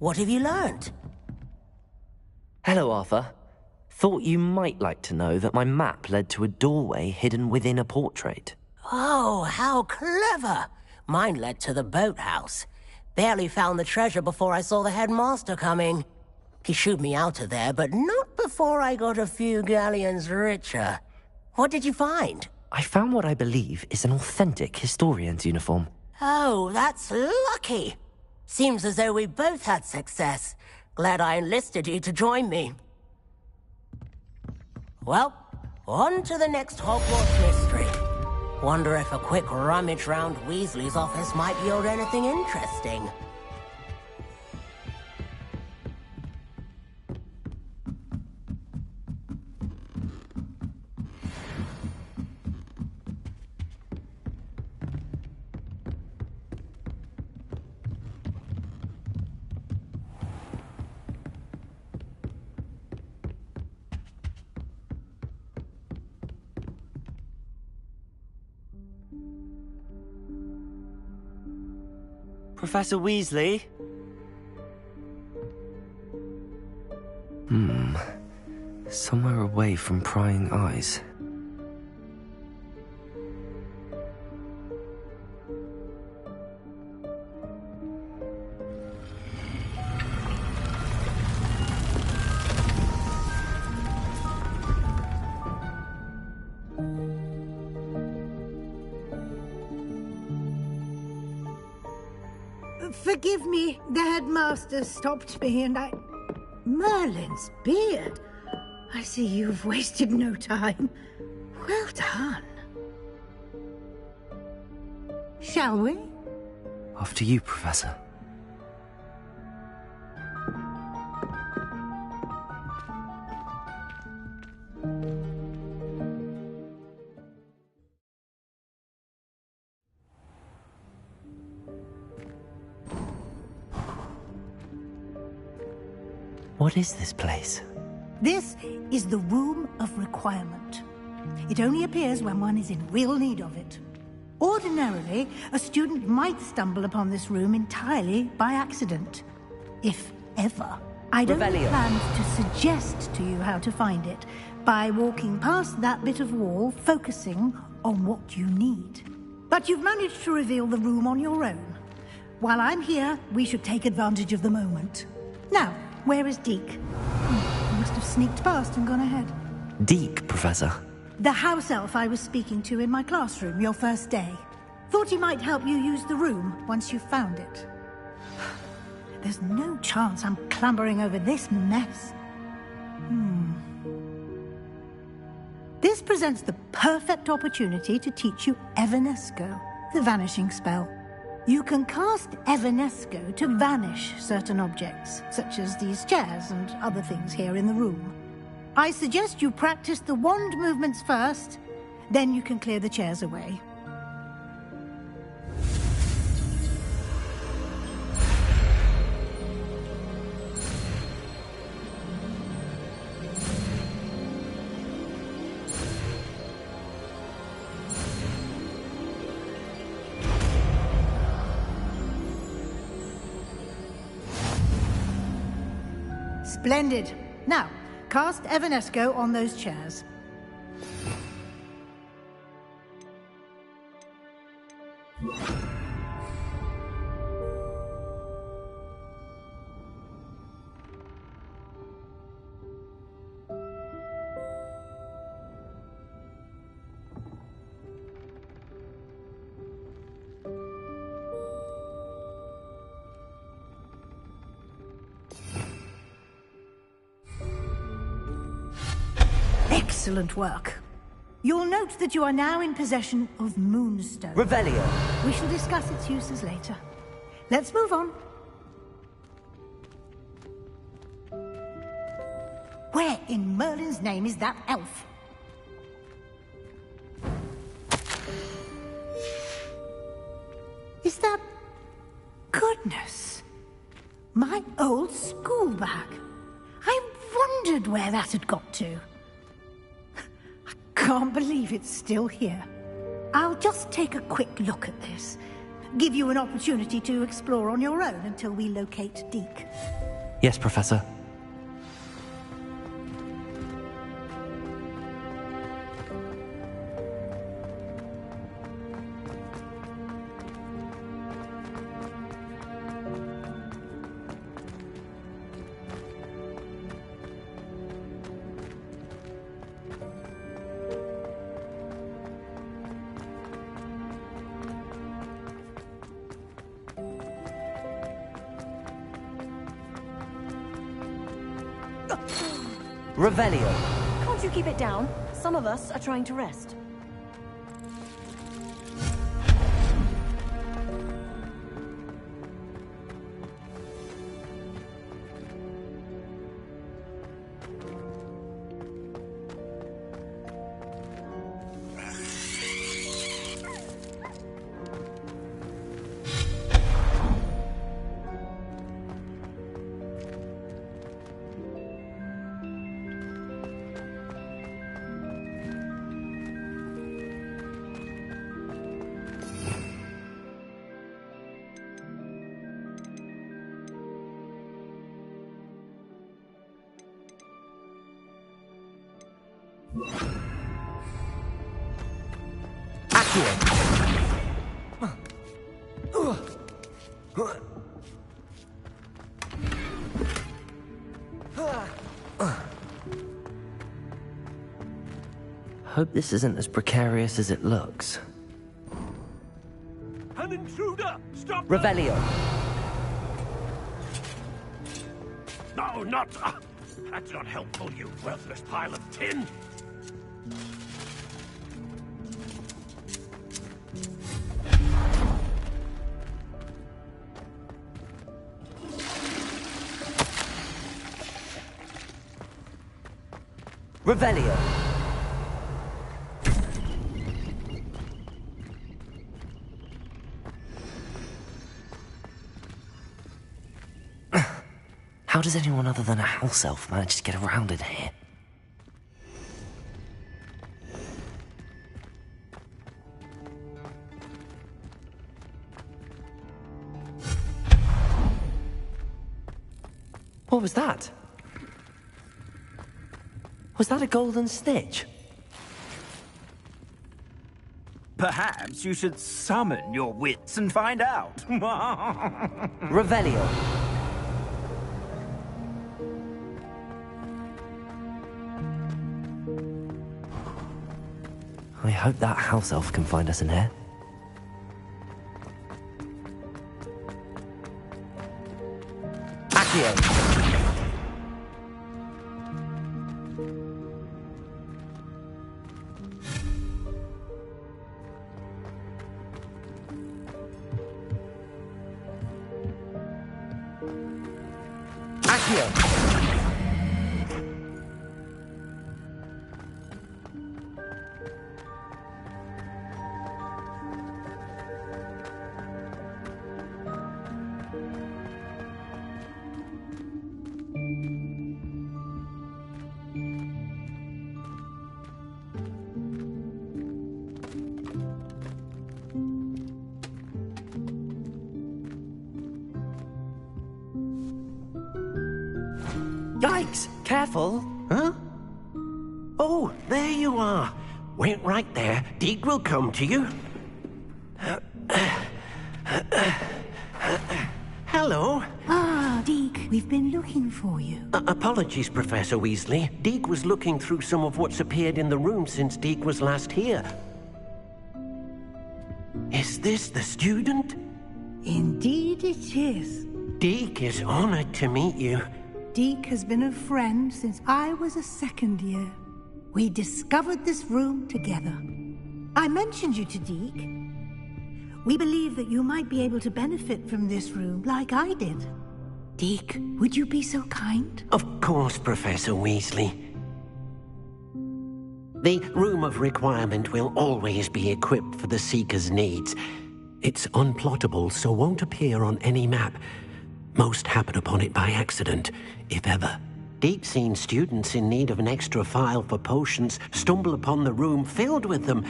What have you learned? Hello, Arthur. Thought you might like to know that my map led to a doorway hidden within a portrait. Oh, how clever! Mine led to the boathouse. Barely found the treasure before I saw the headmaster coming. He shooed me out of there, but not before I got a few galleons richer. What did you find? I found what I believe is an authentic historian's uniform. Oh, that's lucky. Seems as though we both had success. Glad I enlisted you to join me. Well, on to the next Hogwarts mystery. Wonder if a quick rummage round Weasley's office might yield anything interesting. Professor Weasley? Somewhere away from prying eyes. Forgive me, the headmaster stopped me and I... Merlin's beard. I see you've wasted no time. Well done. Shall we? After you, Professor. What is this place? This is the Room of Requirement. It only appears when one is in real need of it. Ordinarily, a student might stumble upon this room entirely by accident. If ever. I'd only planned to suggest to you how to find it by walking past that bit of wall, focusing on what you need. But you've managed to reveal the room on your own. While I'm here, we should take advantage of the moment. Now, where is Deke? He must have sneaked past and gone ahead. Deke, Professor. The house elf I was speaking to in my classroom your first day. Thought he might help you use the room once you found it. There's no chance I'm clambering over this mess. This presents the perfect opportunity to teach you Evanesco, the vanishing spell. You can cast Evanesco to vanish certain objects, such as these chairs and other things here in the room. I suggest you practice the wand movements first, then you can clear the chairs away. Splendid. Now, cast Evanesco on those chairs. Excellent work. You'll note that you are now in possession of Moonstone. Revelio. We shall discuss its uses later. Let's move on. Where in Merlin's name is that elf? Is that... Goodness. My old school bag. I wondered where that had got to. Can't believe it's still here. I'll just take a quick look at this. give you an opportunity to explore on your own until we locate Deke. Yes, Professor. Revelio. Can't you keep it down? Some of us are trying to rest. Hope this isn't as precarious as it looks. An intruder! Stop! Revelio. No, not... that's not helpful, you worthless pile of tin! Revelio. How does anyone other than a house elf manage to get around in here? What was that? Was that a golden snitch? Perhaps you should summon your wits and find out. Revelio. I hope that house elf can find us in here. Accio. Yikes! Careful. Huh? Oh, there you are. Wait right there. Deke will come to you. Hello. Ah, Deke, we've been looking for you. Apologies, Professor Weasley. Deke was looking through some of what's appeared in the room since Deke was last here. Is this the student? Indeed it is. Deke is honored to meet you. Deke has been a friend since I was a second year. We discovered this room together. I mentioned you to Deke. We believe that you might be able to benefit from this room like I did. Deke, would you be so kind? Of course, Professor Weasley. The Room of Requirement will always be equipped for the Seeker's needs. It's unplottable, so won't appear on any map. Most happen upon it by accident, if ever. Deep-seen students in need of an extra file for potions stumble upon the room filled with them,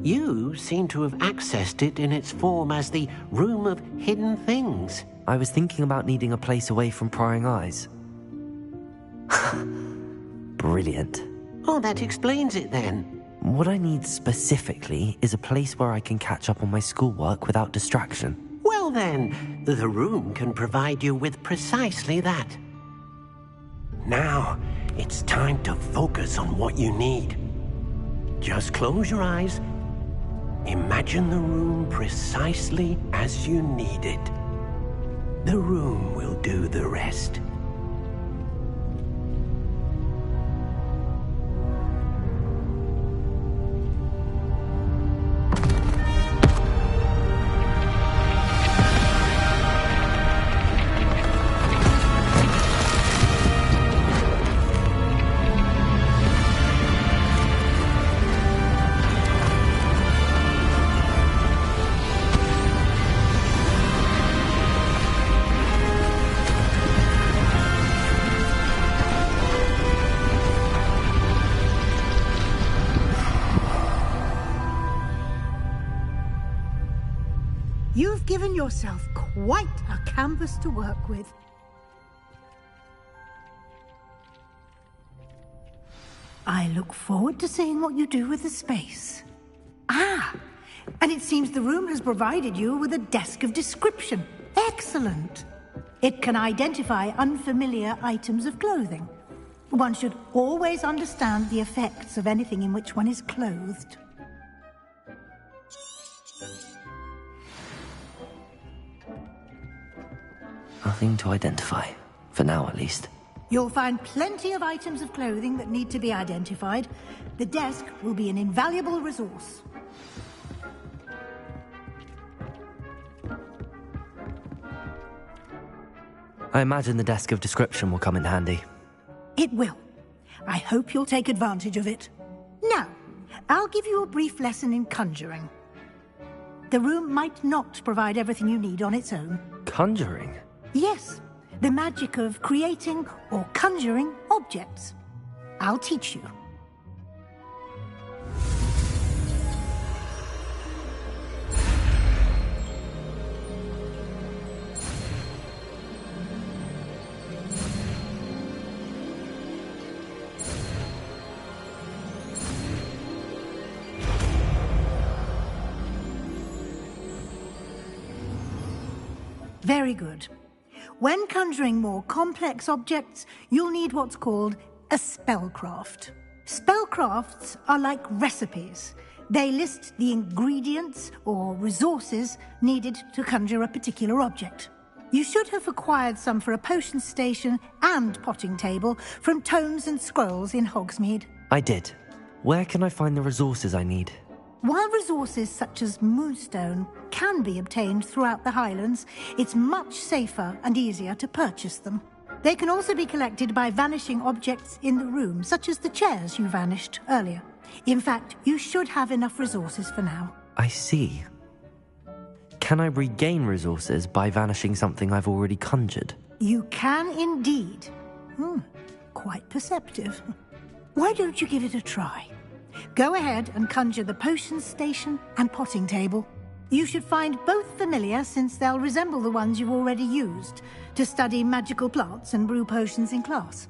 You seem to have accessed it in its form as the Room of Hidden Things. I was thinking about needing a place away from prying eyes. Brilliant. Oh, that explains it then. What I need specifically is a place where I can catch up on my schoolwork without distraction. Well then, the room can provide you with precisely that. Now, it's time to focus on what you need. Just close your eyes. Imagine the room precisely as you need it. The room will do the rest. You've given yourself quite a canvas to work with. I look forward to seeing what you do with the space. Ah, and it seems the room has provided you with a desk of description. Excellent. It can identify unfamiliar items of clothing. One should always understand the effects of anything in which one is clothed. Nothing to identify, for now at least. You'll find plenty of items of clothing that need to be identified. The desk will be an invaluable resource. I imagine the desk of description will come in handy. It will. I hope you'll take advantage of it. Now, I'll give you a brief lesson in conjuring. The room might not provide everything you need on its own. Conjuring? Yes, the magic of creating or conjuring objects. I'll teach you. Very good. When conjuring more complex objects, you'll need what's called a spellcraft. Spellcrafts are like recipes. They list the ingredients or resources needed to conjure a particular object. You should have acquired some for a potion station and potting table from tomes and scrolls in Hogsmeade. I did. Where can I find the resources I need? While resources such as moonstone can be obtained throughout the Highlands, it's much safer and easier to purchase them. They can also be collected by vanishing objects in the room, such as the chairs you vanished earlier. In fact, you should have enough resources for now. I see. Can I regain resources by vanishing something I've already conjured? You can indeed. Quite perceptive. Why don't you give it a try? Go ahead and conjure the potion station and potting table. You should find both familiar, since they'll resemble the ones you've already used to study magical plants and brew potions in class.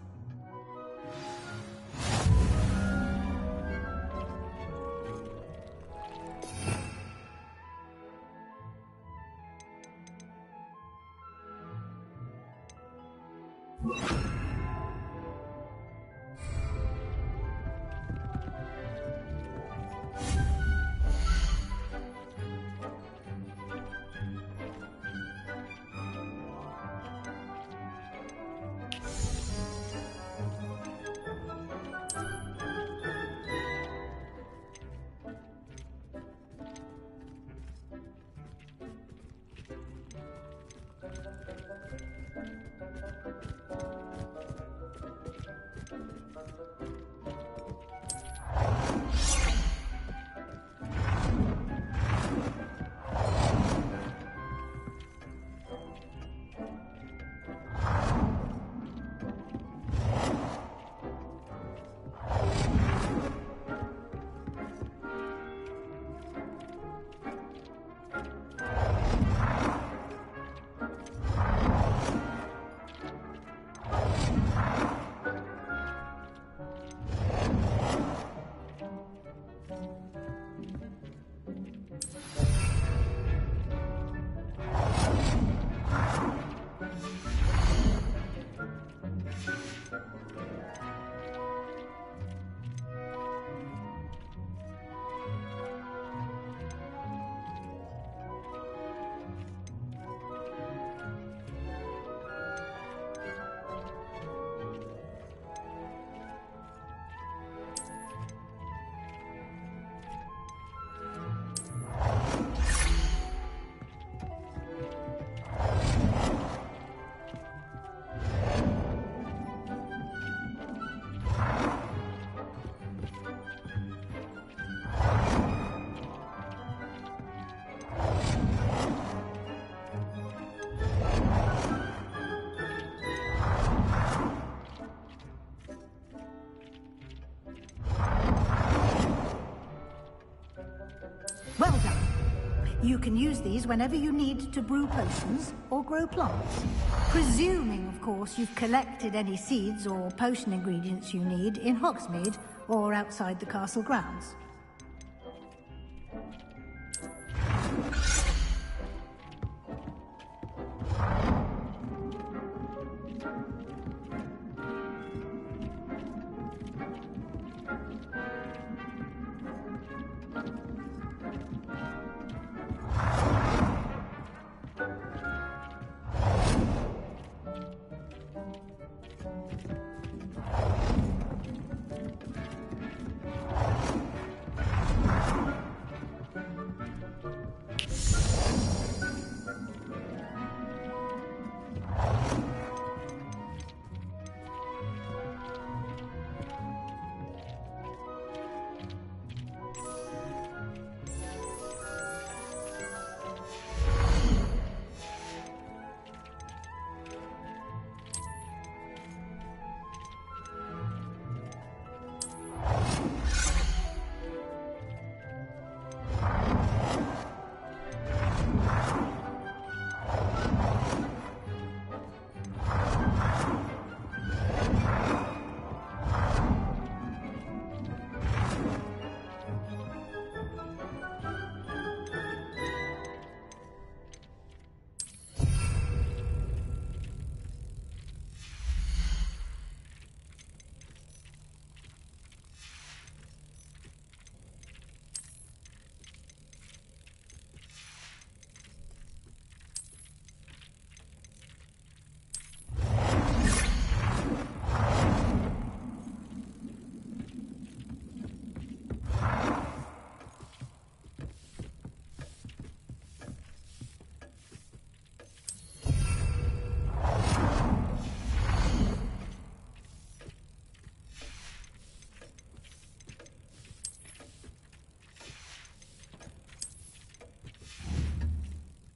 You can use these whenever you need to brew potions or grow plants. Presuming, of course, you've collected any seeds or potion ingredients you need in Hogsmeade or outside the castle grounds.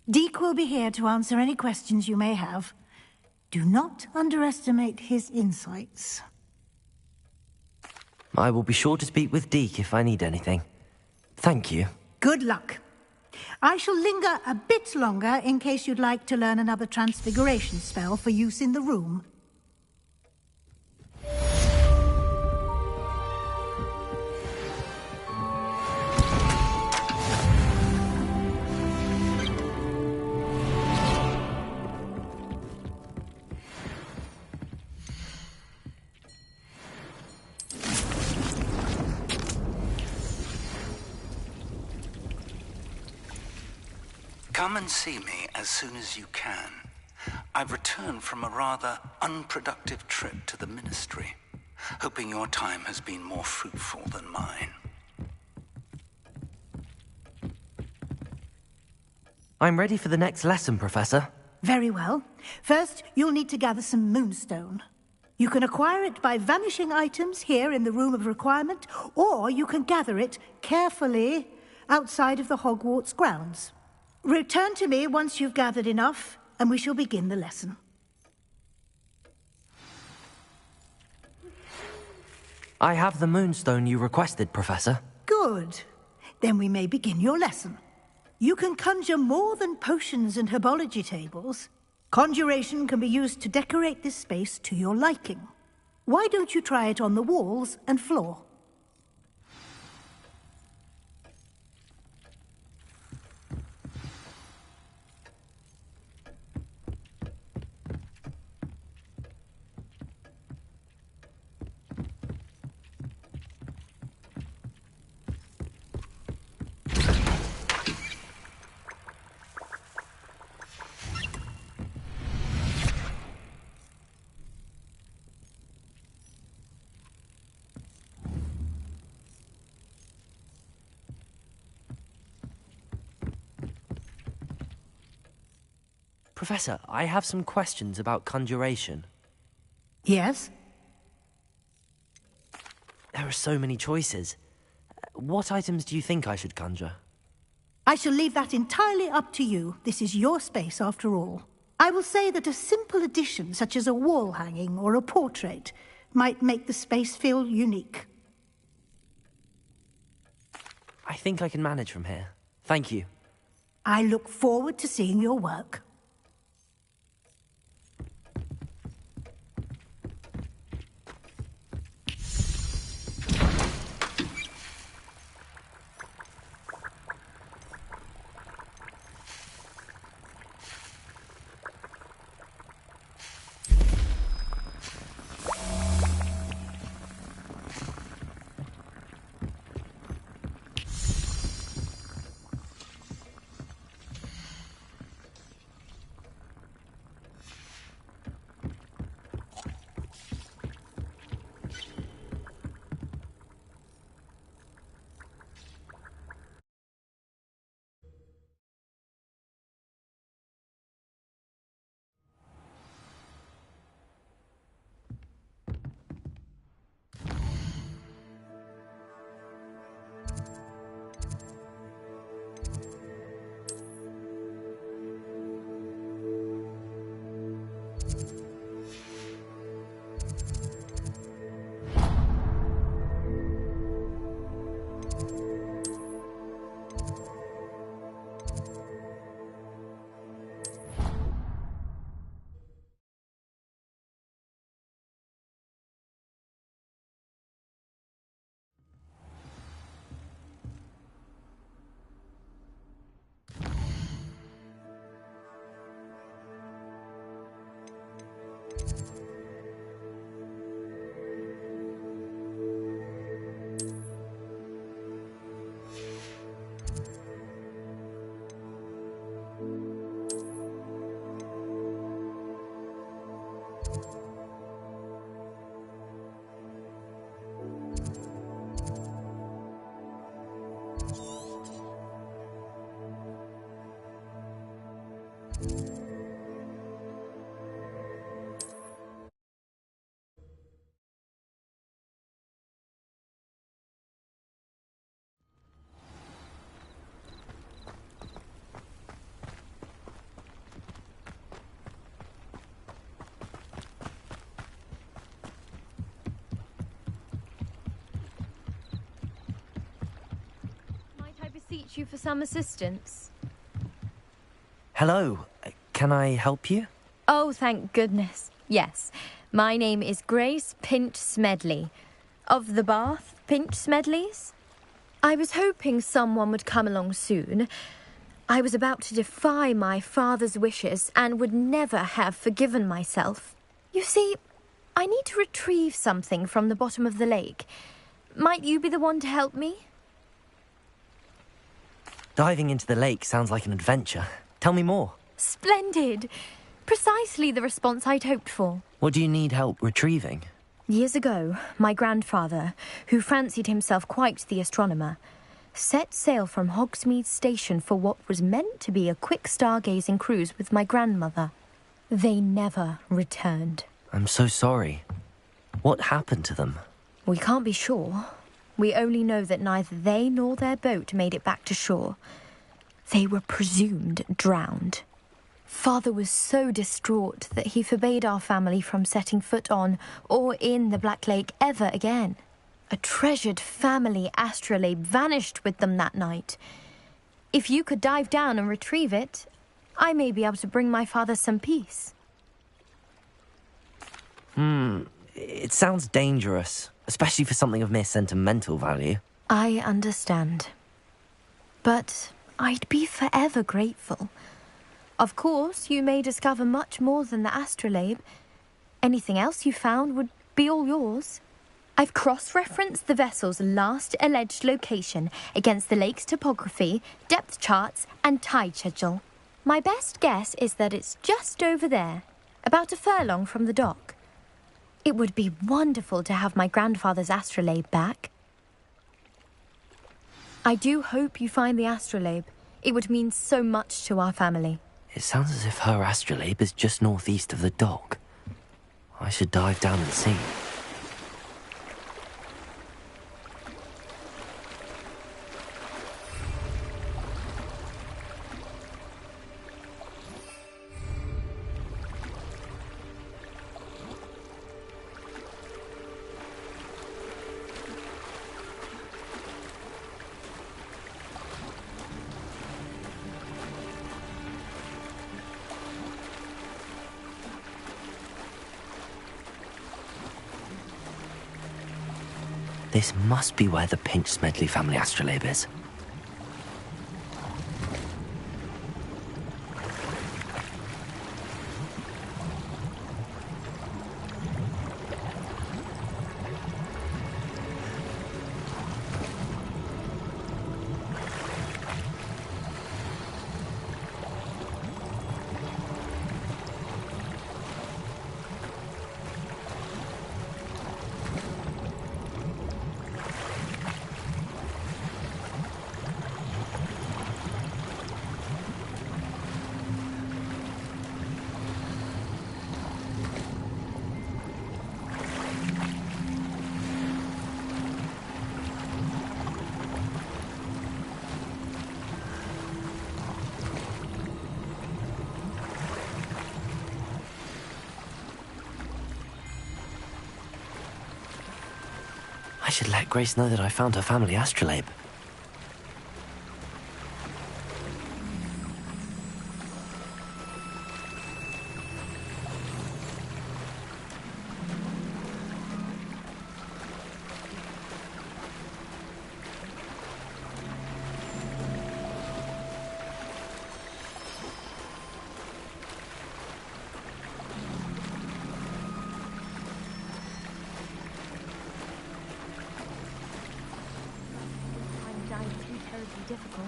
Deke will be here to answer any questions you may have. Do not underestimate his insights. I will be sure to speak with Deke if I need anything. Thank you. Good luck. I shall linger a bit longer in case you'd like to learn another transfiguration spell for use in the room. Come and see me as soon as you can. I've returned from a rather unproductive trip to the Ministry, hoping your time has been more fruitful than mine. I'm ready for the next lesson, Professor. Very well. First, you'll need to gather some moonstone. You can acquire it by vanishing items here in the Room of Requirement, or you can gather it carefully outside of the Hogwarts grounds. Return to me once you've gathered enough, and we shall begin the lesson. I have the moonstone you requested, Professor. Good. Then we may begin your lesson. You can conjure more than potions and herbology tables. Conjuration can be used to decorate this space to your liking. Why don't you try it on the walls and floor? Professor, I have some questions about conjuration. Yes? There are so many choices. What items do you think I should conjure? I shall leave that entirely up to you. This is your space, after all. I will say that a simple addition, such as a wall hanging or a portrait, might make the space feel unique. I think I can manage from here. Thank you. I look forward to seeing your work. Beseech you for some assistance. Hello. Can I help you? Oh, thank goodness. Yes. My name is Grace Pinch Smedley. Of the Bath Pinch Smedleys. I was hoping someone would come along soon. I was about to defy my father's wishes and would never have forgiven myself. You see, I need to retrieve something from the bottom of the lake. Might you be the one to help me? Diving into the lake sounds like an adventure. Tell me more. Splendid. Precisely the response I'd hoped for. What do you need help retrieving? Years ago, my grandfather, who fancied himself quite the astronomer, set sail from Hogsmeade Station for what was meant to be a quick stargazing cruise with my grandmother. They never returned. I'm so sorry. What happened to them? We can't be sure. We only know that neither they nor their boat made it back to shore. They were presumed drowned. Father was so distraught that he forbade our family from setting foot on or in the Black Lake ever again. A treasured family astrolabe vanished with them that night. If you could dive down and retrieve it, I may be able to bring my father some peace. It sounds dangerous, especially for something of mere sentimental value. I understand. But I'd be forever grateful. Of course, you may discover much more than the astrolabe. Anything else you found would be all yours. I've cross-referenced the vessel's last alleged location against the lake's topography, depth charts, and tide schedule. My best guess is that it's just over there, about a furlong from the dock. It would be wonderful to have my grandfather's astrolabe back. I do hope you find the astrolabe. It would mean so much to our family. It sounds as if her astrolabe is just northeast of the dock. I should dive down and see. This must be where the Pinch-Smedley family astrolabe is. I should let Grace know that I found her family astrolabe. Difficult.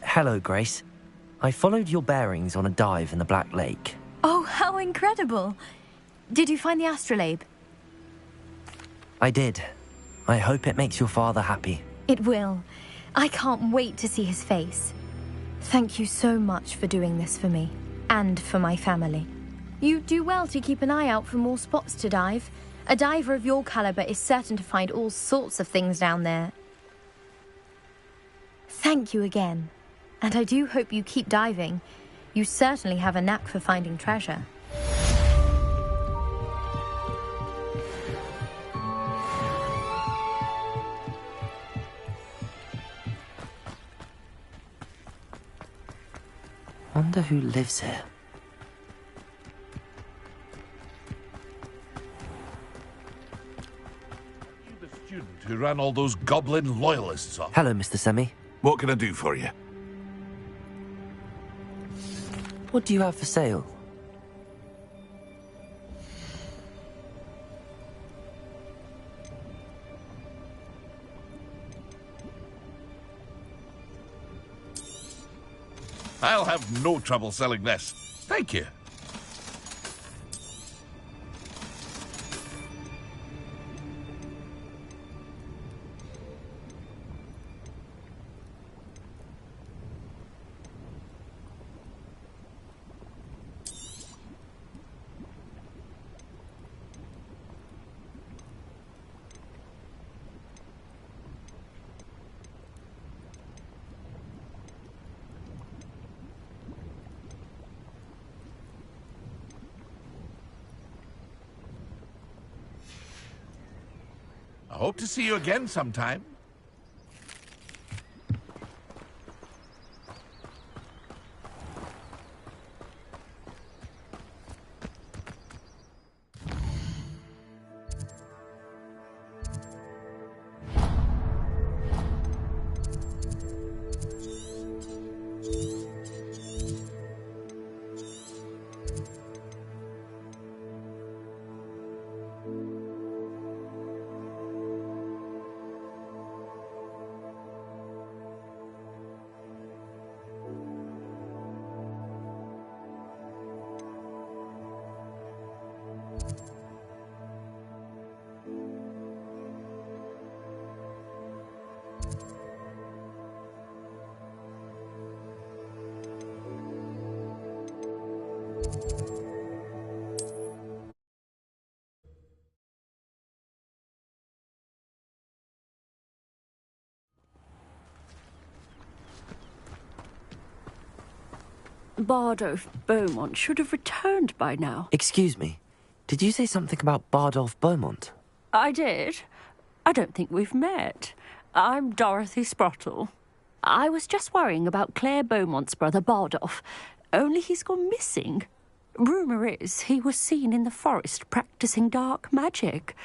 Hello, Grace. I followed your bearings on a dive in the Black Lake. Oh, how incredible! Did you find the astrolabe? I did. I hope it makes your father happy. It will. I can't wait to see his face. Thank you so much for doing this for me, and for my family. You do well to keep an eye out for more spots to dive. A diver of your caliber is certain to find all sorts of things down there. Thank you again. And I do hope you keep diving. You certainly have a knack for finding treasure. Wonder who lives here. Who ran all those goblin loyalists off. Hello, Mr. Semi. What can I do for you? What do you have for sale? I'll have no trouble selling this. Thank you. I hope to see you again sometime. Bardolph Beaumont should have returned by now. Excuse me. Did you say something about Bardolph Beaumont? I did. I don't think we've met. I'm Dorothy Sprottle. I was just worrying about Claire Beaumont's brother Bardolph. Only he's gone missing. Rumour is he was seen in the forest practising dark magic.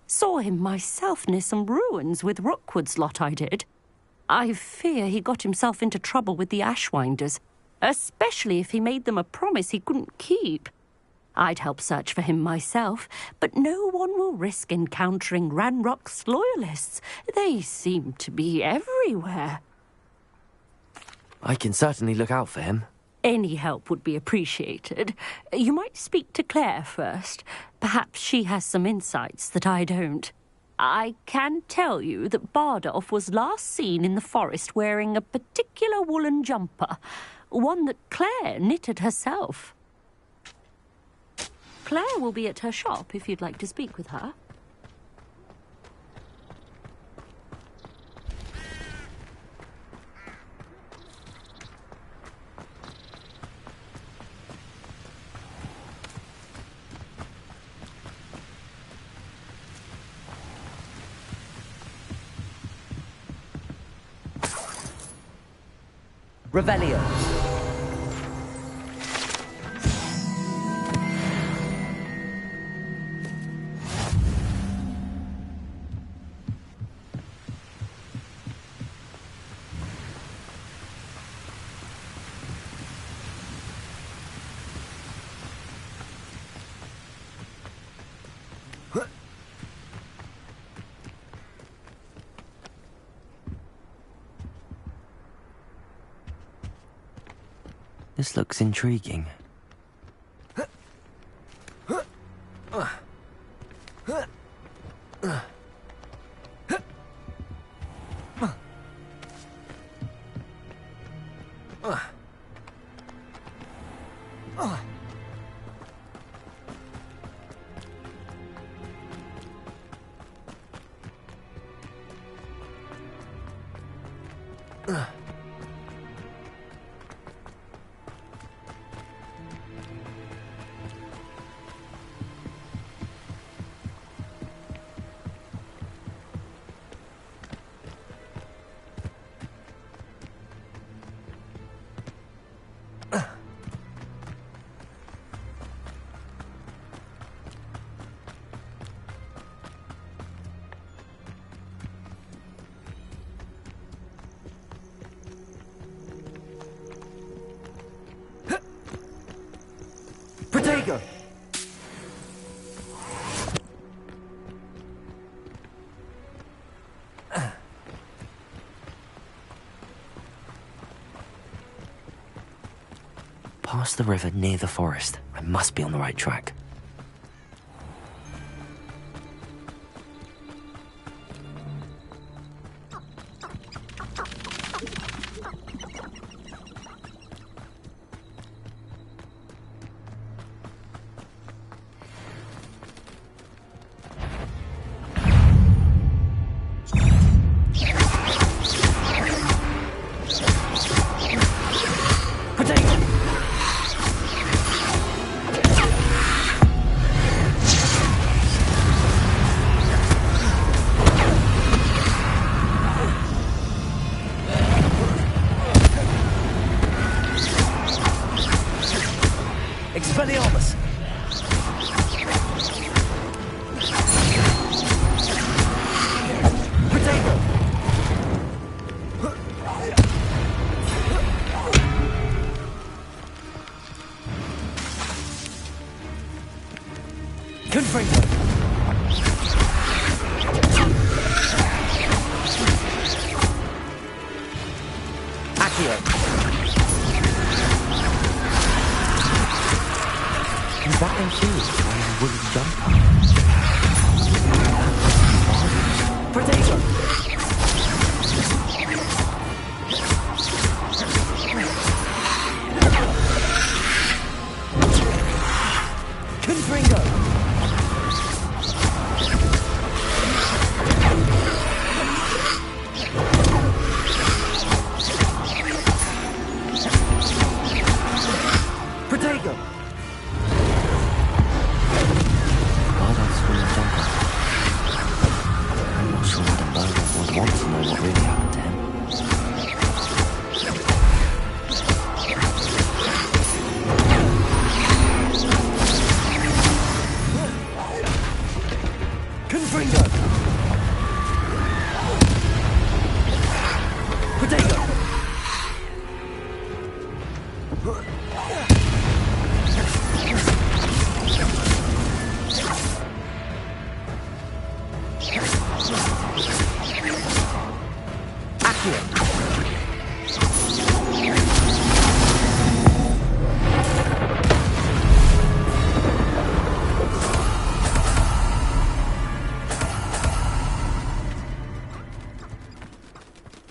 Saw him myself near some ruins with Rookwood's lot I did. I fear he got himself into trouble with the Ashwinders, especially if he made them a promise he couldn't keep. I'd help search for him myself, but no one will risk encountering Ranrock's loyalists. They seem to be everywhere. I can certainly look out for him. Any help would be appreciated. You might speak to Claire first. Perhaps she has some insights that I don't. I can tell you that Bardolph was last seen in the forest wearing a particular woolen jumper, one that Claire knitted herself. Claire will be at her shop if you'd like to speak with her. Revelio. This looks intriguing. Protego! Past the river near the forest. I must be on the right track. Expelliarmus! Protego! Confringo! Accio! Is that infused by a wooden jumper? Protego! Confringo! Protego! Want to know what really happened to him.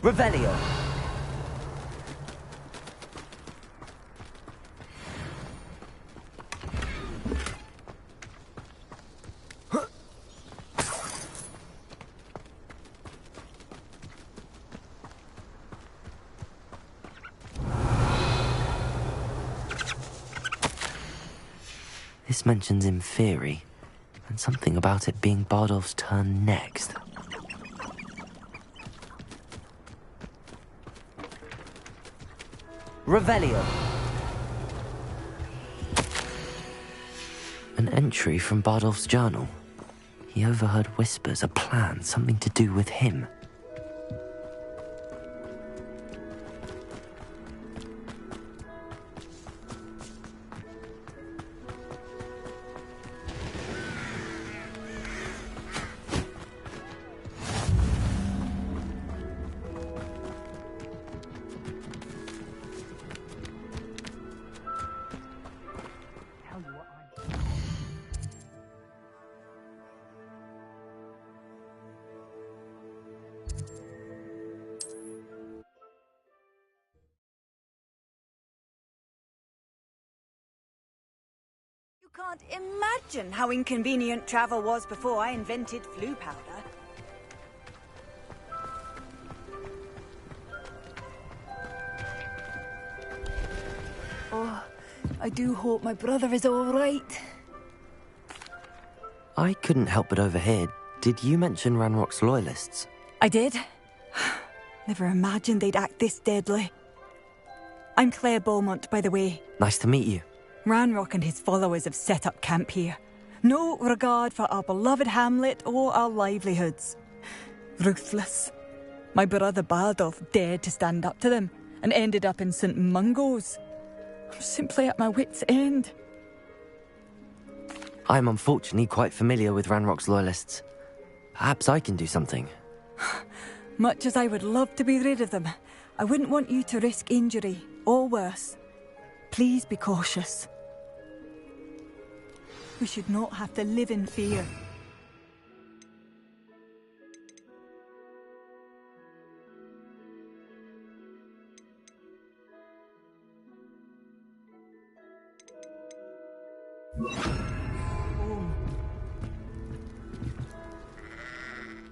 Revelio. This mentions Inferi, and something about it being Bardolph's turn next. Revelio. An entry from Bardolph's journal. He overheard whispers, a plan, something to do with him. You can't imagine how inconvenient travel was before I invented flu powder. Oh, I do hope my brother is all right. I couldn't help but overhear. Did you mention Ranrock's loyalists? I did. Never imagined they'd act this deadly. I'm Claire Beaumont, by the way. Nice to meet you. Ranrock and his followers have set up camp here. No regard for our beloved hamlet or our livelihoods. Ruthless. My brother Bardolph dared to stand up to them and ended up in St. Mungo's. I'm simply at my wit's end. I'm unfortunately quite familiar with Ranrock's loyalists. Perhaps I can do something. Much as I would love to be rid of them, I wouldn't want you to risk injury, or worse. Please be cautious. We should not have to live in fear.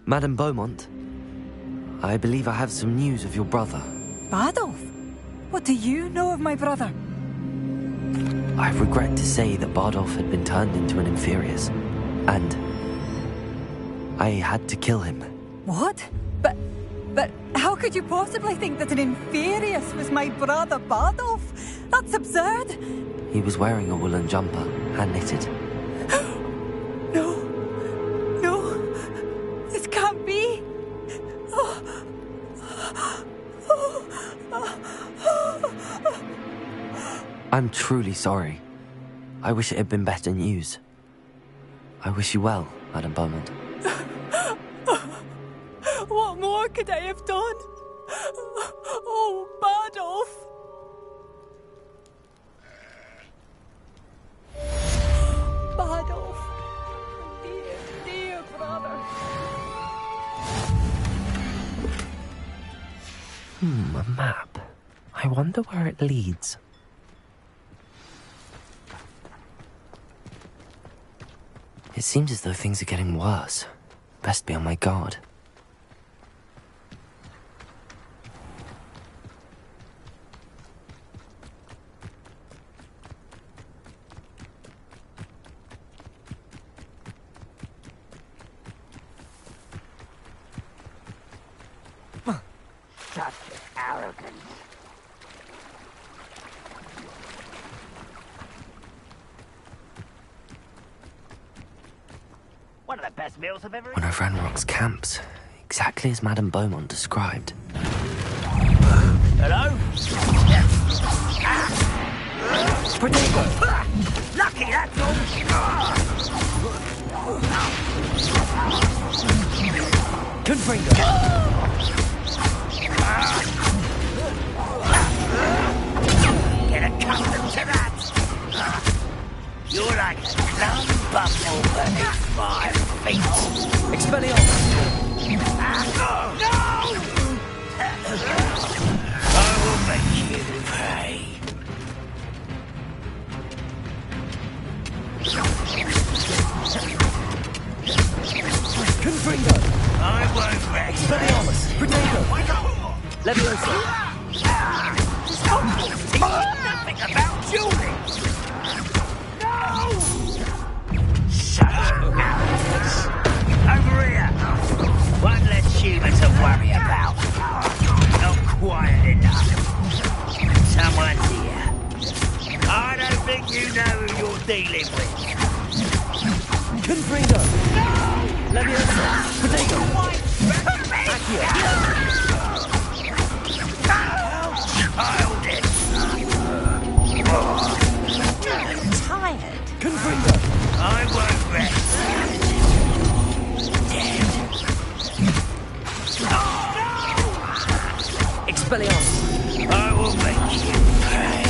Madame Beaumont, I believe I have some news of your brother. Bardolph? What do you know of my brother? I regret to say that Bardolph had been turned into an Inferius, and I had to kill him. What? But how could you possibly think that an Inferius was my brother Bardolph? That's absurd! He was wearing a woolen jumper, hand-knitted. No. This can't be. I'm truly sorry. I wish it had been better news. I wish you well, Madame Beaumont. What more could I have done? Oh, Bardolph! Bardolph! Dear brother! A map. I wonder where it leads. It seems as though things are getting worse. Best be on my guard. Such arrogance. One of the best meals I've ever eaten. One of Ranrock's camps, exactly as Madame Beaumont described. Hello? Protego! Lucky, that's all. Confringo! Get accustomed to that. You're like a dumb bumble beneath my feet. Expelliarmus! No! I will make you pay. Confringo! I won't rest. Expelliarmus! Protego! Leviosa! Nothing about Julie! No! Shut up, Alex. Over here. One less human to worry about. Not quiet enough. Someone's here. I don't think you know who you're dealing with. Confringo! No! Leviosa! Protego! Accio! Childish! Tired. Confringo! I won't rest. Dead. Expelliarmus! I will make you pay.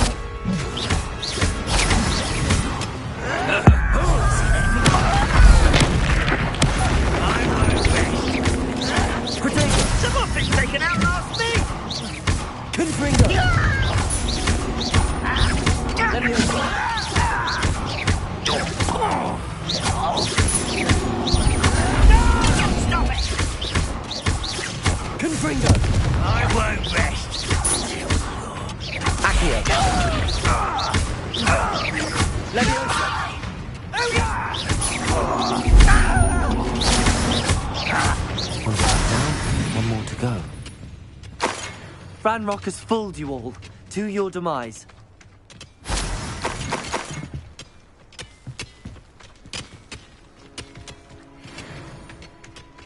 I won't rest. Protego! Someone's been taken out last me! Confringo! Leviosa! Stop it! Confringo! I won't rest. Accio! Leviosa! One step down, one more to go. Ranrock has fooled you all. To your demise.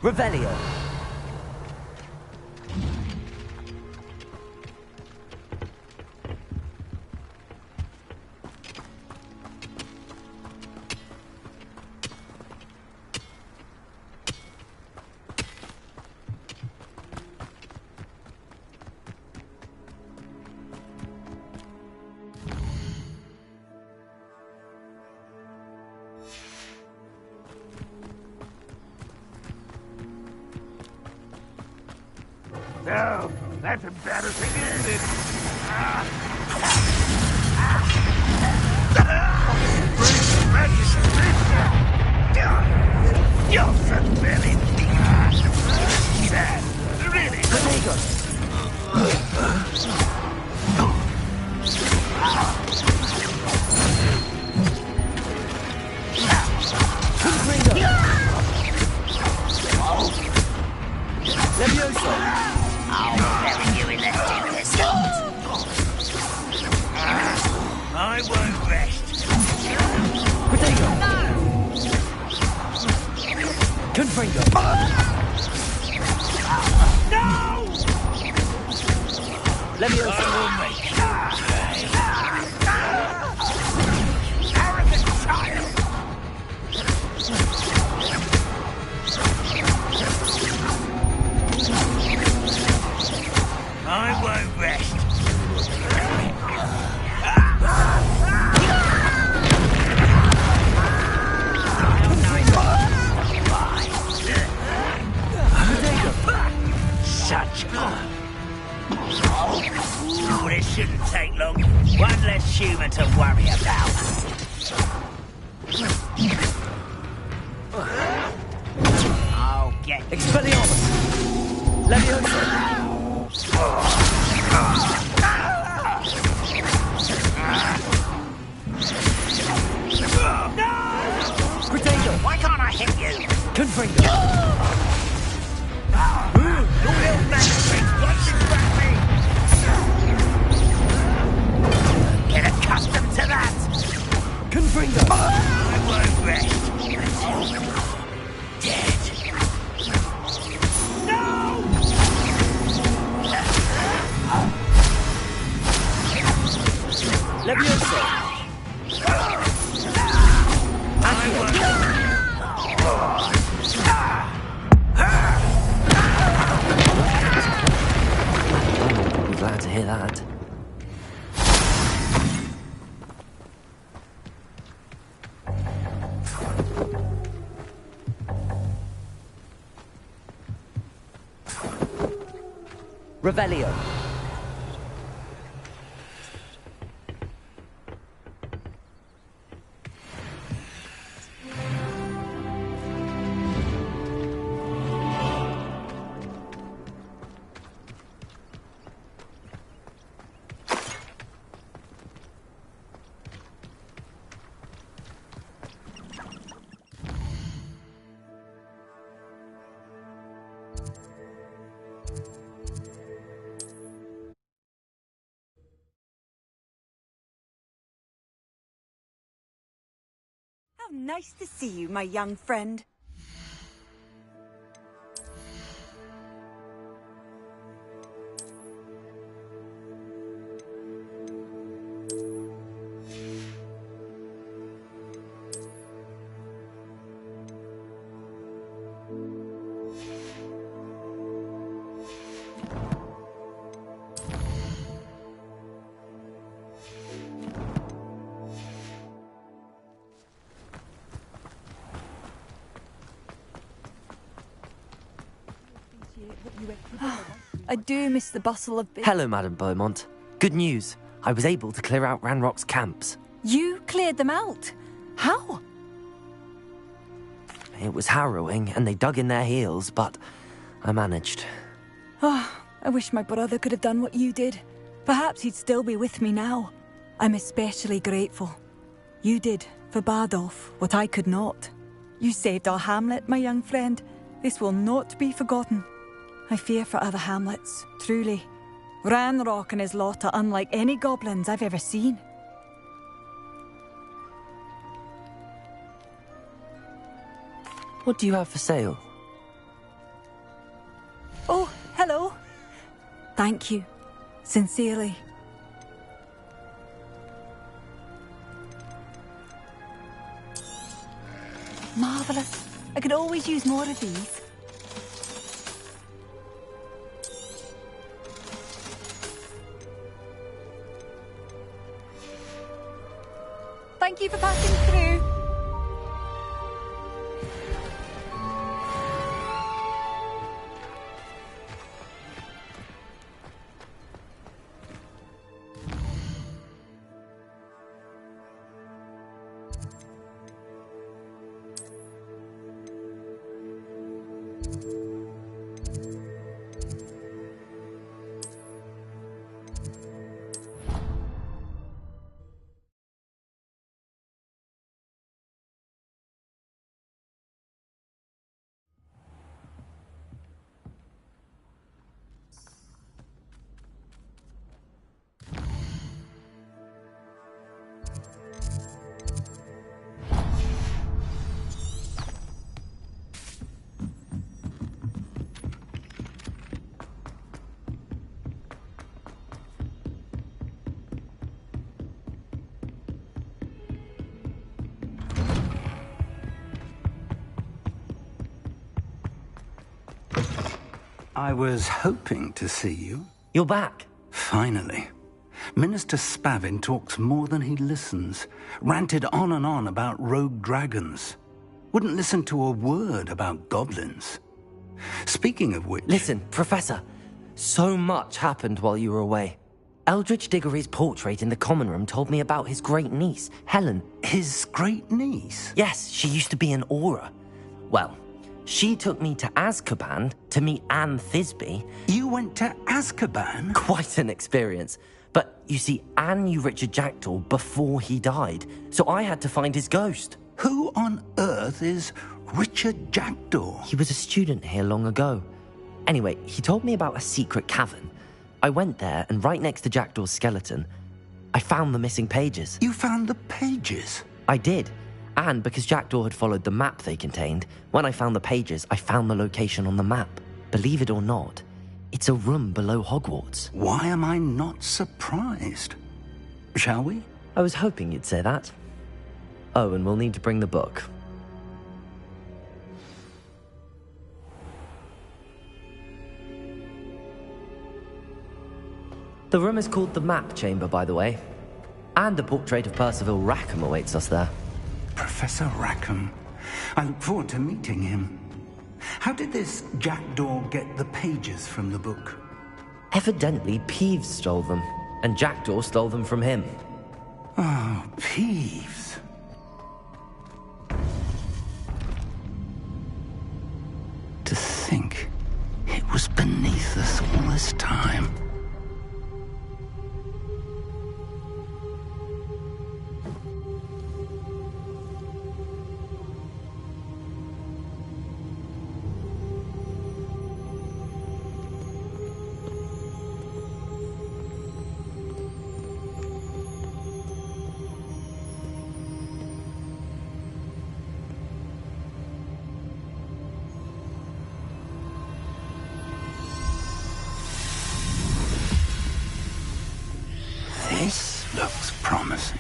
Revelio. No, that's embarrassing, isn't it? You're so very sad. Really? Leviosa! I'll bury you in the deepest hole. I won't rest. Protego! Confringo! No! Leviosa! I will make you pay. Arrogant child! I won't rest. Such Oh, this shouldn't take long. One less human to worry about. I'll get you. Expelliarmus! Leviosa! Protego! Why can't I hit you? Confringo! Your little magic wants to grab me. Get accustomed to that. Confringo! I won't rest until you're dead. No! Leviosa! I won't. I'm glad to hear that. Revelio. How nice to see you, my young friend. I do miss the bustle of... Hello, Madame Beaumont. Good news. I was able to clear out Ranrock's camps. You cleared them out? How? It was harrowing, and they dug in their heels, but I managed. Oh, I wish my brother could have done what you did. Perhaps he'd still be with me now. I'm especially grateful. You did, for Bardolph, what I could not. You saved our hamlet, my young friend. This will not be forgotten. I fear for other hamlets, truly. Ranrock and his lot are unlike any goblins I've ever seen. What do you have for sale? Oh, hello. Thank you. Sincerely. Marvellous. I could always use more of these. Thank you for passing through. I was hoping to see you. You're back. Finally. Minister Spavin talks more than he listens. Ranted on and on about rogue dragons. Wouldn't listen to a word about goblins. Speaking of which... Listen, Professor. So much happened while you were away. Eldridge Diggory's portrait in the common room told me about his great niece, Helen. His great niece? Yes, she used to be an Auror. Well, she took me to Azkaban to meet Anne Thisbe. You went to Azkaban? Quite an experience. But you see, Anne knew Richard Jackdaw before he died, so I had to find his ghost. Who on earth is Richard Jackdaw? He was a student here long ago. Anyway, he told me about a secret cavern. I went there, and right next to Jackdaw's skeleton, I found the missing pages. You found the pages? I did. And because Jackdaw had followed the map they contained, when I found the pages, I found the location on the map. Believe it or not, it's a room below Hogwarts. Why am I not surprised? Shall we? I was hoping you'd say that. Oh, and we'll need to bring the book. The room is called the Map Chamber, by the way. And a portrait of Percival Rackham awaits us there. Professor Rackham. I look forward to meeting him. How did this Jackdaw get the pages from the book? Evidently, Peeves stole them, and Jackdaw stole them from him. Oh, Peeves. To think it was beneath us all this time. This looks promising.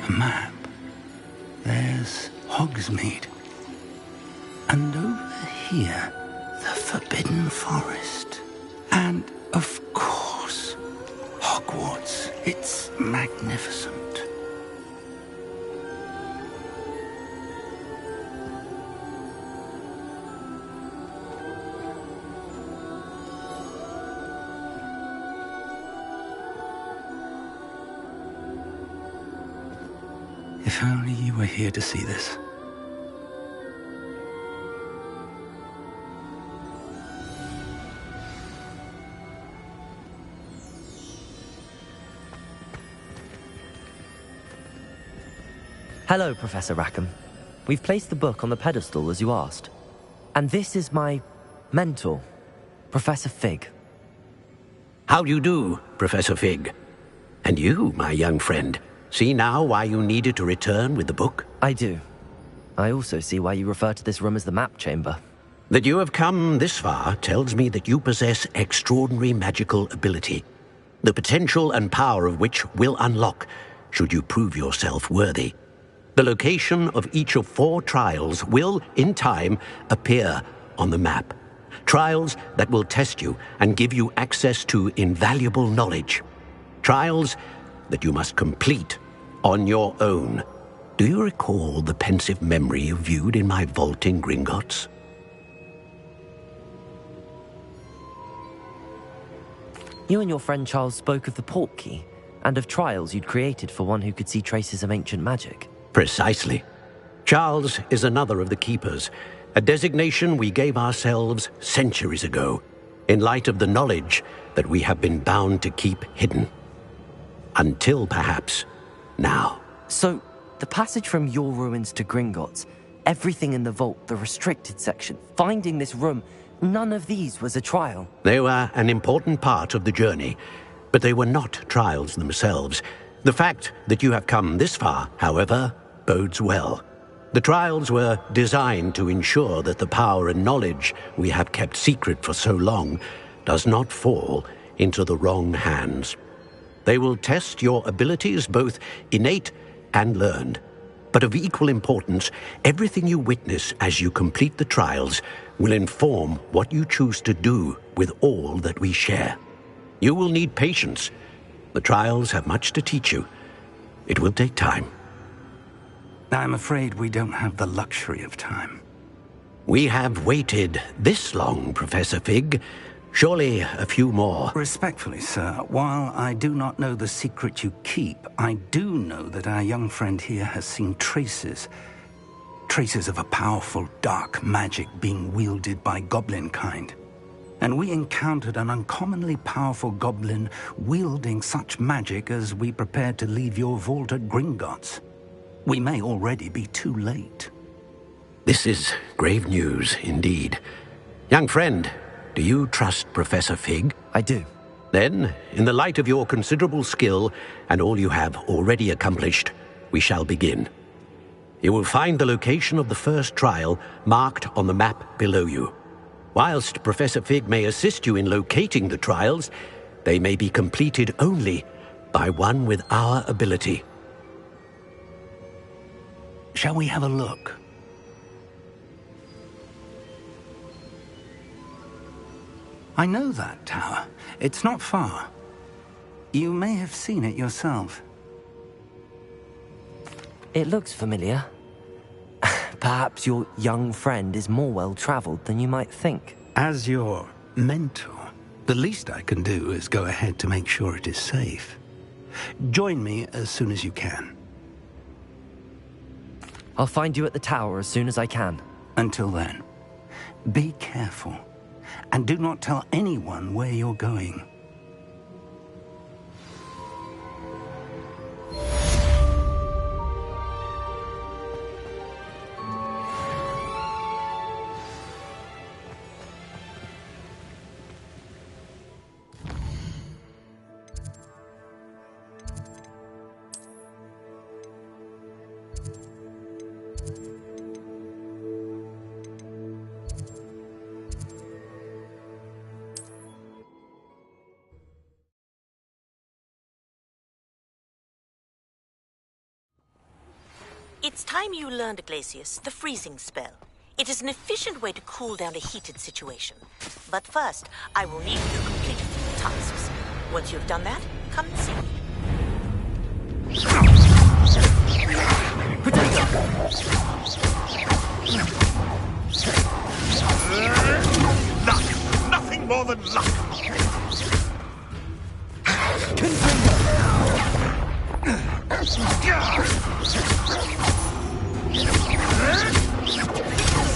Map. There's Hogsmeade. And over here, the Forbidden Forest. And, of course, Hogwarts. It's magnificent. If only you were here to see this. Hello, Professor Rackham. We've placed the book on the pedestal as you asked. And this is my mentor, Professor Fig. How do you do, Professor Fig? And you, my young friend, see now why you needed to return with the book? I do. I also see why you refer to this room as the map chamber. That you have come this far tells me that you possess extraordinary magical ability, the potential and power of which will unlock should you prove yourself worthy. The location of each of 4 trials will, in time, appear on the map. Trials that will test you and give you access to invaluable knowledge. Trials that you must complete on your own. Do you recall the pensive memory you viewed in my vault in Gringotts? You and your friend Charles spoke of the Portkey, and of trials you'd created for one who could see traces of ancient magic. Precisely. Charles is another of the Keepers, a designation we gave ourselves centuries ago, in light of the knowledge that we have been bound to keep hidden. Until, perhaps, now. So, the passage from your ruins to Gringotts, everything in the vault, the restricted section, finding this room, none of these was a trial. They were an important part of the journey, but they were not trials themselves. The fact that you have come this far, however, bodes well. The trials were designed to ensure that the power and knowledge we have kept secret for so long does not fall into the wrong hands. They will test your abilities, both innate and learned. But of equal importance, everything you witness as you complete the trials will inform what you choose to do with all that we share. You will need patience. The trials have much to teach you. It will take time. I'm afraid we don't have the luxury of time. We have waited this long, Professor Fig. Surely a few more. Respectfully, sir, while I do not know the secret you keep, I do know that our young friend here has seen traces of a powerful dark magic being wielded by goblin kind. And we encountered an uncommonly powerful goblin wielding such magic as we prepared to leave your vault at Gringotts. We may already be too late. This is grave news indeed. Young friend, do you trust Professor Fig? I do. Then, in the light of your considerable skill and all you have already accomplished, we shall begin. You will find the location of the first trial marked on the map below you. Whilst Professor Fig may assist you in locating the trials, they may be completed only by one with our ability. Shall we have a look? I know that tower. It's not far. You may have seen it yourself. It looks familiar. Perhaps your young friend is more well-traveled than you might think. As your mentor, the least I can do is go ahead to make sure it is safe. Join me as soon as you can. I'll find you at the tower as soon as I can. Until then, be careful. And do not tell anyone where you're going. It's time you learned, Glacius, the freezing spell. It is an efficient way to cool down a heated situation. But first, I will need you to complete a few tasks. Once you've done that, come and see me. Luck! Nothing more than luck!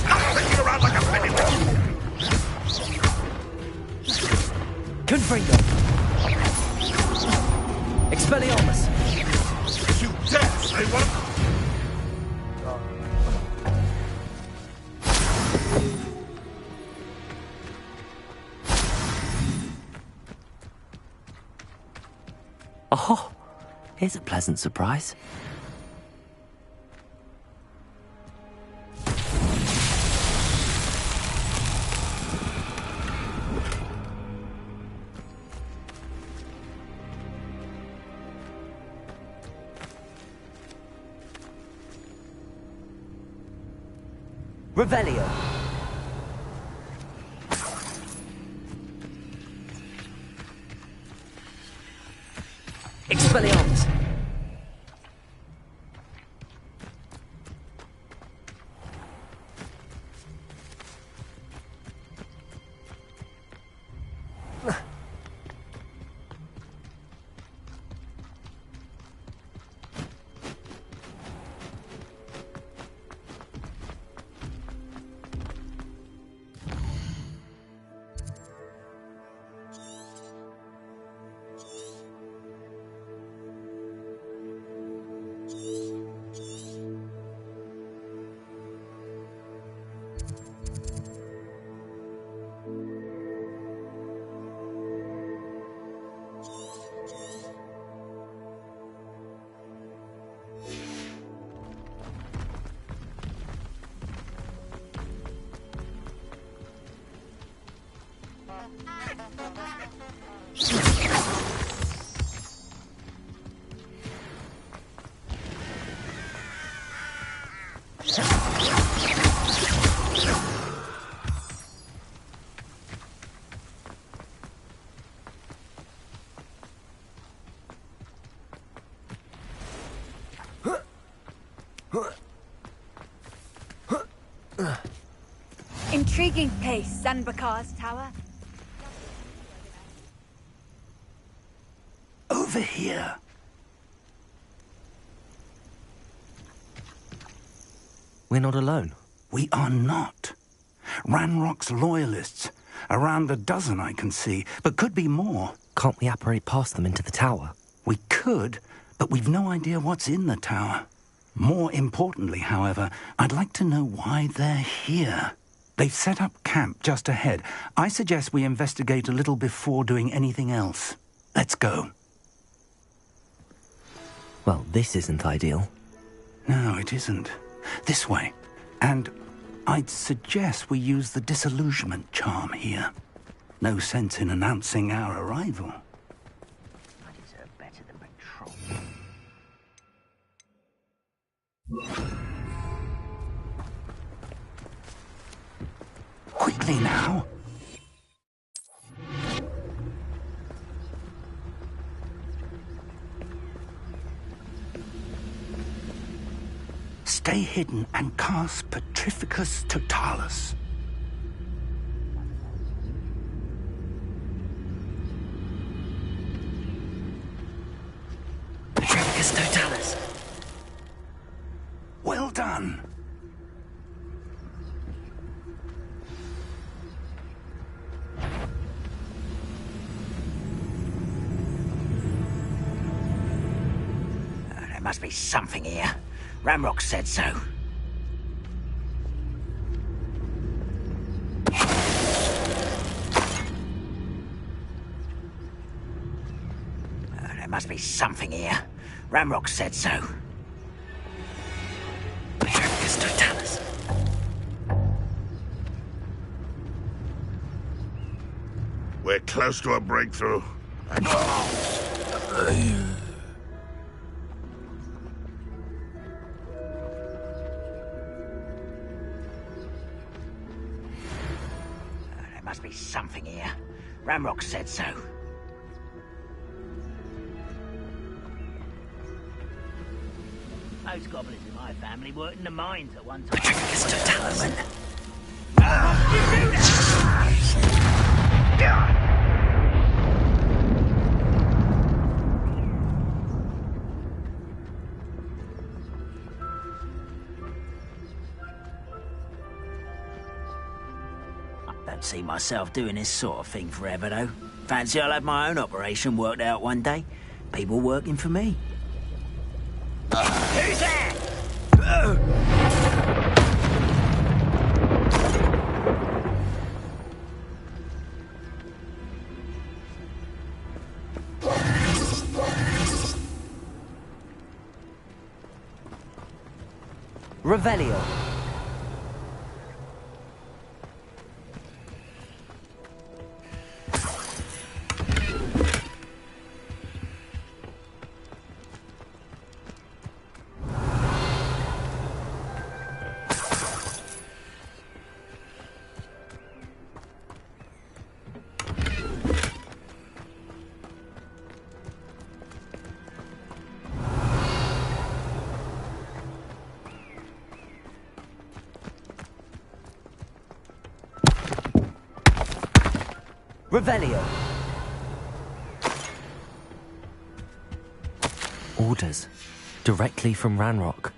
Stop thinking around like a pennywort! Confringo! Expelliarmus! You dare say one? Oh, here's a pleasant surprise. Revelio. Expelliarmus. Intriguing place, Sanbakar's tower. Over here. We're not alone. We are not. Ranrock's loyalists. Around a dozen I can see, but could be more. Can't we apparate past them into the tower? We could, but we've no idea what's in the tower. More importantly, however, I'd like to know why they're here. They've set up camp just ahead. I suggest we investigate a little before doing anything else. Let's go. Well, this isn't ideal. No, it isn't. This way. And I'd suggest we use the disillusionment charm here. No sense in announcing our arrival. I deserve better than patrol. Quickly now. Stay hidden and cast Petrificus Totalis. Petrificus Totalis. Well done. There must be something here. Ramrock said so. There must be something here. Ramrock said so. Petrificus Totalis. We're close to a breakthrough. There must be something here. Ramrock said so. Those goblins in my family worked in the mines at one time. Petrificus Totalis. Don't see myself doing this sort of thing forever, though. Fancy I'll have my own operation worked out one day. People working for me. Who's there? Revelio. Revelio. Orders. Directly from Ranrock.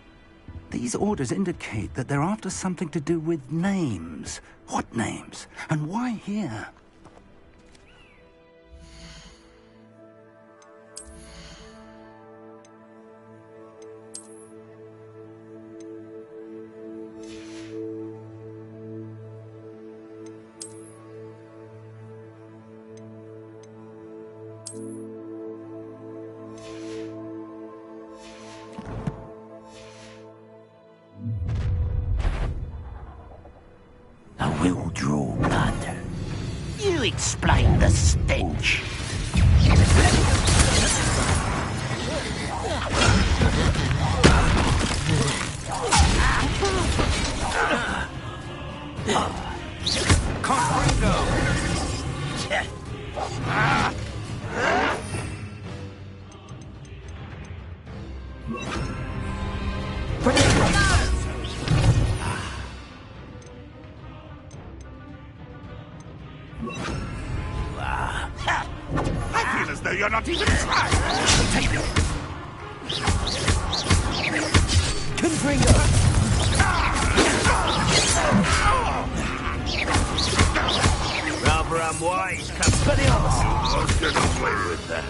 These orders indicate that they're after something to do with names. What names? And why here? I will draw blood. You explain the stench. I feel as though you're not even trying. Take it. Confringo. Rather unwise, company. I was getting away with that.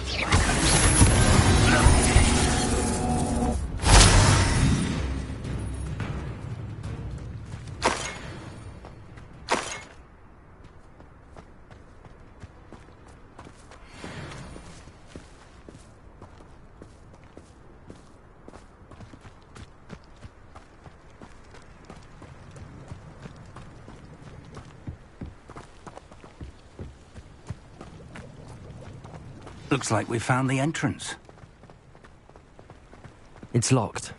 Looks like we found the entrance. It's locked.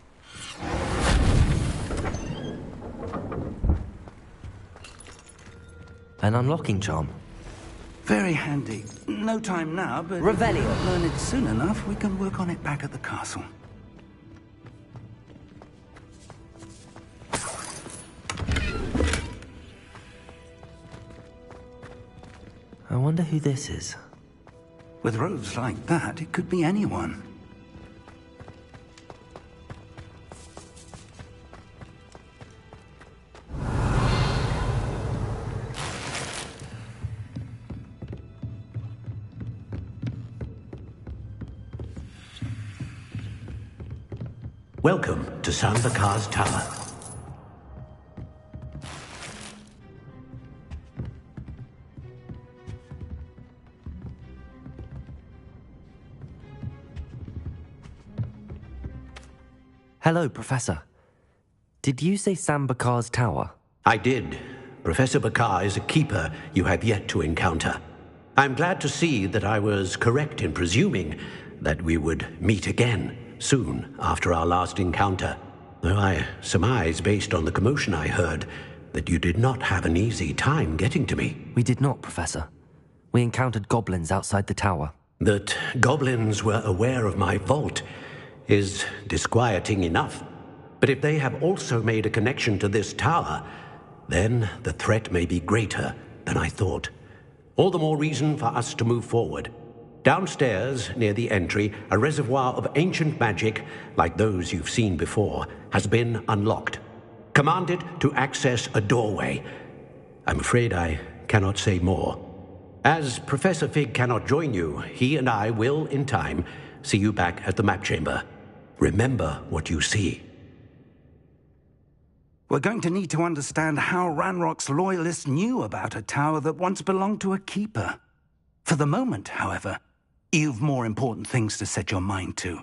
An unlocking charm. Very handy. No time now, but Revelio. if we learn it soon enough, we can work on it back at the castle. I wonder who this is. With robes like that, it could be anyone. Welcome to Sambakar's Tower. Hello, Professor. Did you say Sambakar's Tower? I did. Professor Bakar is a keeper you have yet to encounter. I'm glad to see that I was correct in presuming that we would meet again soon after our last encounter. Though I surmise, based on the commotion I heard, that you did not have an easy time getting to me. We did not, Professor. We encountered goblins outside the tower. That goblins were aware of my vault is disquieting enough. But if they have also made a connection to this tower, then the threat may be greater than I thought. All the more reason for us to move forward. Downstairs, near the entry, a reservoir of ancient magic, like those you've seen before, has been unlocked. Command it to access a doorway. I'm afraid I cannot say more. As Professor Fig cannot join you, he and I will, in time, see you back at the map chamber. Remember what you see. We're going to need to understand how Ranrock's loyalists knew about a tower that once belonged to a keeper. For the moment, however, you've more important things to set your mind to.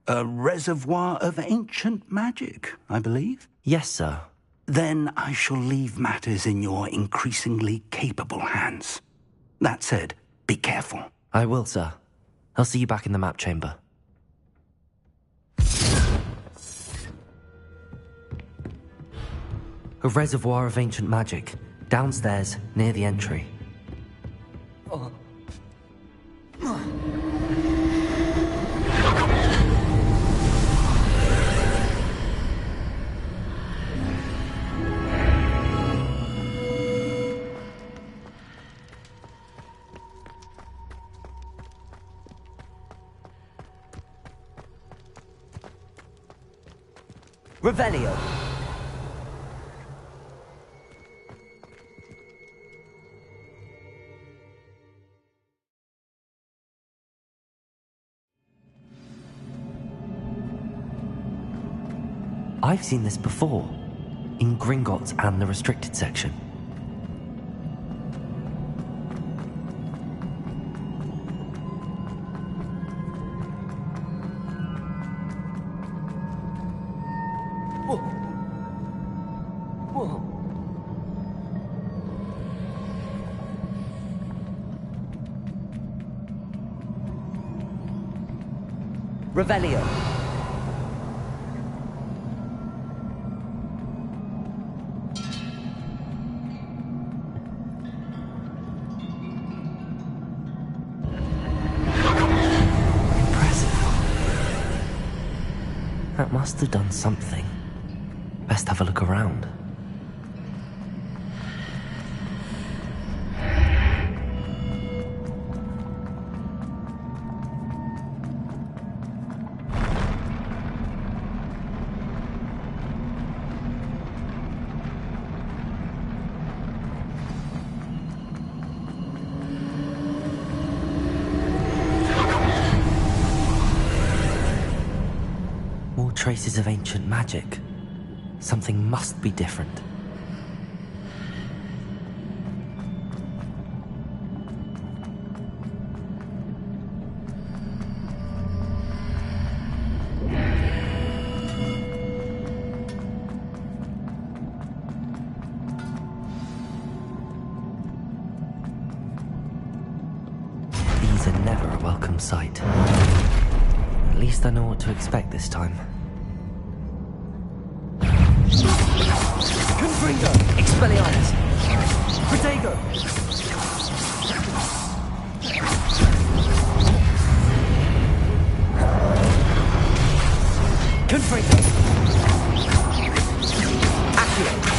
A reservoir of ancient magic, I believe? Yes, sir. Then I shall leave matters in your increasingly capable hands. That said, be careful. I will, sir. I'll see you back in the map chamber. A reservoir of ancient magic, downstairs, near the entry. Revelio. I've seen this before, in Gringotts and the restricted section. Revelio. That must have done something. Best have a look around. Traces of ancient magic. Something must be different. These are never a welcome welcome sight. At least I know what to expect this time. Confringo! Expelliarmus! Protego! Confringo! Accio!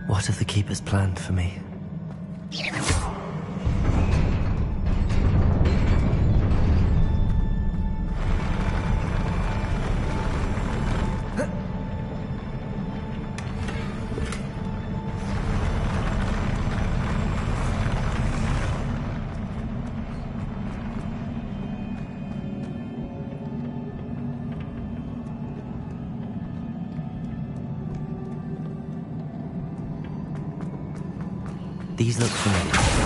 What have the Keepers planned for me? These look familiar.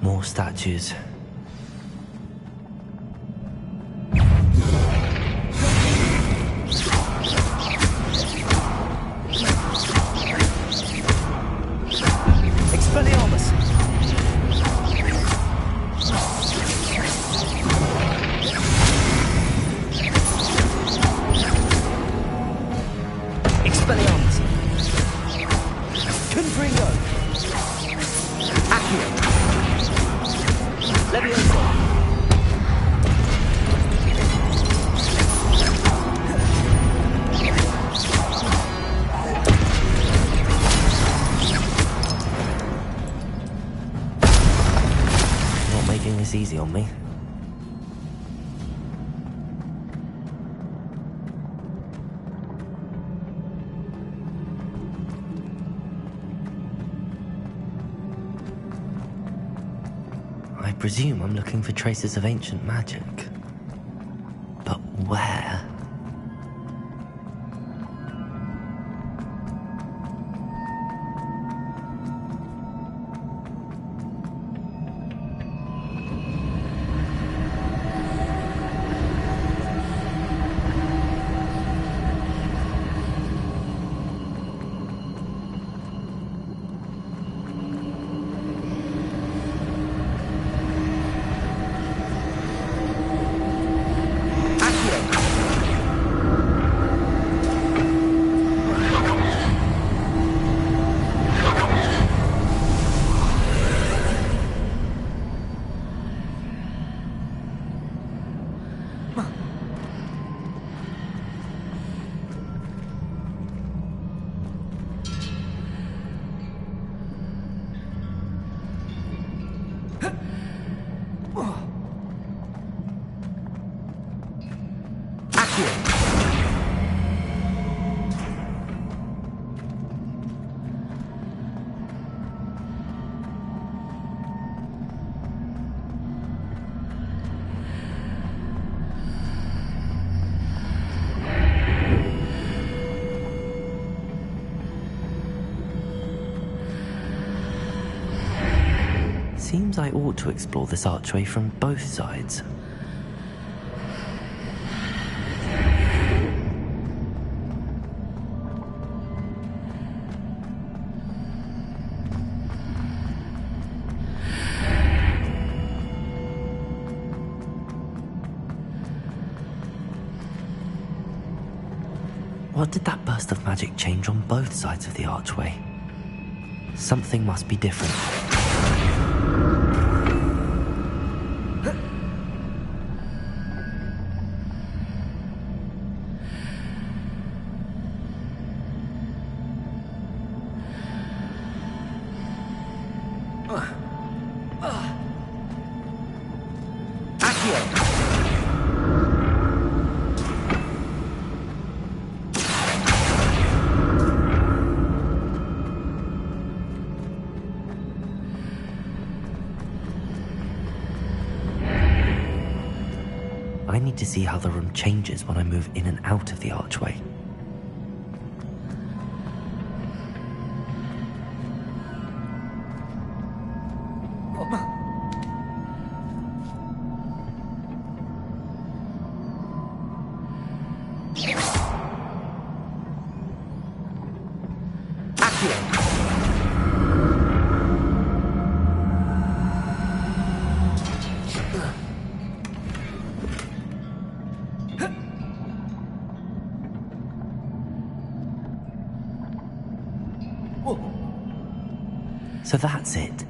More statues. Expelliarmus! Expelliarmus! Confringo! Accio! presume I'm looking for traces of ancient magic. But where? Seems I ought to explore this archway from both sides. What did that burst of magic change on both sides of the archway? Something must be different. I need to see how the room changes when I move in and out of the archway. So that's it.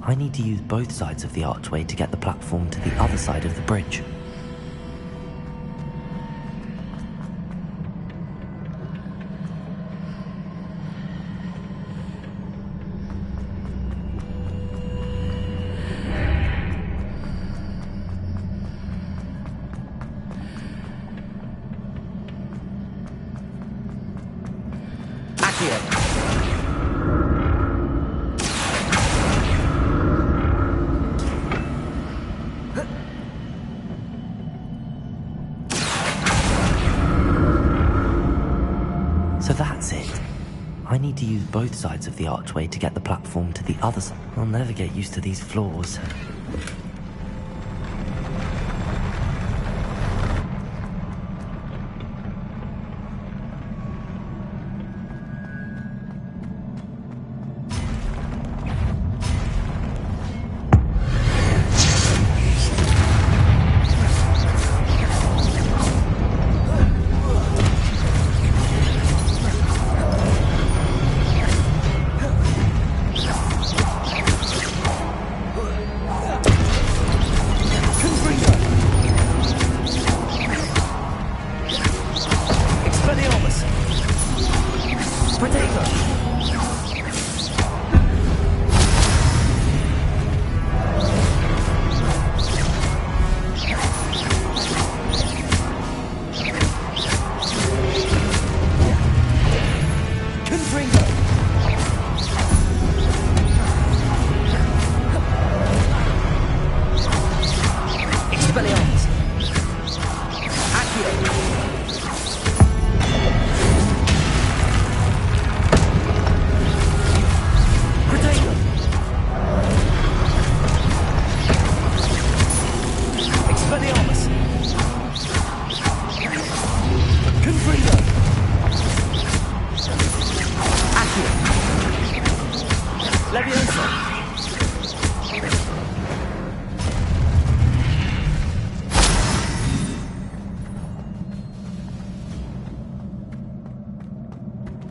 I need to use both sides of the archway to get the platform to the other side of the bridge. So that's it. I need to use both sides of the archway to get the platform to the other side. I'll never get used to these floors.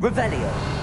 Revelio.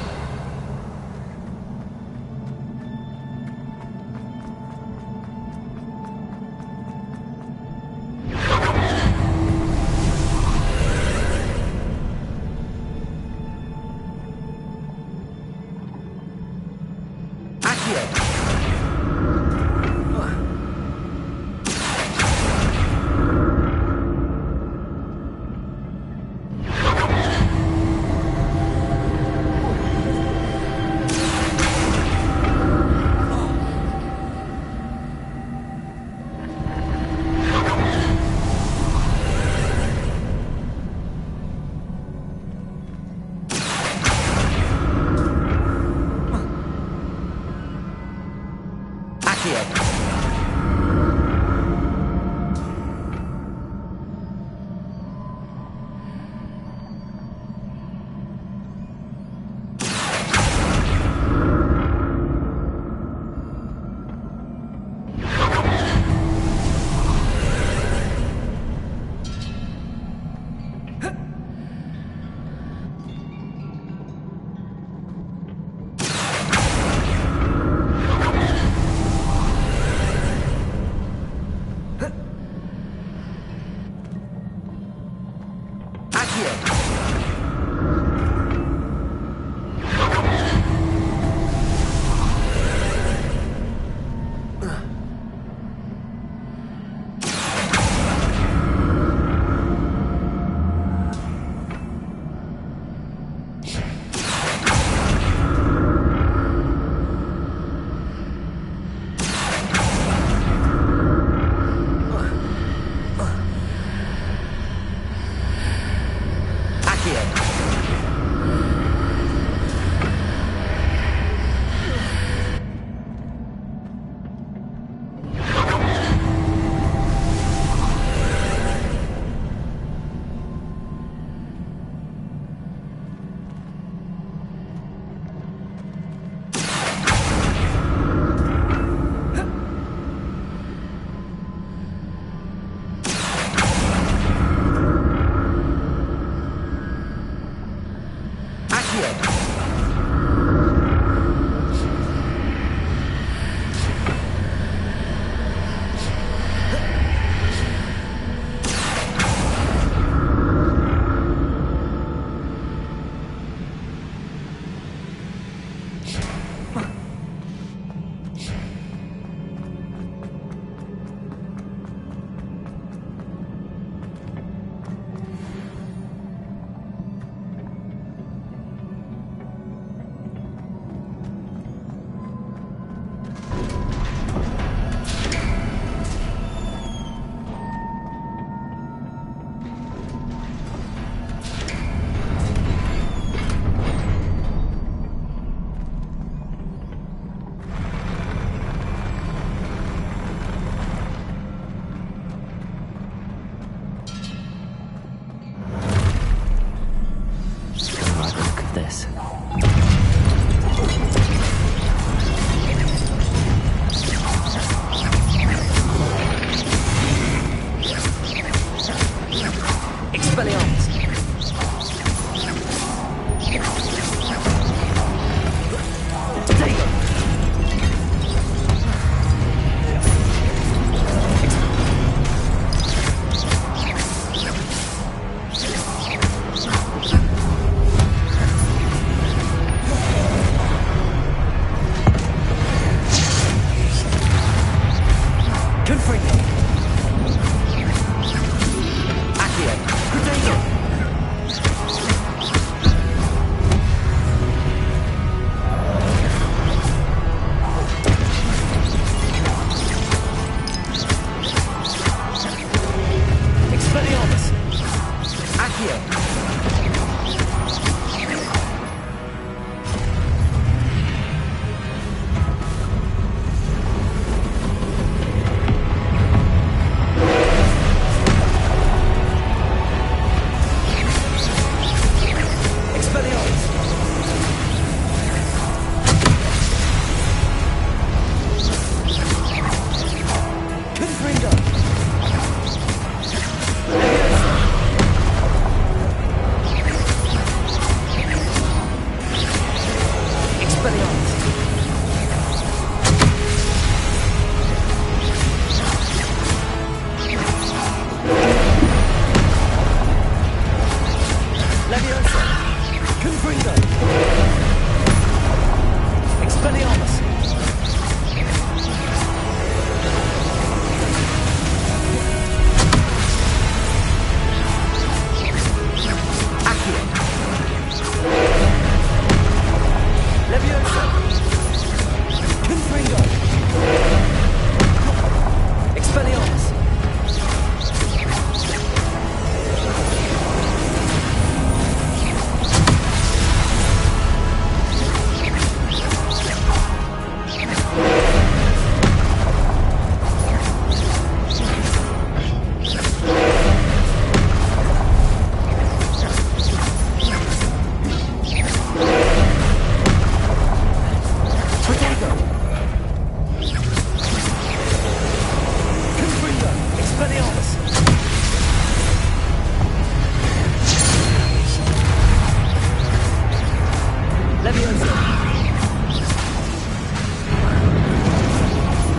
Leviosa!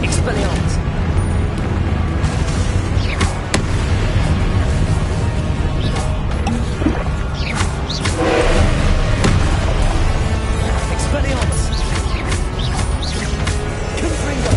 Expelliarmus! Expelliarmus! Confringo!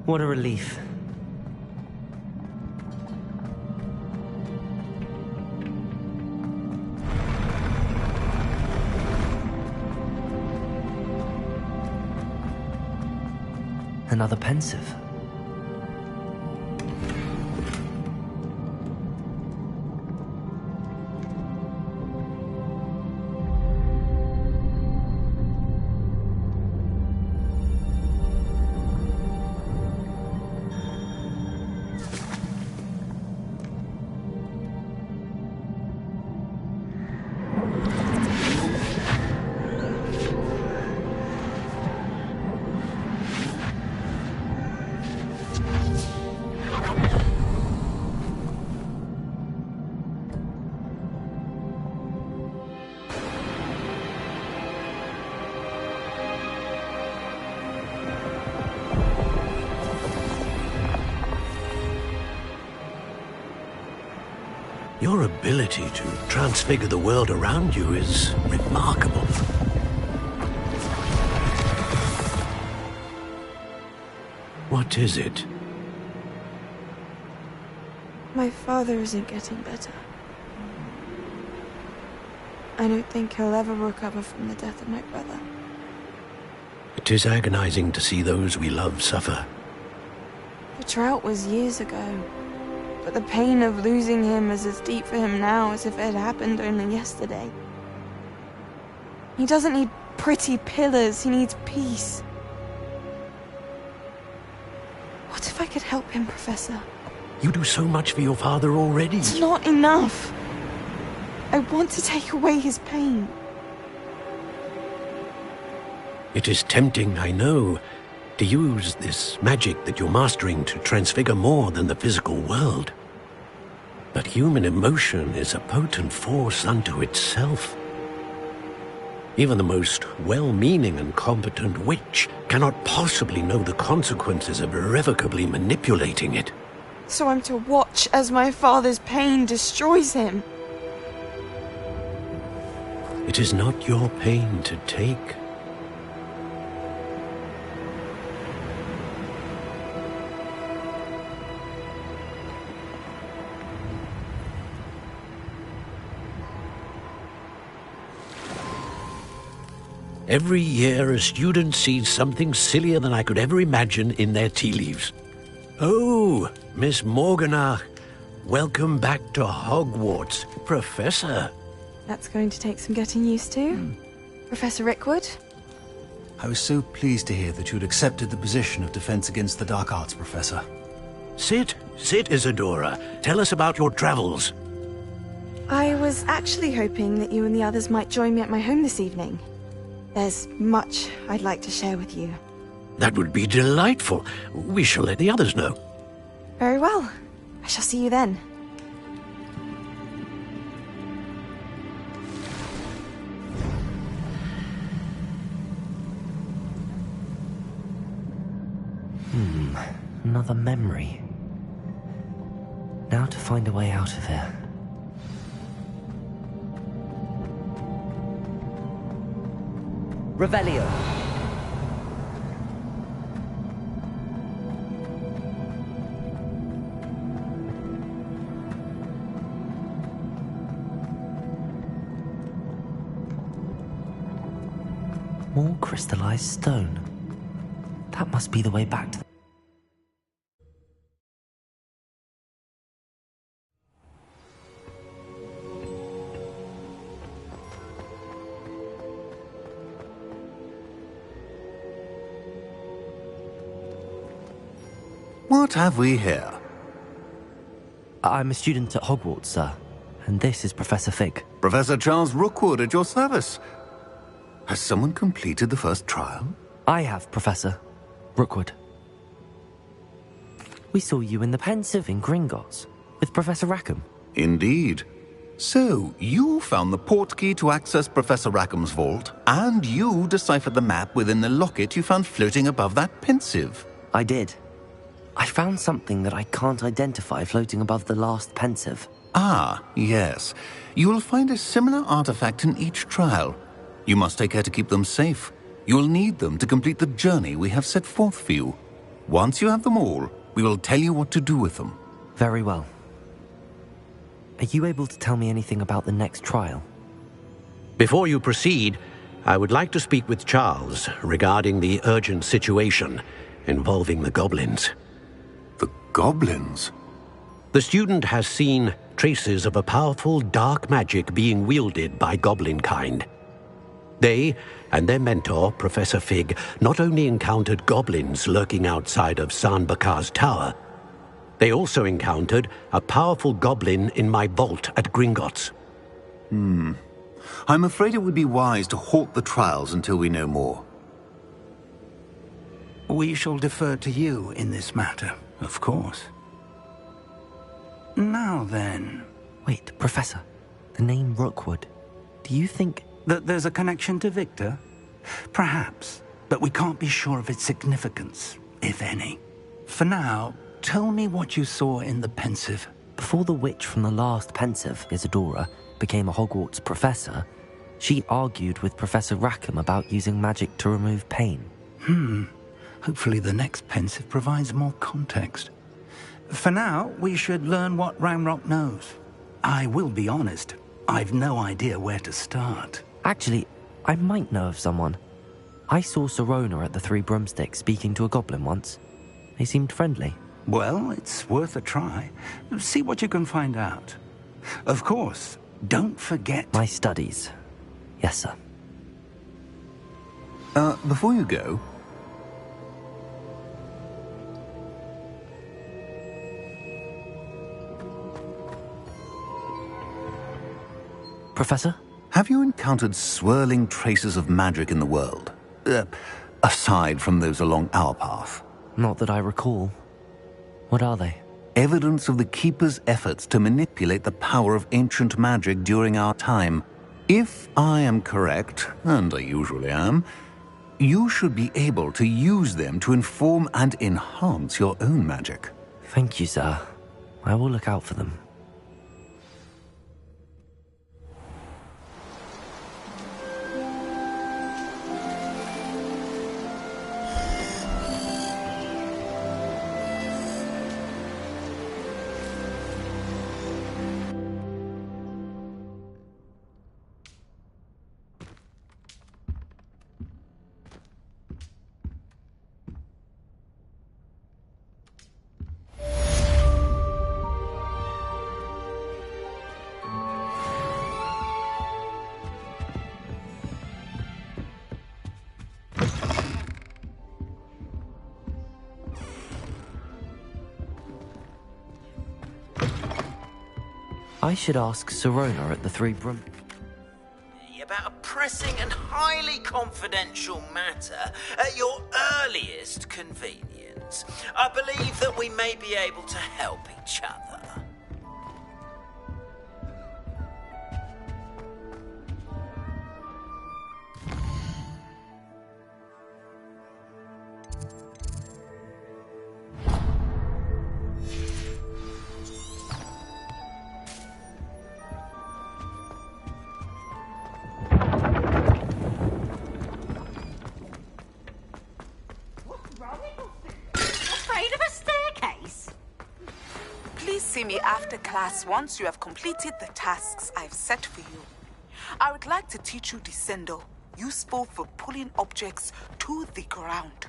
What a relief. Another pensive. Your ability to transfigure the world around you is remarkable. What is it? My father isn't getting better. I don't think he'll ever recover from the death of my brother. It is agonizing to see those we love suffer. The drought was years ago. But the pain of losing him is as deep for him now as if it had happened only yesterday. He doesn't need pretty pillars, he needs peace. What if I could help him, Professor? You do so much for your father already. It's not enough. I want to take away his pain. It is tempting, I know, to use this magic that you're mastering to transfigure more than the physical world. But human emotion is a potent force unto itself. Even the most well-meaning and competent witch cannot possibly know the consequences of irrevocably manipulating it. So I'm to watch as my father's pain destroys him. It is not your pain to take. Every year, a student sees something sillier than I could ever imagine in their tea leaves. Oh, Miss Morganach, welcome back to Hogwarts, Professor. That's going to take some getting used to. Professor Rickwood? I was so pleased to hear that you'd accepted the position of Defense Against the Dark Arts, Professor. Sit, Isadora. Tell us about your travels. I was actually hoping that you and the others might join me at my home this evening. There's much I'd like to share with you. That would be delightful. We shall let the others know. Very well. I shall see you then. Another memory. Now to find a way out of here. Revelio. More crystallized stone. That must be the way back to the... What have we here? I'm a student at Hogwarts, sir. And this is Professor Fig. Professor Charles Rookwood at your service. Has someone completed the first trial? I have, Professor Rookwood. We saw you in the Pensive in Gringotts with Professor Rackham. Indeed. So, you found the portkey to access Professor Rackham's vault, and you deciphered the map within the locket you found floating above that Pensive. I did. I found something that I can't identify floating above the last Pensive. Ah, yes. You will find a similar artifact in each trial. You must take care to keep them safe. You will need them to complete the journey we have set forth for you. Once you have them all, we will tell you what to do with them. Very well. Are you able to tell me anything about the next trial? Before you proceed, I would like to speak with Charles regarding the urgent situation involving the goblins. The goblins? The student has seen traces of a powerful dark magic being wielded by goblin kind. They and their mentor, Professor Fig, not only encountered goblins lurking outside of Sanbakar's tower, they also encountered a powerful goblin in my vault at Gringotts. I'm afraid it would be wise to halt the trials until we know more. We shall defer to you in this matter, of course. Now then... Wait, Professor. The name Rookwood. Do you think... that there's a connection to Victor? Perhaps, but we can't be sure of its significance, if any. For now, tell me what you saw in the Pensive. Before the witch from the last Pensive, Isadora, became a Hogwarts professor, she argued with Professor Rackham about using magic to remove pain. Hopefully the next Pensive provides more context. For now, we should learn what Ranrock knows. I will be honest, I've no idea where to start. Actually, I might know of someone. I saw Sirona at the Three Broomsticks speaking to a goblin once. They seemed friendly. Well, it's worth a try. See what you can find out. Of course, don't forget... my studies. Yes, sir. Before you go... Professor? Have you encountered swirling traces of magic in the world? Aside from those along our path? Not that I recall. What are they? Evidence of the Keeper's efforts to manipulate the power of ancient magic during our time. If I am correct, and I usually am, you should be able to use them to inform and enhance your own magic. Thank you, sir. I will look out for them. I should ask Sirona at the Three Broom... About a pressing and highly confidential matter at your earliest convenience. I believe that we may be able to help each other. See me after class once you have completed the tasks I've set for you. I would like to teach you Descendo, useful for pulling objects to the ground.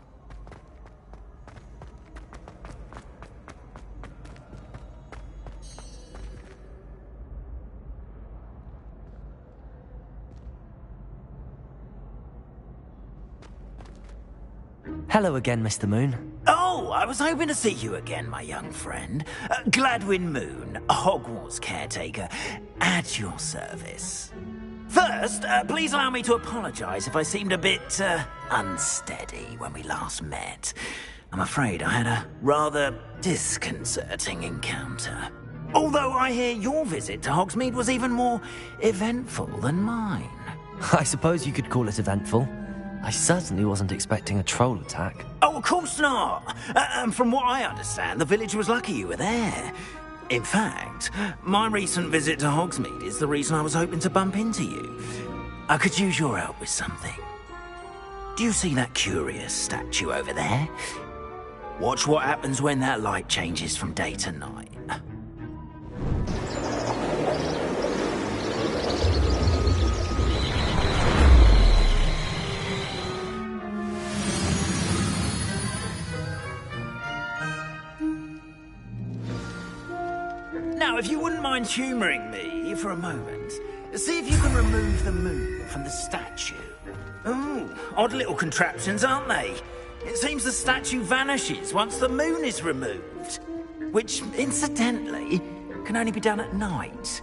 Hello again, Mr. Moon. Oh, I was hoping to see you again, my young friend. Gladwin Moon, Hogwarts caretaker, at your service. First, please allow me to apologise if I seemed a bit unsteady when we last met. I'm afraid I had a rather disconcerting encounter. Although I hear your visit to Hogsmeade was even more eventful than mine. I suppose you could call it eventful. I certainly wasn't expecting a troll attack. Oh, of course not. And from what I understand, the village was lucky you were there. In fact, my recent visit to Hogsmeade is the reason I was hoping to bump into you. I could use your help with something. Do you see that curious statue over there? Watch what happens when that light changes from day to night. Now, if you wouldn't mind humouring me for a moment, see if you can remove the moon from the statue. Ooh, odd little contraptions, aren't they? It seems the statue vanishes once the moon is removed. Which, incidentally, can only be done at night.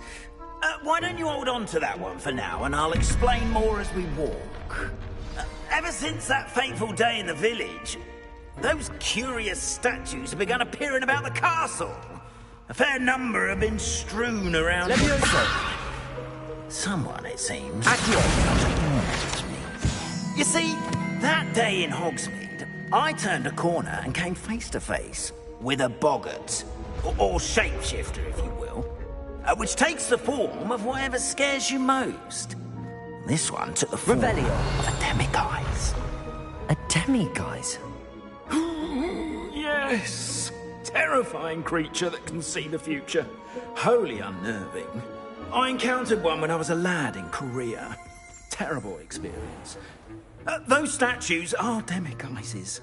Why don't you hold on to that one for now, and I'll explain more as we walk. Ever since that fateful day in the village, those curious statues have begun appearing about the castle. A fair number have been strewn around. Someone, it seems. You see, that day in Hogsmeade, I turned a corner and came face to face with a boggart, or shapeshifter, if you will, which takes the form of whatever scares you most. This one took the form of a demiguise. A demiguise? Yes. Terrifying creature that can see the future. Wholly unnerving. I encountered one when I was a lad in Korea. Terrible experience. Those statues are demiguises.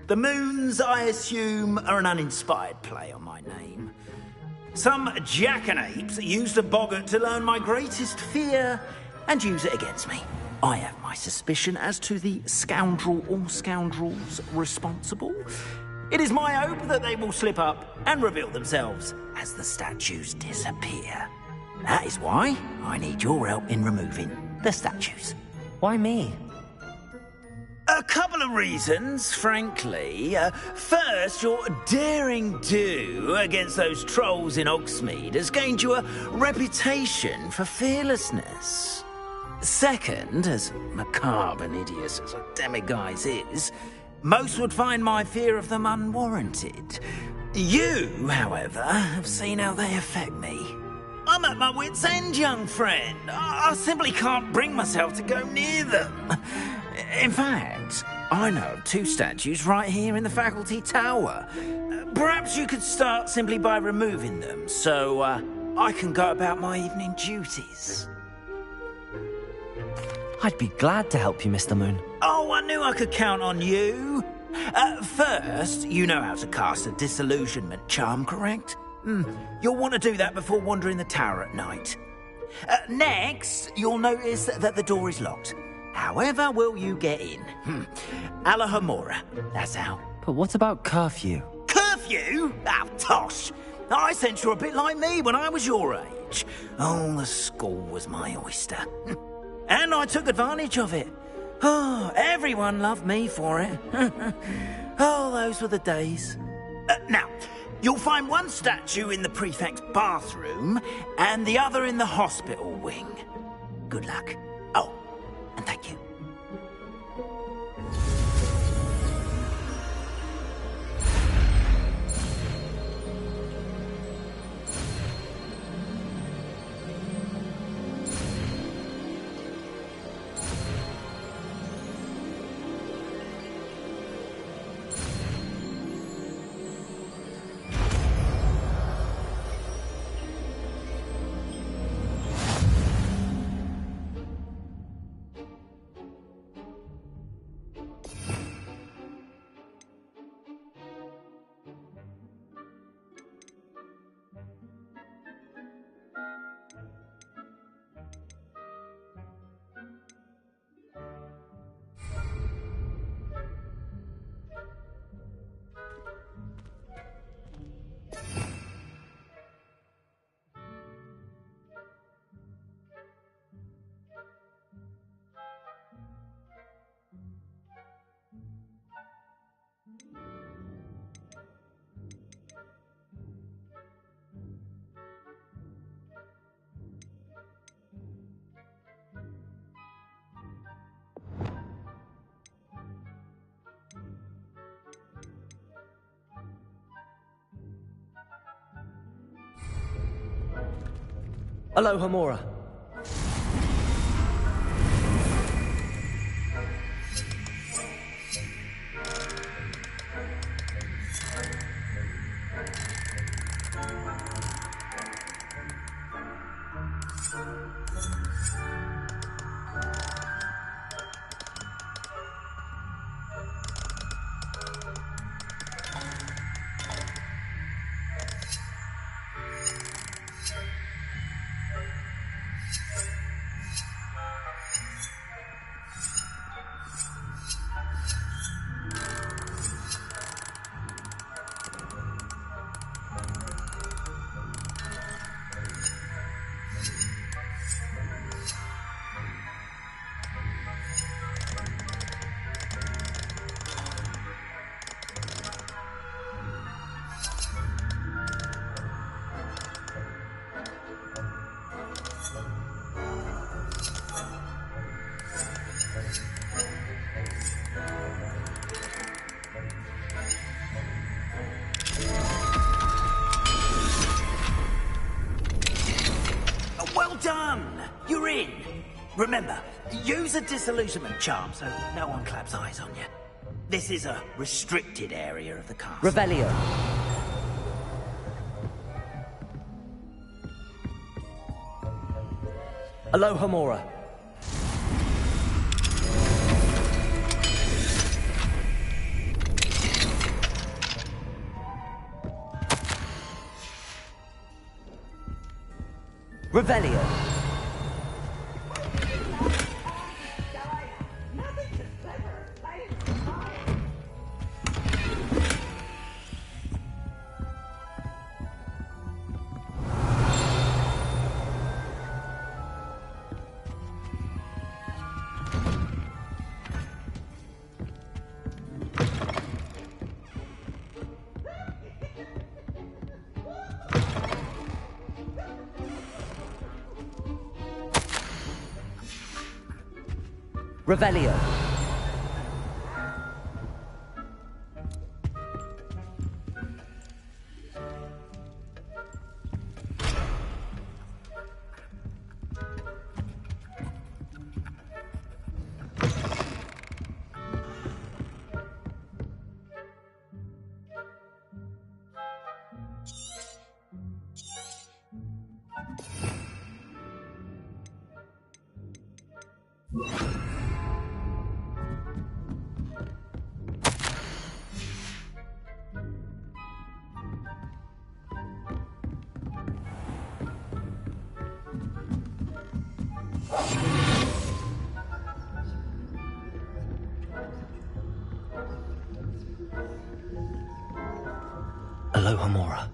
The moons, I assume, are an uninspired play on my name. Some jackanapes used a boggart to learn my greatest fear and use it against me. I have my suspicion as to the scoundrel or scoundrels responsible. It is my hope that they will slip up and reveal themselves as the statues disappear. That is why I need your help in removing the statues. Why me? A couple of reasons, frankly. First, your daring do against those trolls in Hogsmeade has gained you a reputation for fearlessness. Second, as macabre and hideous as a demiguise is, most would find my fear of them unwarranted. You, however, have seen how they affect me. I'm at my wit's end, young friend. I simply can't bring myself to go near them. In fact, I know of two statues right here in the faculty tower. Perhaps you could start simply by removing them, so I can go about my evening duties. I'd be glad to help you, Mr. Moon. Oh, I knew I could count on you. First, you know how to cast a disillusionment charm, correct? You'll want to do that before wandering the tower at night. Next, you'll notice that the door is locked. However will you get in? Alahomora, that's how. But what about curfew? Curfew? Oh, tosh. I sense you're a bit like me when I was your age. Oh, the school was my oyster. And I took advantage of it. Oh, everyone loved me for it. Oh, those were the days. Now, you'll find one statue in the prefect's bathroom and the other in the hospital wing. Good luck. Oh, and thank you. Aloha Mora. Well done! You're in! Remember, use a disillusionment charm so no one claps eyes on you. This is a restricted area of the castle. Revelio. Aloha Mora. Revelio. Revelio. Aloha Mora.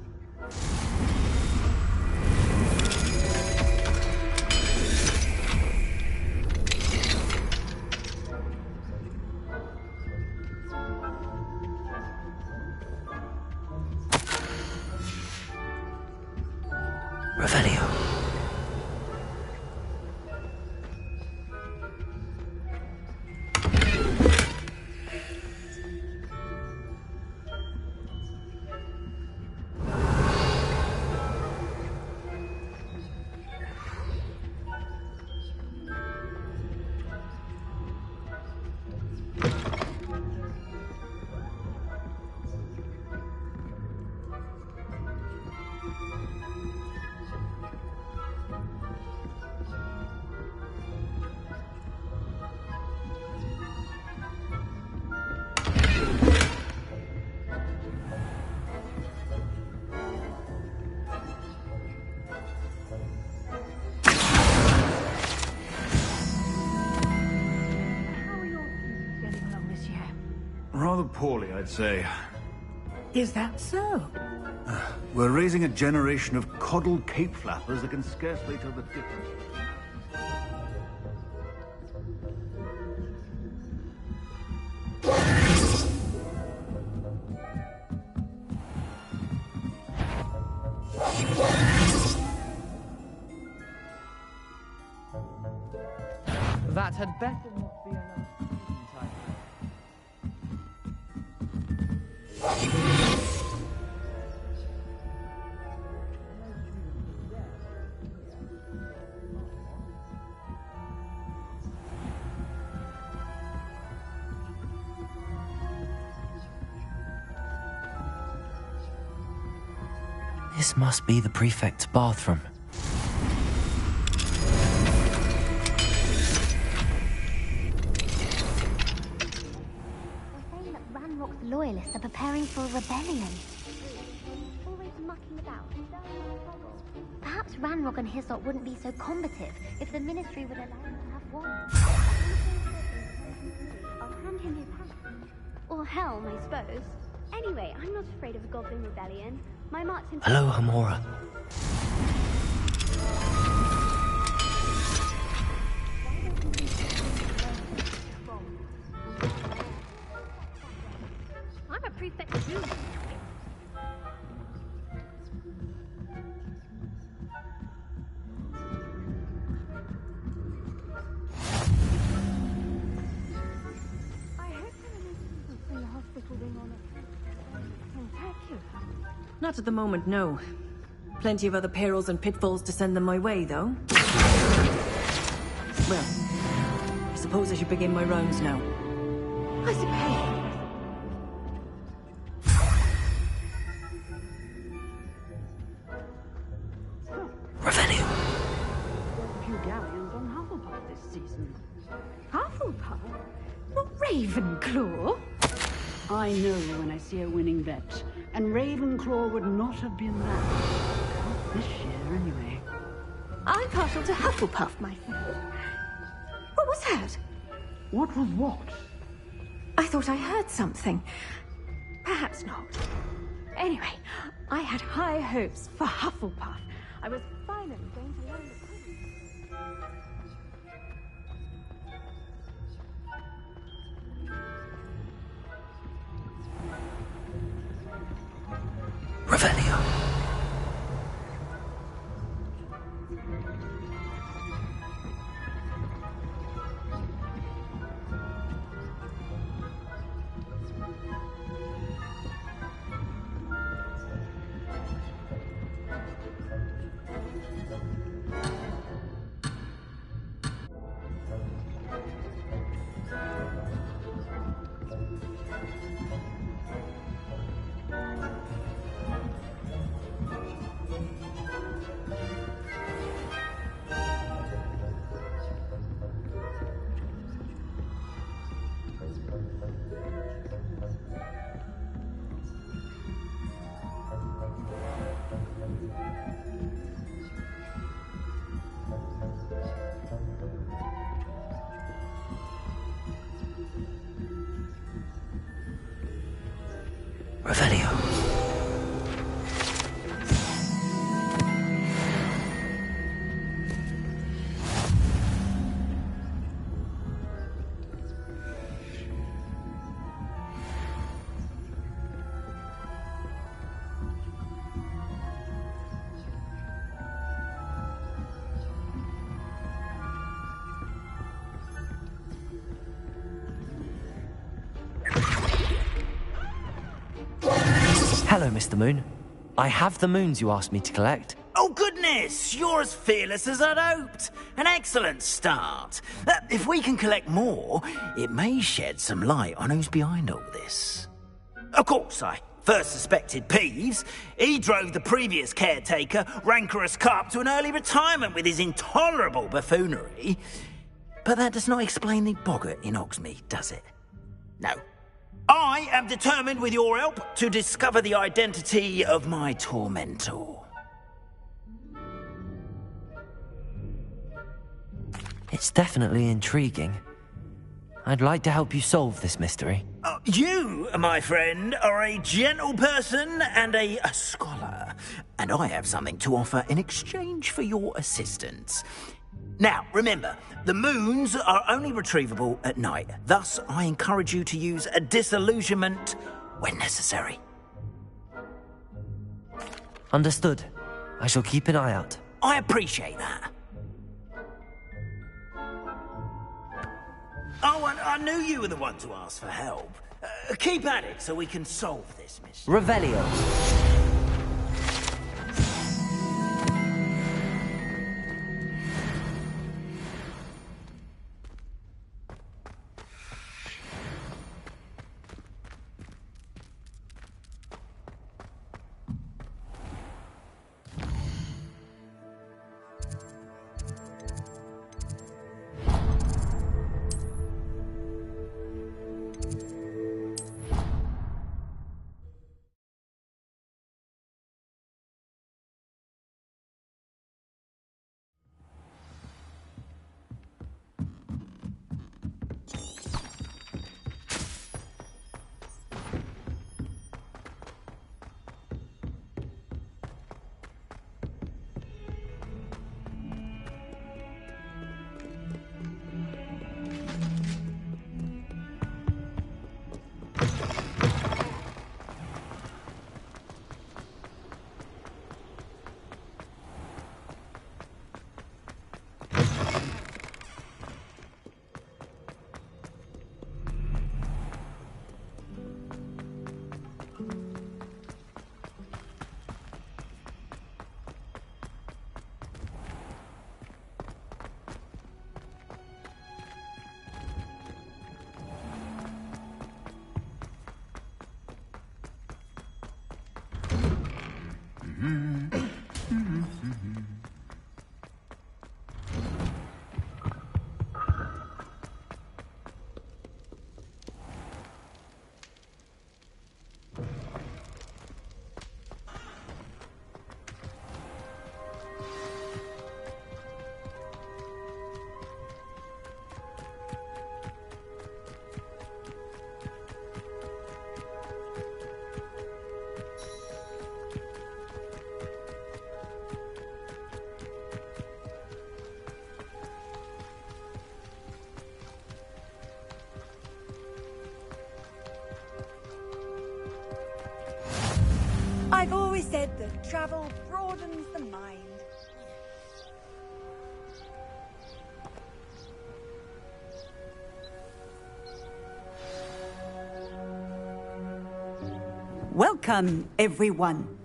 Revelio. Rather poorly, I'd say. Is that so? We're raising a generation of coddled cape flappers that can scarcely tell the difference. That had better not be another time. This must be the prefect's bathroom. They're saying that Ranrock's loyalists are preparing for a rebellion. Always mucking about, stirring up trouble. Perhaps Ranrock and his lot wouldn't be so combative if the Ministry would allow them to have one. I'll hand him his hat. Or helm, I suppose. Anyway, I'm not afraid of a goblin rebellion. My mark's in... Hello, Hamora. I'm a prefect too. Not at the moment, no. Plenty of other perils and pitfalls to send them my way, though. Well, I suppose I should begin my rounds now. I suppose. Revelio. Few galleons on Hufflepuff this season. Hufflepuff? Not Ravenclaw? I know when I see a winning bet, and Ravenclaw would not have been that. Not this year, anyway. I'm partial to Hufflepuff, my friend. What was that? What was what? I thought I heard something. Perhaps not. Anyway, I had high hopes for Hufflepuff. I was finally going to learn the Revelio. Revelio. Hello, Mr. Moon. I have the moons you asked me to collect. Oh, goodness! You're as fearless as I'd hoped. An excellent start. If we can collect more, it may shed some light on who's behind all this. Of course, I first suspected Peeves. He drove the previous caretaker, Rancorous Carp, to an early retirement with his intolerable buffoonery. But that does not explain the boggart in Hogsmeade, does it? No. I am determined, with your help, to discover the identity of my tormentor. It's definitely intriguing. I'd like to help you solve this mystery. You, my friend, are a gentle person and a scholar, and I have something to offer in exchange for your assistance. Now, remember, the moons are only retrievable at night. Thus, I encourage you to use a disillusionment when necessary. Understood. I shall keep an eye out. I appreciate that. Oh, and I knew you were the one to ask for help. Keep at it so we can solve this mystery. Revelio. Travel broadens the mind. Welcome, everyone.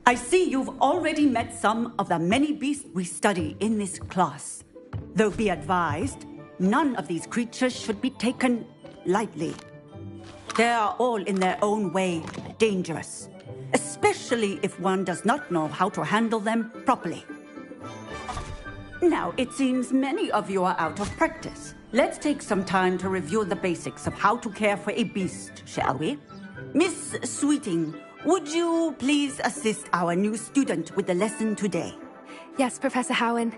I see you've already met some of the many beasts we study in this class. Though be advised, none of these creatures should be taken lightly. They are all in their own way dangerous, especially if one does not know how to handle them properly. Now, it seems many of you are out of practice. Let's take some time to review the basics of how to care for a beast, shall we? Miss Sweeting, would you please assist our new student with the lesson today? Yes, Professor Howen.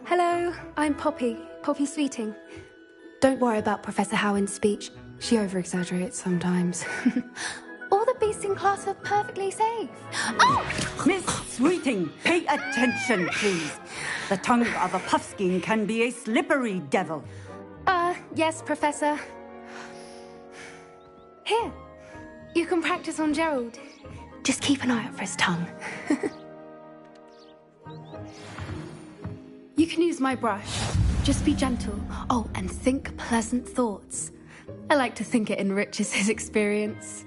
Hello, I'm Poppy Sweeting. Don't worry about Professor Howen's speech. She over-exaggerates sometimes. All the beasts in class are perfectly safe. Oh! Miss Sweeting, pay attention, please. The tongue of a puffskein can be a slippery devil. Yes, Professor. Here, you can practice on Gerald. Just keep an eye out for his tongue. You can use my brush. Just be gentle. Oh, and think pleasant thoughts. I like to think it enriches his experience.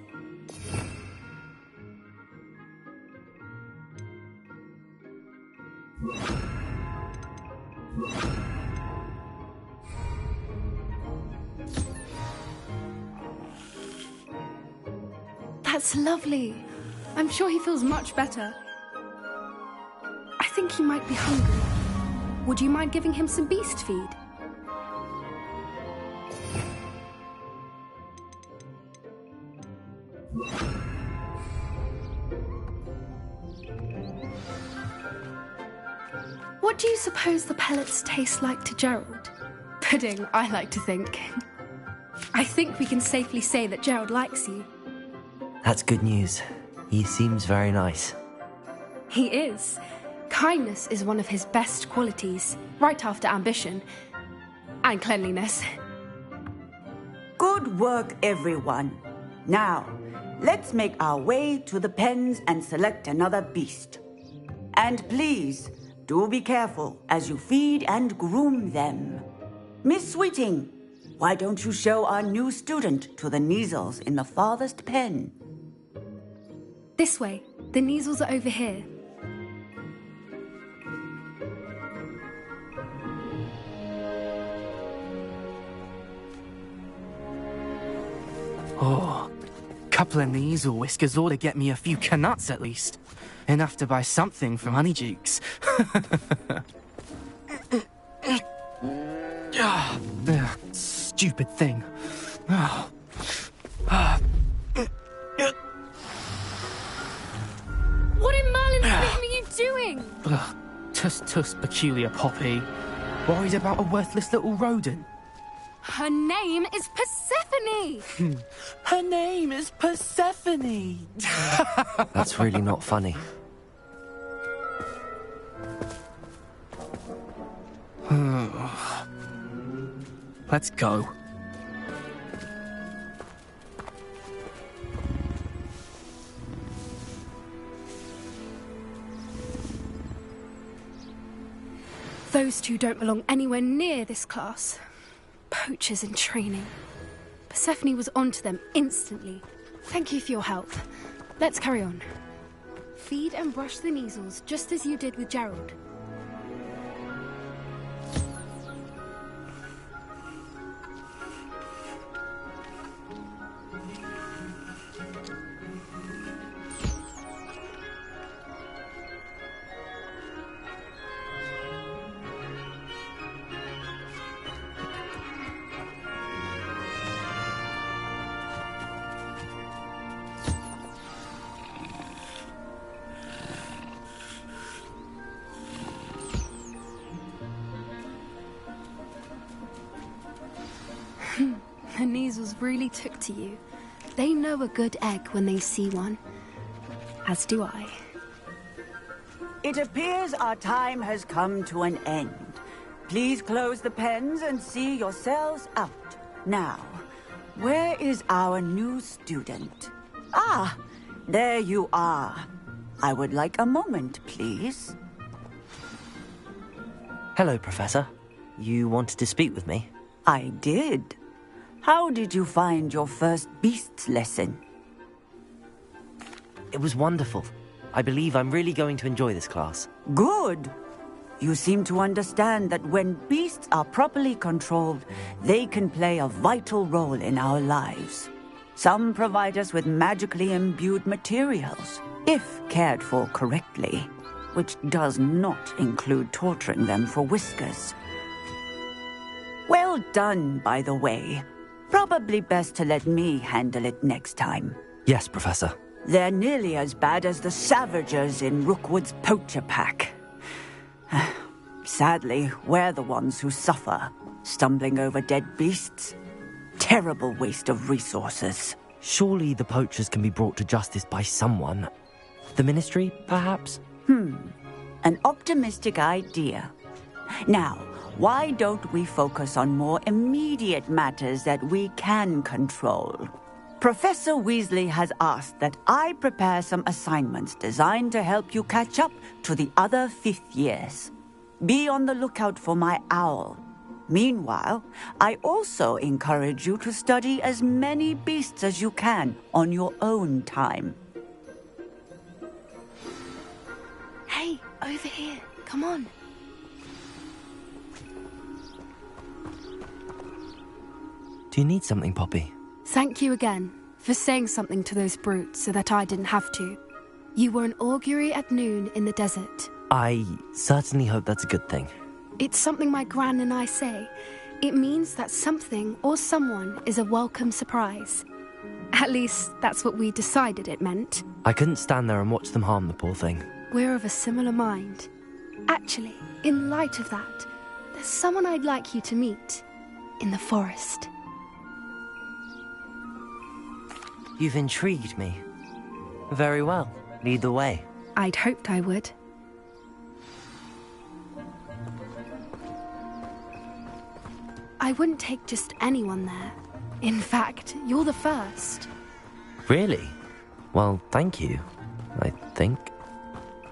That's lovely. I'm sure he feels much better. I think he might be hungry. Would you mind giving him some beast feed? What do you suppose the pellets taste like to Gerald? Pudding, I like to think. I think we can safely say that Gerald likes you. That's good news. He seems very nice. He is. Kindness is one of his best qualities, right after ambition. And cleanliness. Good work, everyone. Now, let's make our way to the pens and select another beast. And please, do be careful as you feed and groom them. Miss Sweeting, why don't you show our new student to the Neasels in the farthest pen? This way. The Neasels are over here. Oh, couple of Neasel whiskers ought to get me a few canuts at least. Enough to buy something from Honeydukes. Stupid thing. What in Merlin's name are you doing? Tuss, peculiar Poppy. Worried about a worthless little rodent? Her name is Persephone! Her name is Persephone! That's really not funny. Let's go. Those two don't belong anywhere near this class. Poachers in training. Persephone was onto them instantly. Thank you for your help. Let's carry on. Feed and brush the Neasels, just as you did with Gerald. The Neasels really took to you. They know a good egg when they see one. As do I. It appears our time has come to an end. Please close the pens and see yourselves out. Now, where is our new student? Ah, there you are. I would like a moment, please. Hello, Professor. You wanted to speak with me? I did. How did you find your first beasts lesson? It was wonderful. I believe I'm really going to enjoy this class. Good. You seem to understand that when beasts are properly controlled, they can play a vital role in our lives. Some provide us with magically imbued materials, if cared for correctly, which does not include torturing them for whiskers. Well done, by the way. Probably best to let me handle it next time. Yes, Professor. They're nearly as bad as the Savagers in Rookwood's poacher pack. Sadly, we're the ones who suffer, stumbling over dead beasts. Terrible waste of resources. Surely the poachers can be brought to justice by someone. The Ministry, perhaps? An optimistic idea. Now, why don't we focus on more immediate matters that we can control? Professor Weasley has asked that I prepare some assignments designed to help you catch up to the other 5th years. Be on the lookout for my owl. Meanwhile, I also encourage you to study as many beasts as you can on your own time. Hey, over here. Come on. Do you need something, Poppy? Thank you again for saying something to those brutes so that I didn't have to. You were an augury at noon in the desert. I certainly hope that's a good thing. It's something my gran and I say. It means that something or someone is a welcome surprise. At least, that's what we decided it meant. I couldn't stand there and watch them harm the poor thing. We're of a similar mind. Actually, in light of that, there's someone I'd like you to meet. In the forest. You've intrigued me. Very well. Lead the way. I'd hoped I would. I wouldn't take just anyone there. In fact, you're the first. Really? Well, thank you, I think.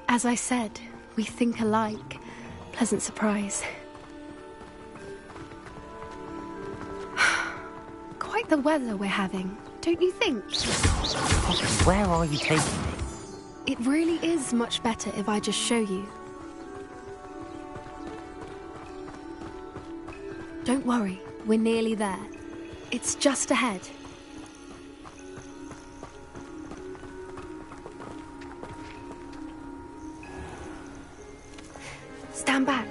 As I said, we think alike. Pleasant surprise. Quite the weather we're having, don't you think? Where are you taking me? It really is much better if I just show you. Don't worry, we're nearly there. It's just ahead. Stand back.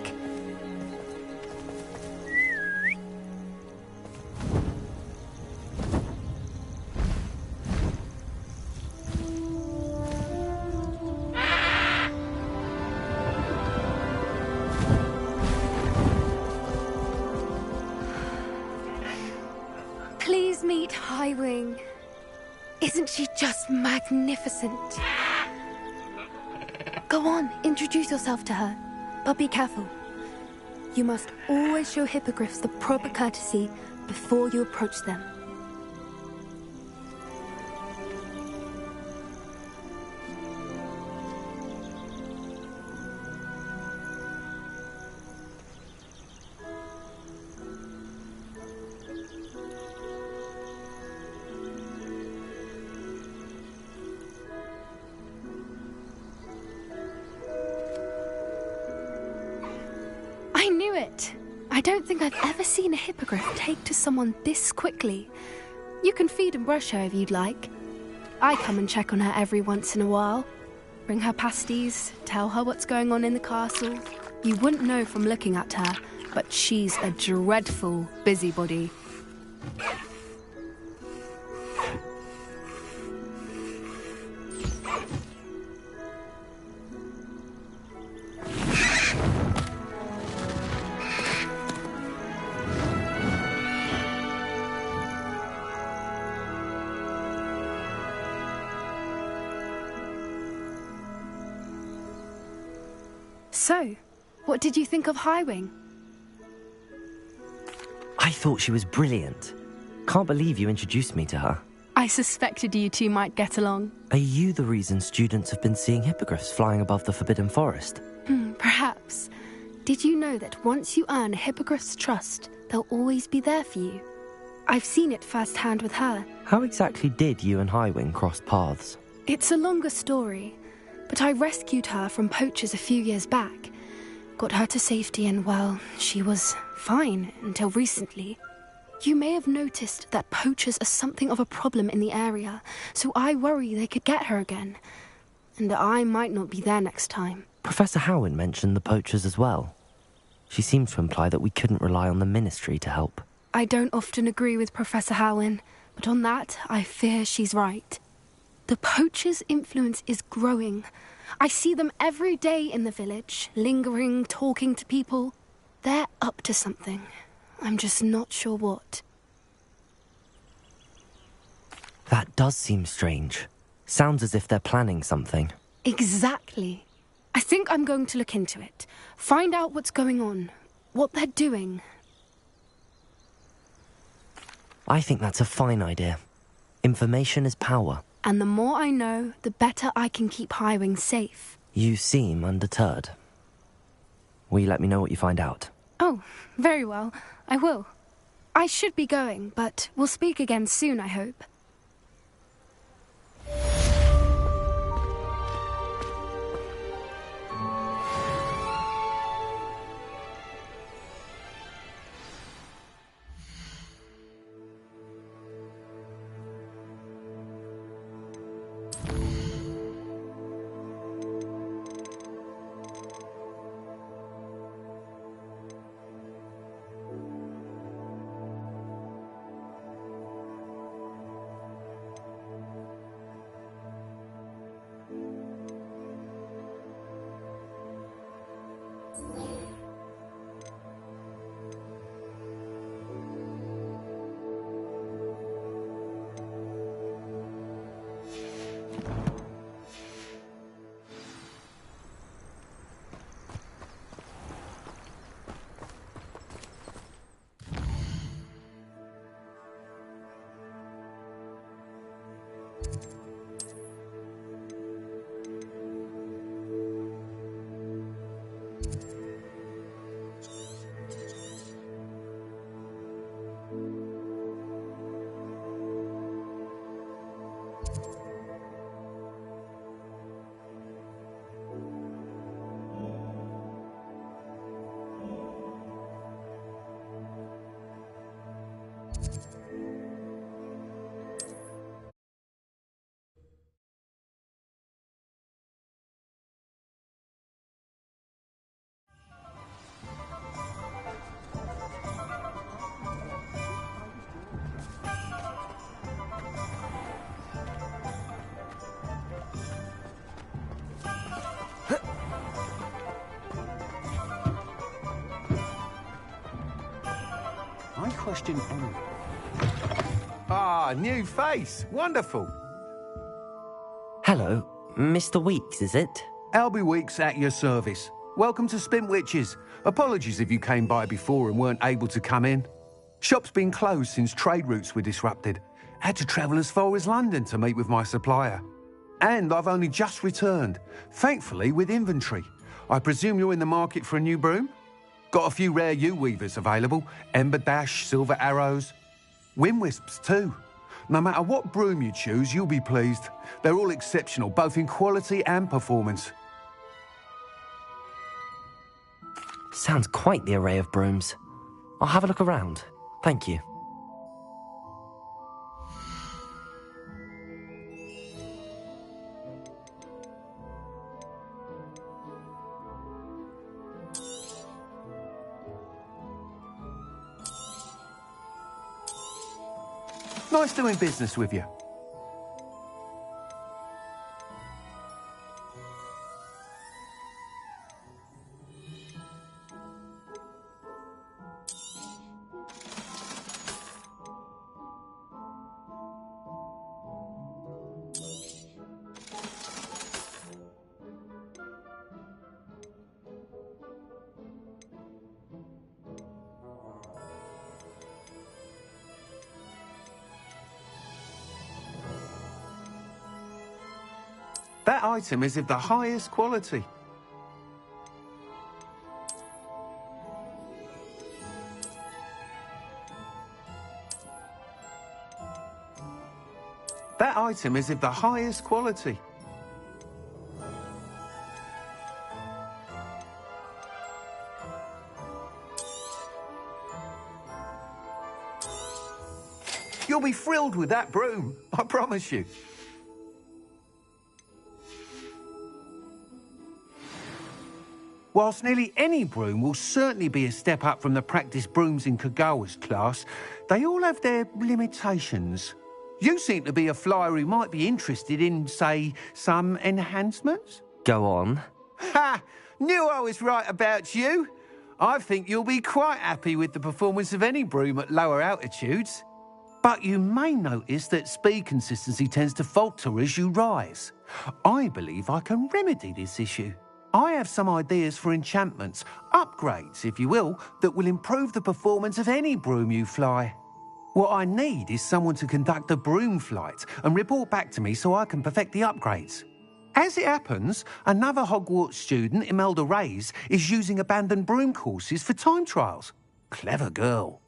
Please meet Highwing. Isn't she just magnificent? Go on, introduce yourself to her. But be careful. You must always show hippogriffs the proper courtesy before you approach them. I knew it! I don't think I've ever seen a hippogriff take to someone this quickly. You can feed and brush her if you'd like. I come and check on her every once in a while. Bring her pasties, tell her what's going on in the castle. You wouldn't know from looking at her, but she's a dreadful busybody. So, what did you think of Highwing? I thought she was brilliant. Can't believe you introduced me to her. I suspected you two might get along. Are you the reason students have been seeing hippogriffs flying above the Forbidden Forest? Perhaps. Did you know that once you earn a hippogriff's trust, they'll always be there for you? I've seen it firsthand with her. How exactly did you and Highwing cross paths? It's a longer story, but I rescued her from poachers a few years back. Got her to safety and, well, she was fine until recently. You may have noticed that poachers are something of a problem in the area, so I worry they could get her again. And I might not be there next time. Professor Howin mentioned the poachers as well. She seemed to imply that we couldn't rely on the Ministry to help. I don't often agree with Professor Howin, but on that, I fear she's right. The poachers' influence is growing. I see them every day in the village, lingering, talking to people. They're up to something. I'm just not sure what. That does seem strange. Sounds as if they're planning something. Exactly. I think I'm going to look into it. Find out what's going on. What they're doing. I think that's a fine idea. Information is power. And the more I know, the better I can keep Highwing safe. You seem undeterred. Will you let me know what you find out? Oh, very well. I will. I should be going, but we'll speak again soon, I hope. I question Ah, new face. Wonderful. Hello, Mr. Weeks, is it? Albie Weeks at your service. Welcome to Spintwitches. Apologies if you came by before and weren't able to come in. Shop's been closed since trade routes were disrupted. Had to travel as far as London to meet with my supplier. And I've only just returned, thankfully with inventory. I presume you're in the market for a new broom? Got a few rare yew-weavers available. Ember Dash, Silver Arrows. Wind Wisps too. No matter what broom you choose, you'll be pleased. They're all exceptional, both in quality and performance. Sounds quite the array of brooms. I'll have a look around. Thank you. Nice doing business with you. That item is of the highest quality. That item is of the highest quality. You'll be thrilled with that broom, I promise you. Whilst nearly any broom will certainly be a step up from the practice brooms in Kagawa's class, they all have their limitations. You seem to be a flyer who might be interested in, say, some enhancements? Go on. Ha! Knew I was right about you. I think you'll be quite happy with the performance of any broom at lower altitudes. But you may notice that speed consistency tends to falter as you rise. I believe I can remedy this issue. I have some ideas for enchantments, upgrades, if you will, that will improve the performance of any broom you fly. What I need is someone to conduct a broom flight and report back to me so I can perfect the upgrades. As it happens, another Hogwarts student, Imelda Reyes, is using abandoned broom courses for time trials. Clever girl.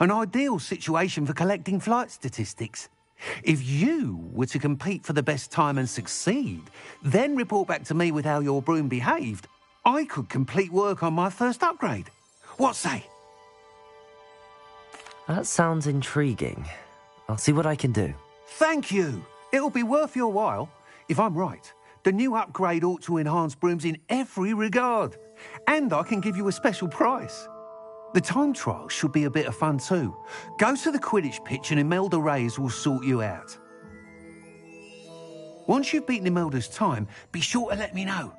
An ideal situation for collecting flight statistics. If you were to compete for the best time and succeed, then report back to me with how your broom behaved, I could complete work on my first upgrade. What say? That sounds intriguing. I'll see what I can do. Thank you. It'll be worth your while. If I'm right, the new upgrade ought to enhance brooms in every regard. And I can give you a special price. The time trial should be a bit of fun too. Go to the Quidditch pitch and Imelda Reyes will sort you out. Once you've beaten Imelda's time, be sure to let me know.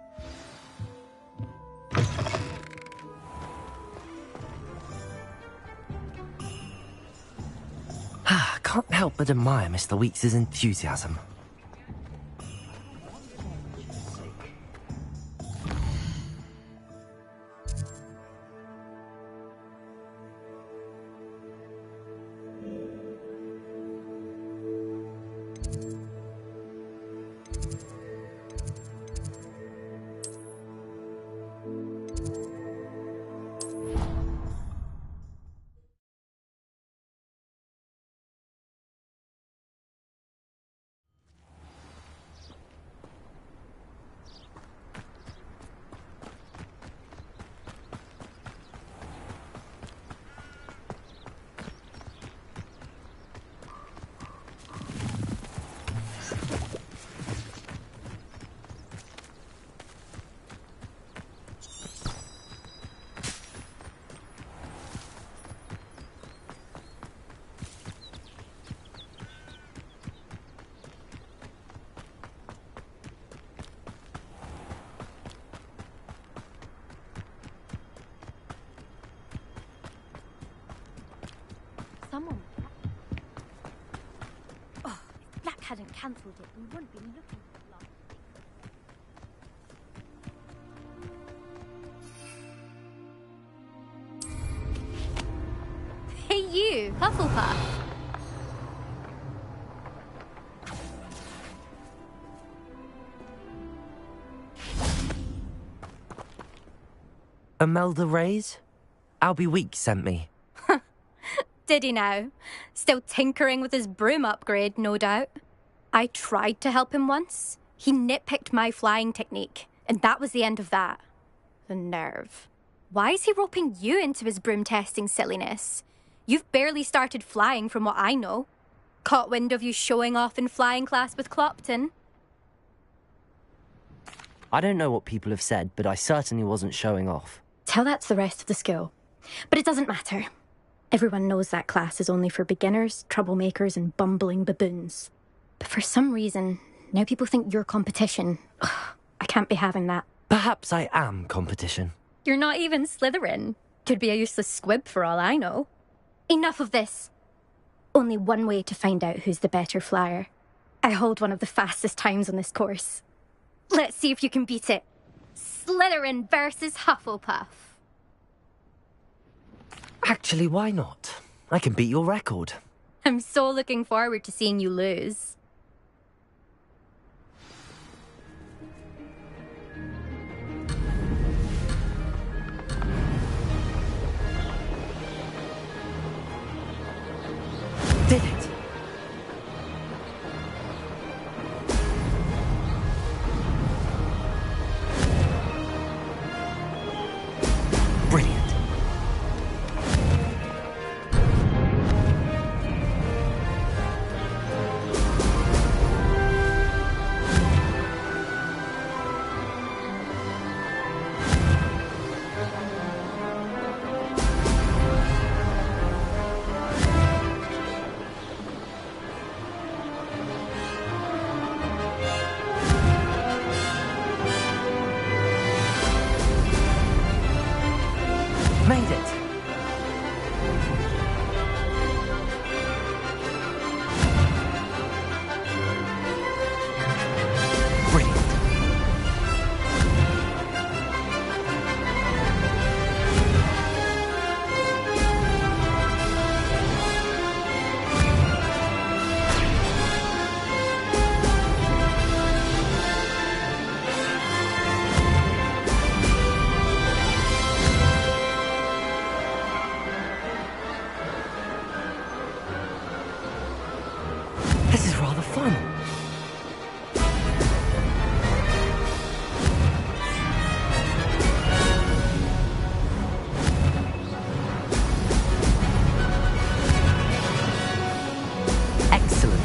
Can't help but admire Mr. Weeks' enthusiasm. Someone. Oh, if Black hadn't cancelled it, we wouldn't be looking for the last. Hey you, Hufflepuff. Imelda Reyes? Albie Weeks sent me. Did he now? Still tinkering with his broom upgrade, no doubt. I tried to help him once. He nitpicked my flying technique, and that was the end of that. The nerve. Why is he roping you into his broom testing silliness? You've barely started flying from what I know. Caught wind of you showing off in flying class with Clopton. I don't know what people have said, but I certainly wasn't showing off. Tell that to the rest of the school. But it doesn't matter. Everyone knows that class is only for beginners, troublemakers, and bumbling baboons. But for some reason, now people think you're competition. Ugh, I can't be having that. Perhaps I am competition. You're not even Slytherin. Could be a useless squib for all I know. Enough of this. Only one way to find out who's the better flyer. I hold one of the fastest times on this course. Let's see if you can beat it. Slytherin versus Hufflepuff. Actually, why not? I can beat your record. I'm so looking forward to seeing you lose. Made it! Brilliant. This is rather fun. Excellent.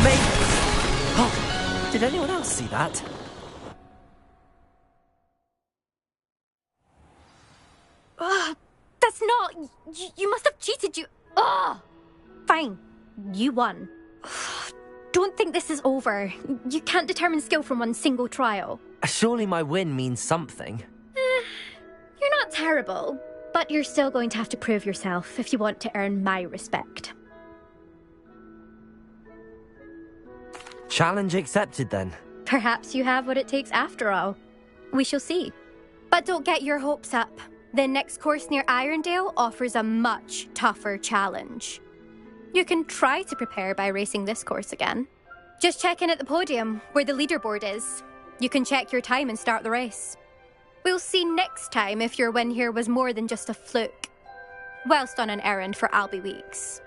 Made it! Oh, did anyone else see that? Ugh, that's not... You must have cheated, you... Ugh! Fine. You won. Don't think this is over. You can't determine skill from one single trial. Surely my win means something. You're not terrible, but you're still going to have to prove yourself if you want to earn my respect. Challenge accepted then. Perhaps you have what it takes after all. We shall see. But don't get your hopes up. The next course near Irondale offers a much tougher challenge. You can try to prepare by racing this course again. Just check in at the podium, where the leaderboard is. You can check your time and start the race. We'll see next time if your win here was more than just a fluke. Whilst on an errand for Albie Weeks.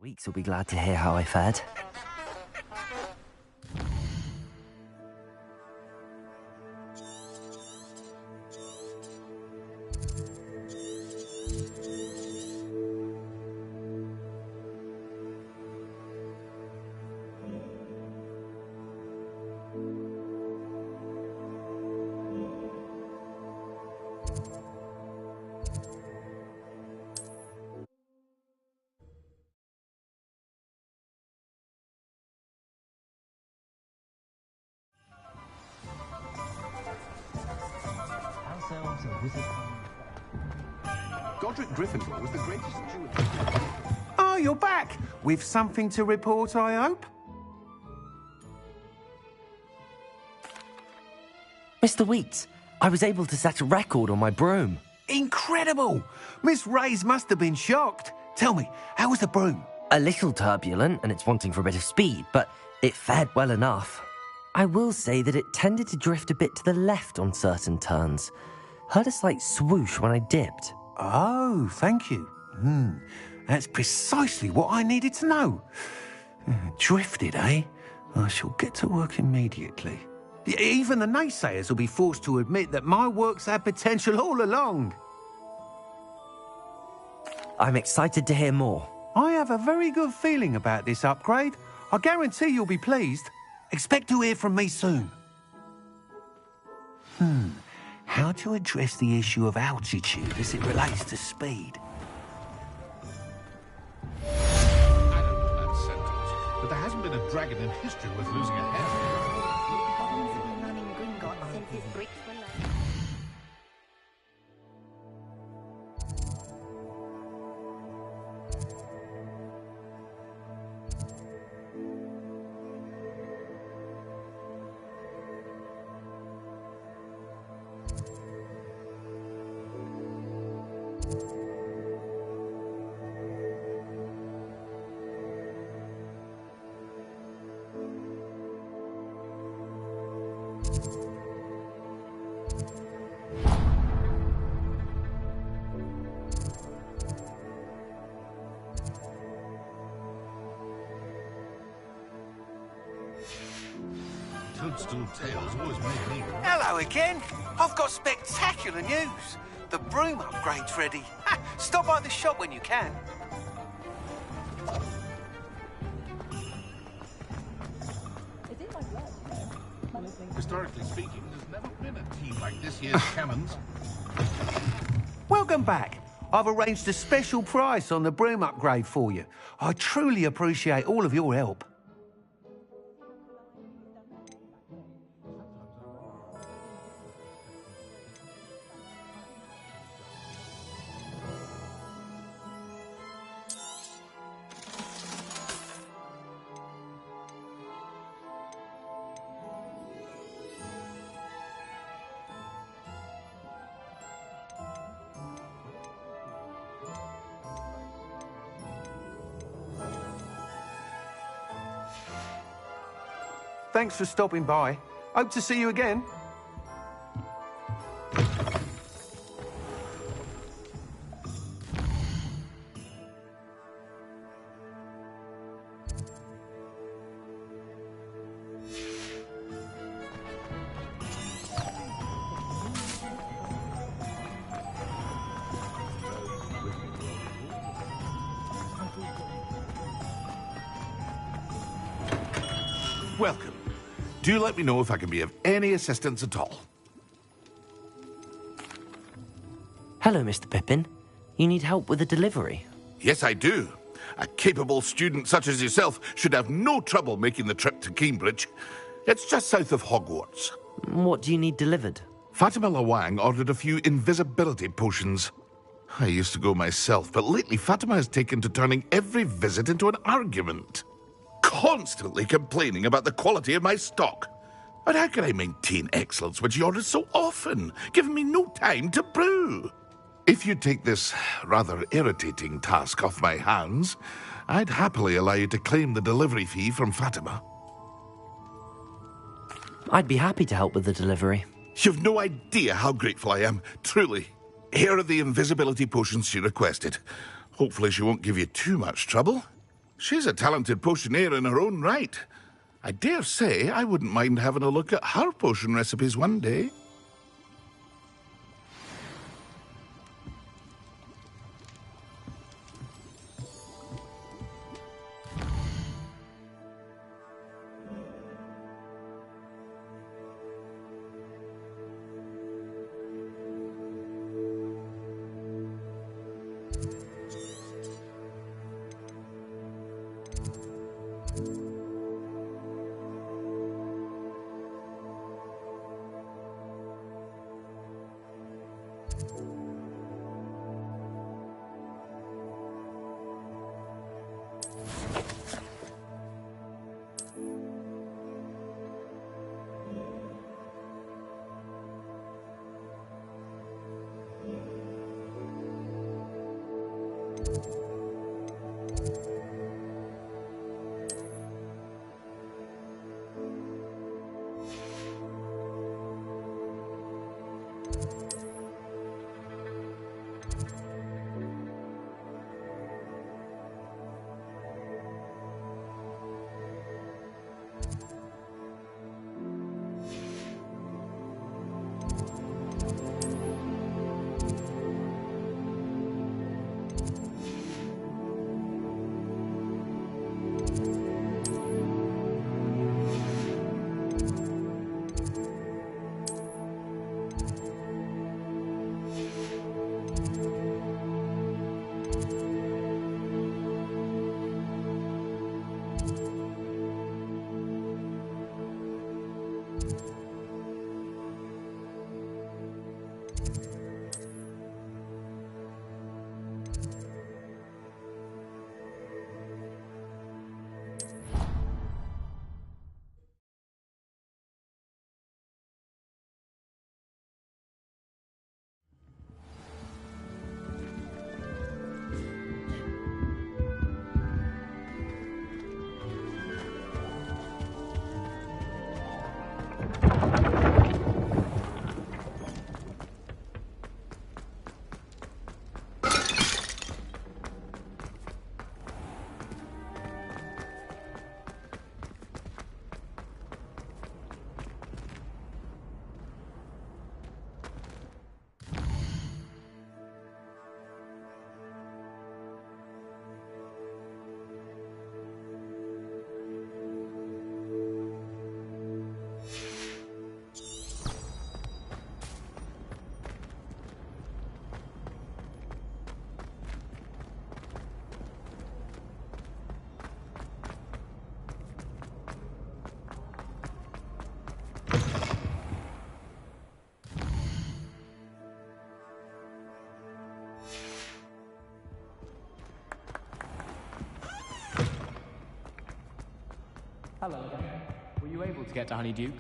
Weeks will be glad to hear how I fared. Godric Gryffindor was the greatest Jew. Oh, you're back! With something to report, I hope? Mr. Weeks, I was able to set a record on my broom. Incredible! Miss Reyes must have been shocked. Tell me, how was the broom? A little turbulent, and it's wanting for a bit of speed, but it fared well enough. I will say that it tended to drift a bit to the left on certain turns. Heard a slight swoosh when I dipped. Oh, thank you. That's precisely what I needed to know. Drifted, eh? I shall get to work immediately. Even the naysayers will be forced to admit that my work's had potential all along. I'm excited to hear more. I have a very good feeling about this upgrade. I guarantee you'll be pleased. Expect to hear from me soon. How to address the issue of altitude as it relates to speed? I don't know that sentence, but there hasn't been a dragon in history worth losing a hair for. Goblins have been running Gringotts since his bricks were laid. Still, tales always make me... Hello again. I've got spectacular news. The broom upgrade's ready. Ha, stop by the shop when you can. Historically speaking, there's never been a team like this year's Cannons. Welcome back. I've arranged a special price on the broom upgrade for you. I truly appreciate all of your help. Thanks for stopping by. Hope to see you again. Welcome. Do let me know if I can be of any assistance at all. Hello, Mr. Pippin. You need help with a delivery? Yes, I do. A capable student such as yourself should have no trouble making the trip to Cambridge. It's just south of Hogwarts. What do you need delivered? Fatima Lawang ordered a few invisibility potions. I used to go myself, but lately Fatima has taken to turning every visit into an argument. Constantly complaining about the quality of my stock. But how can I maintain excellence when she orders so often, giving me no time to brew? If you take this rather irritating task off my hands, I'd happily allow you to claim the delivery fee from Fatima. I'd be happy to help with the delivery. You've no idea how grateful I am, truly. Here are the invisibility potions she requested. Hopefully she won't give you too much trouble. She's a talented potioneer in her own right. I dare say I wouldn't mind having a look at her potion recipes one day. Hello again. Were you able to get to Honeydew?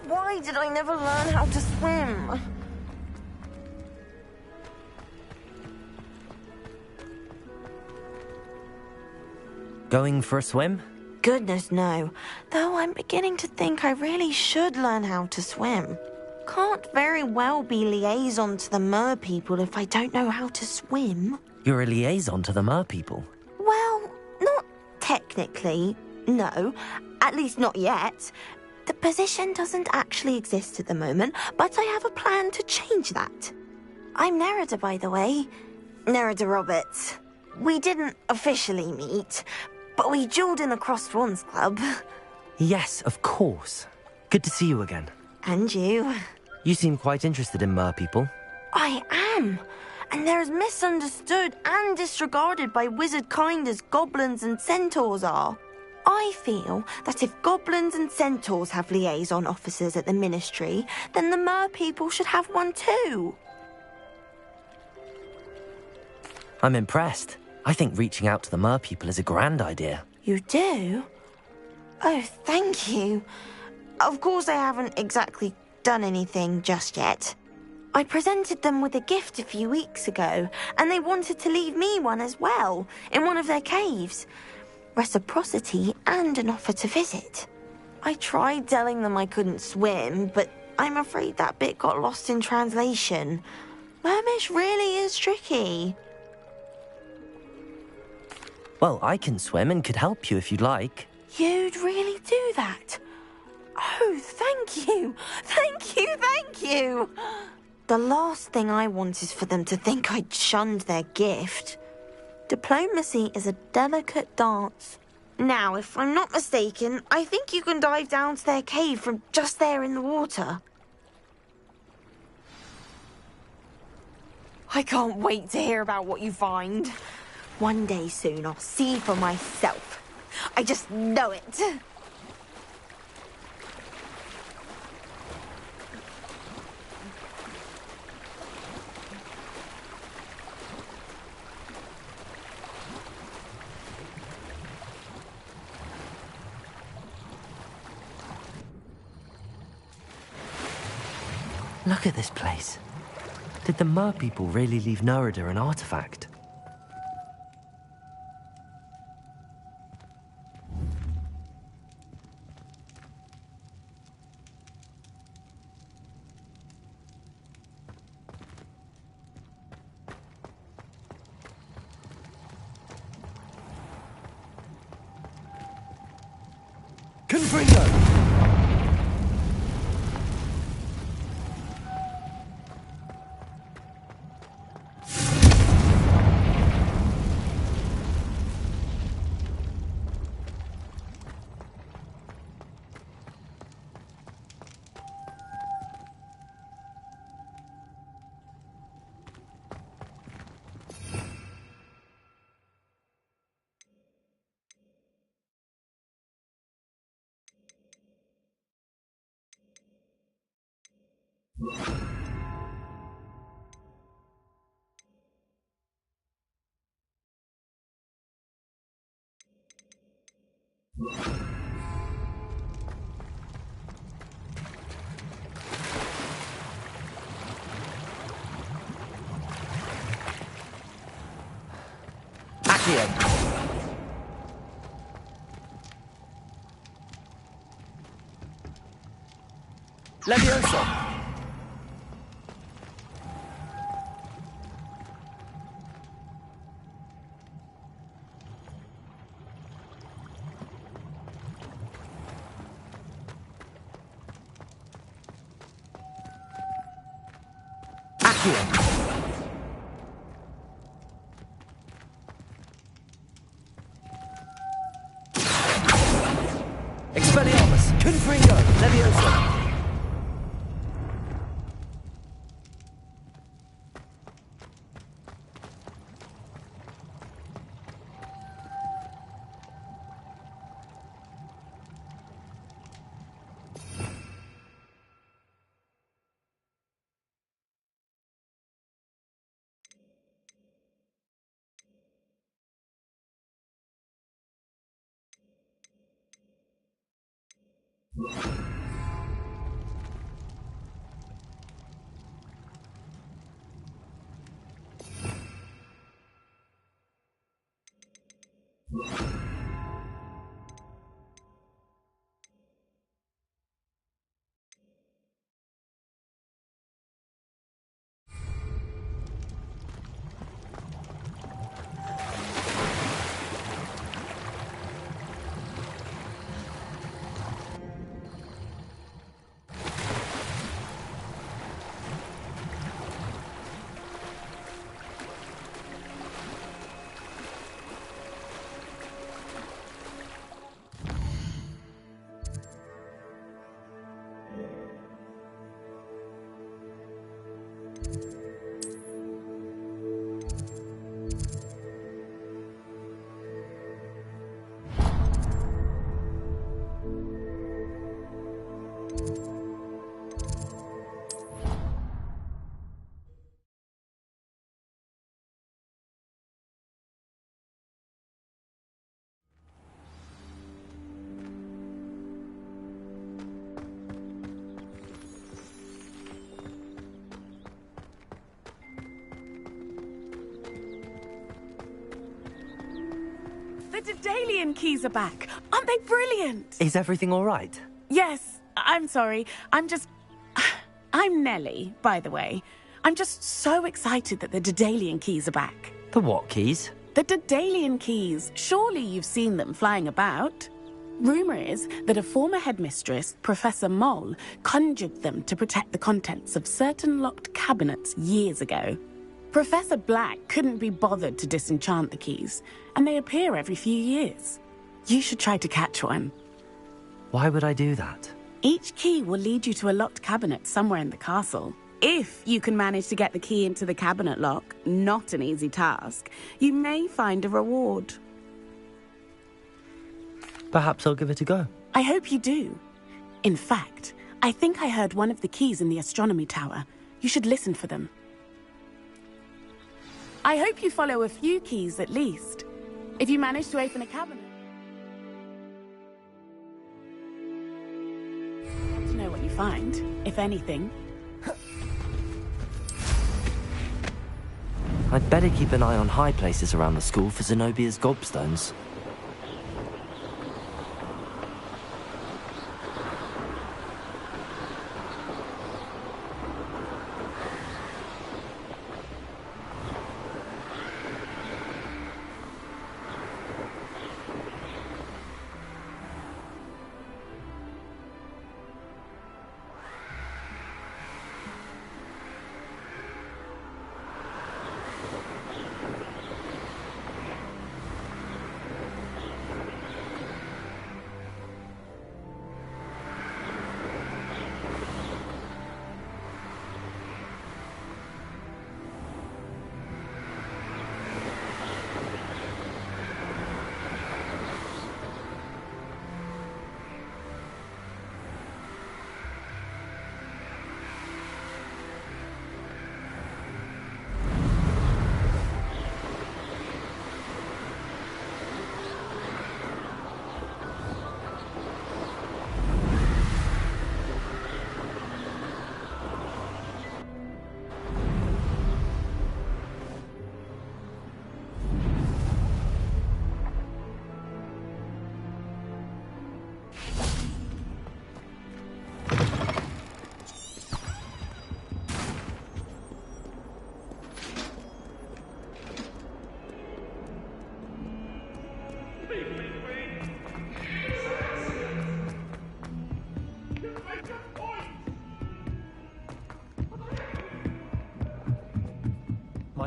Why did I never learn how to swim? Going for a swim? Goodness, no. Though I'm beginning to think I really should learn how to swim. Can't very well be liaison to the mer people if I don't know how to swim. You're a liaison to the mer people. Well, not technically, no. At least not yet. The position doesn't actually exist at the moment, but I have a plan to change that. I'm Nerida, by the way. Nerida Roberts. We didn't officially meet, but we duelled in the Cross Swans Club. Yes, of course. Good to see you again. And you. You seem quite interested in mer people. I am. And they're as misunderstood and disregarded by wizard kind as goblins and centaurs are. I feel that if goblins and centaurs have liaison officers at the Ministry, then the mer people should have one too. I'm impressed. I think reaching out to the mer people is a grand idea. You do? Oh, thank you. Of course I haven't exactly done anything just yet. I presented them with a gift a few weeks ago, and they wanted to leave me one as well, in one of their caves. Reciprocity and an offer to visit. I tried telling them I couldn't swim, but I'm afraid that bit got lost in translation. Mermish really is tricky. Well, I can swim and could help you if you'd like. You'd really do that? Oh, thank you! Thank you, thank you! The last thing I want is for them to think I'd shunned their gift. Diplomacy is a delicate dance. Now, if I'm not mistaken, I think you can dive down to their cave from just there in the water. I can't wait to hear about what you find. One day soon, I'll see for myself. I just know it. Look at this place. Did the mer people really leave Nerida an artifact? Confringo! Accio. Levioso. here. Expelliarmus, Confringo, Levioso. The Daedalian keys are back. Aren't they brilliant? Is everything all right? Yes, I'm sorry. I'm Nellie, by the way. I'm just so excited that the Daedalian keys are back. The what keys? The Daedalian keys. Surely you've seen them flying about. Rumour is that a former headmistress, Professor Moll, conjured them to protect the contents of certain locked cabinets years ago. Professor Black couldn't be bothered to disenchant the keys, and they appear every few years. You should try to catch one. Why would I do that? Each key will lead you to a locked cabinet somewhere in the castle. If you can manage to get the key into the cabinet lock, not an easy task, you may find a reward. Perhaps I'll give it a go. I hope you do. In fact, I think I heard one of the keys in the astronomy tower. You should listen for them. I hope you follow a few keys at least. If you manage to open a cabinet, to know what you find, if anything. I'd better keep an eye on high places around the school for Zenobia's gobstones.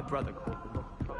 brother caught the wrong trouble.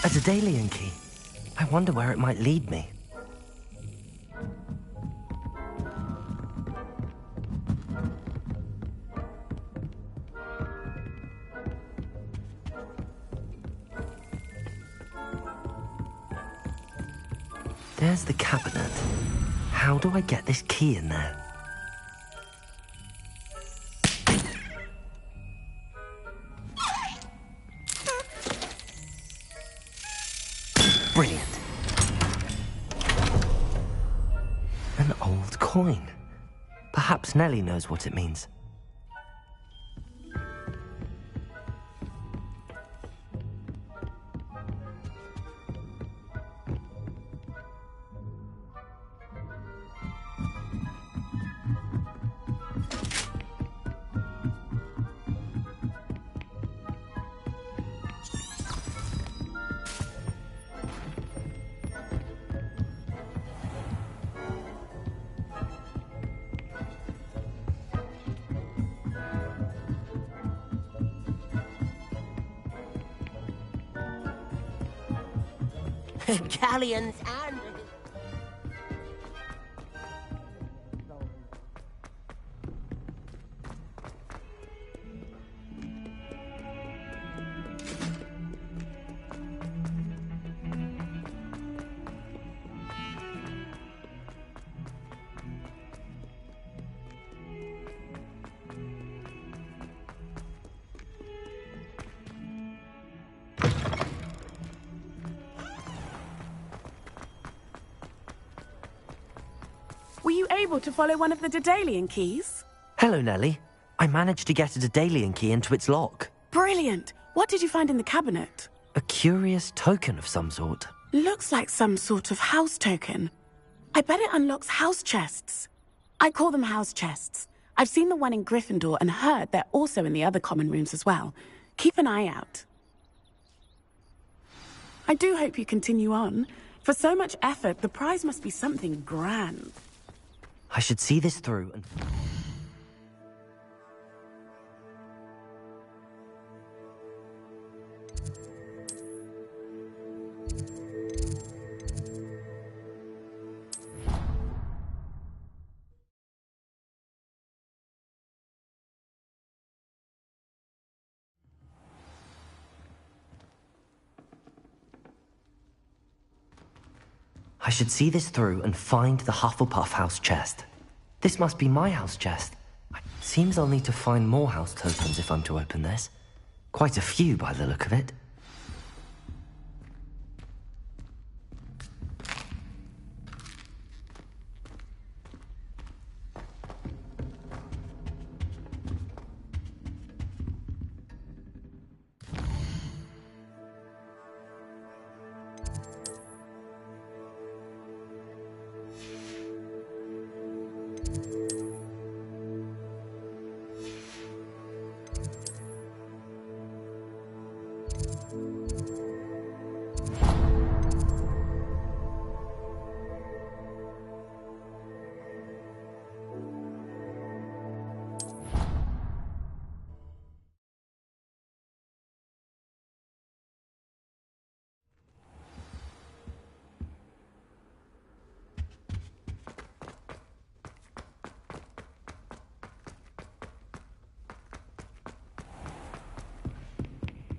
A Daedalian key. I wonder where it might lead me. There's the cabinet. How do I get this key in there? Brilliant. An old coin. Perhaps Nellie knows what it means. Galleons and... Were you able to follow one of the Daedalian keys? Hello, Nellie. I managed to get a Daedalian key into its lock. Brilliant! What did you find in the cabinet? A curious token of some sort. Looks like some sort of house token. I bet it unlocks house chests. I call them house chests. I've seen the one in Gryffindor and heard they're also in the other common rooms as well. Keep an eye out. I do hope you continue on. For so much effort, the prize must be something grand. I should see this through and... I should see this through and find the Hufflepuff house chest. This must be my house chest. Seems I'll need to find more house tokens if I'm to open this. Quite a few by the look of it.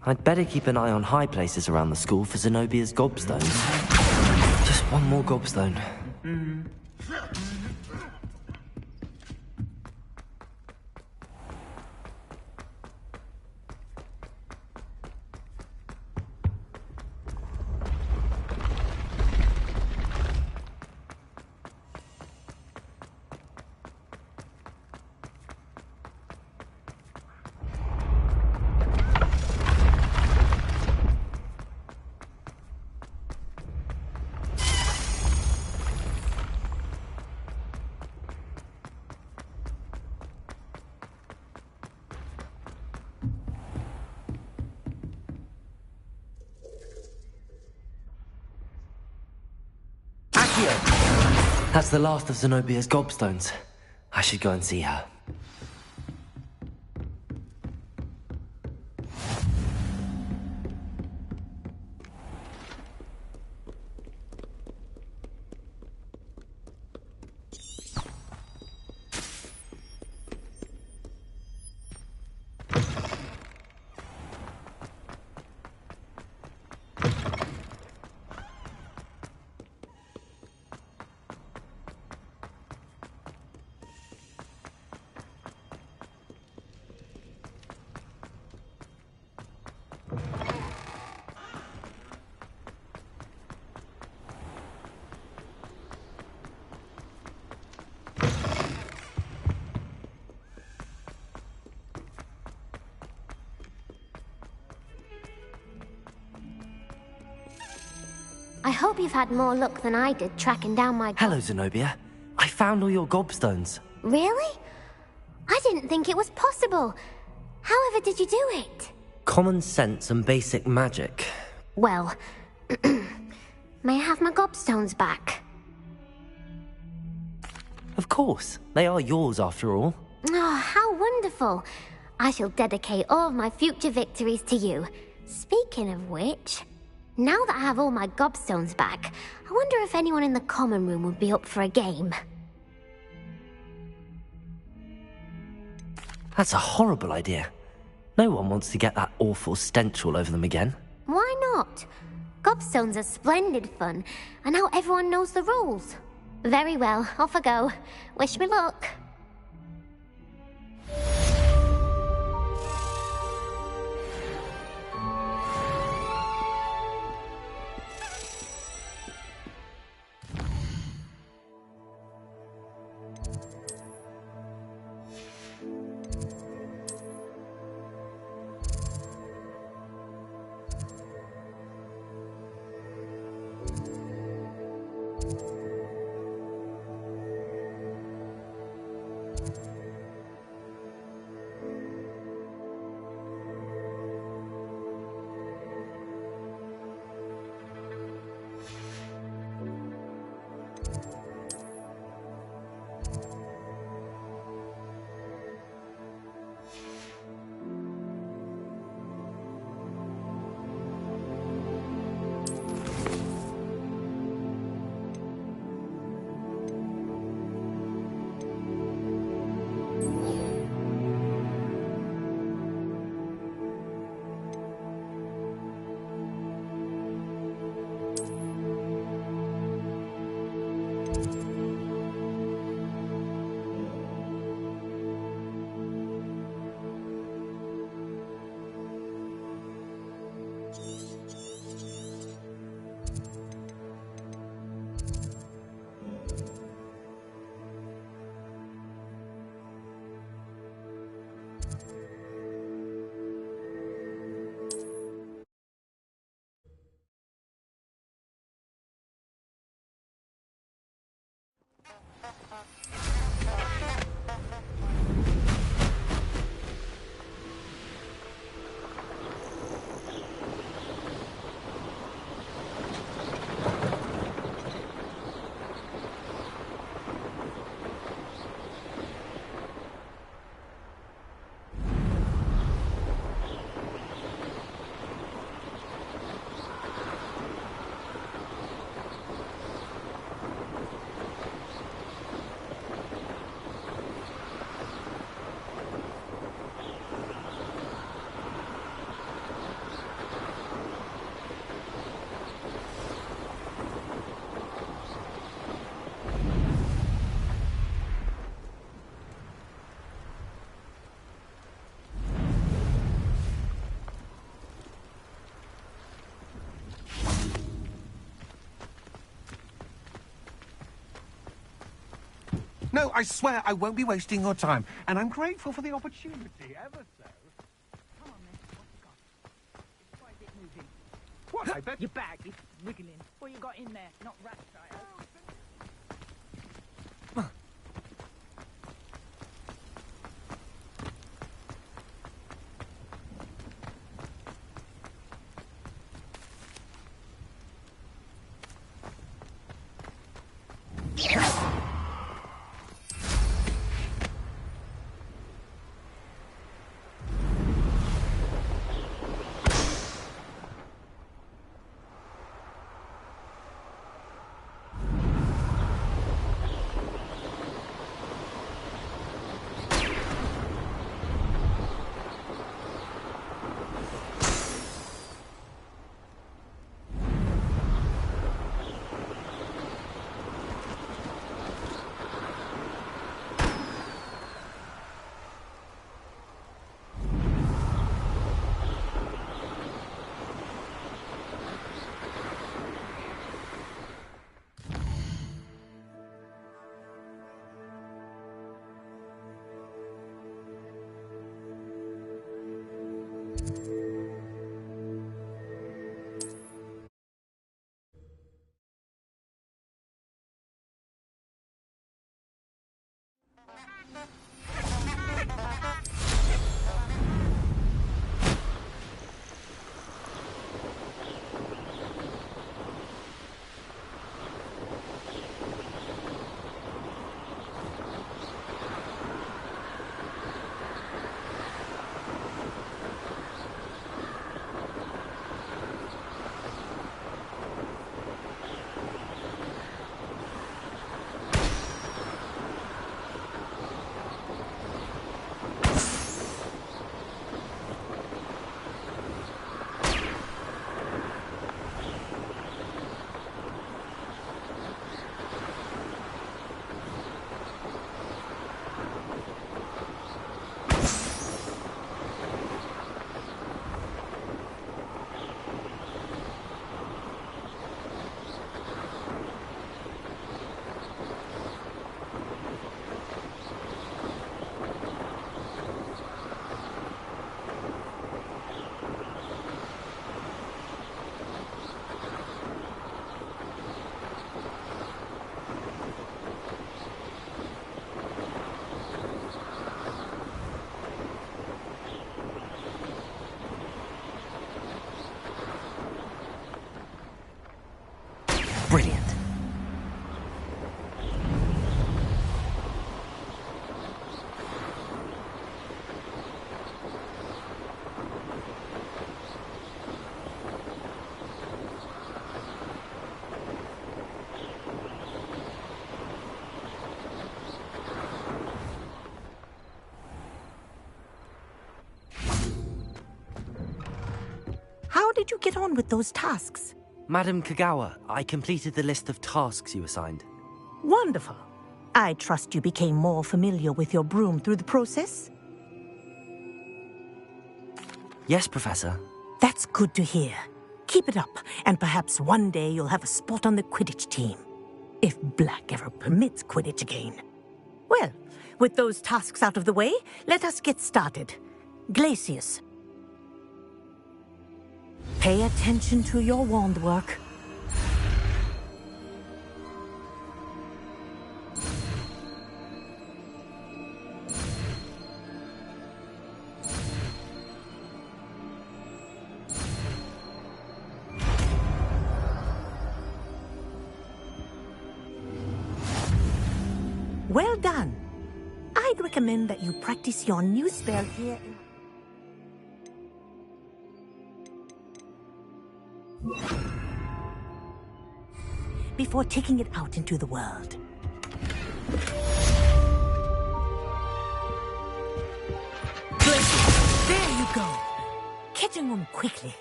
I'd better keep an eye on high places around the school for Zenobia's gobstones. Just one more gobstone. That's the last of Zenobia's gobstones. I should go and see her. I hope you've had more luck than I did tracking down my... Hello, Zenobia. I found all your gobstones. Really? I didn't think it was possible. However did you do it? Common sense and basic magic. Well, may I have my gobstones back? Of course. They are yours after all. Oh, how wonderful. I shall dedicate all of my future victories to you. Speaking of which, now that I have all my gobstones back, I wonder if anyone in the common room would be up for a game. That's a horrible idea. No one wants to get that awful stench all over them again. Why not? Gobstones are splendid fun, and now everyone knows the rules. Very well, off I go. Wish me luck. No, I swear I won't be wasting your time, and I'm grateful for the opportunity, ever so. Come on, then. What you got? It's quite a bit moving. What? I bet... Your bag is wiggling. What you got in there? Not rat tires. Brilliant. How did you get on with those tasks? Madam Kagawa, I completed the list of tasks you assigned. Wonderful. I trust you became more familiar with your broom through the process? Yes, Professor. That's good to hear. Keep it up, and perhaps one day you'll have a spot on the Quidditch team. If Black ever permits Quidditch again. Well, with those tasks out of the way, let us get started. Glacius. Pay attention to your wand work. Well done. I'd recommend that you practice your new spell here in... before taking it out into the world. There you go. Catching them quickly.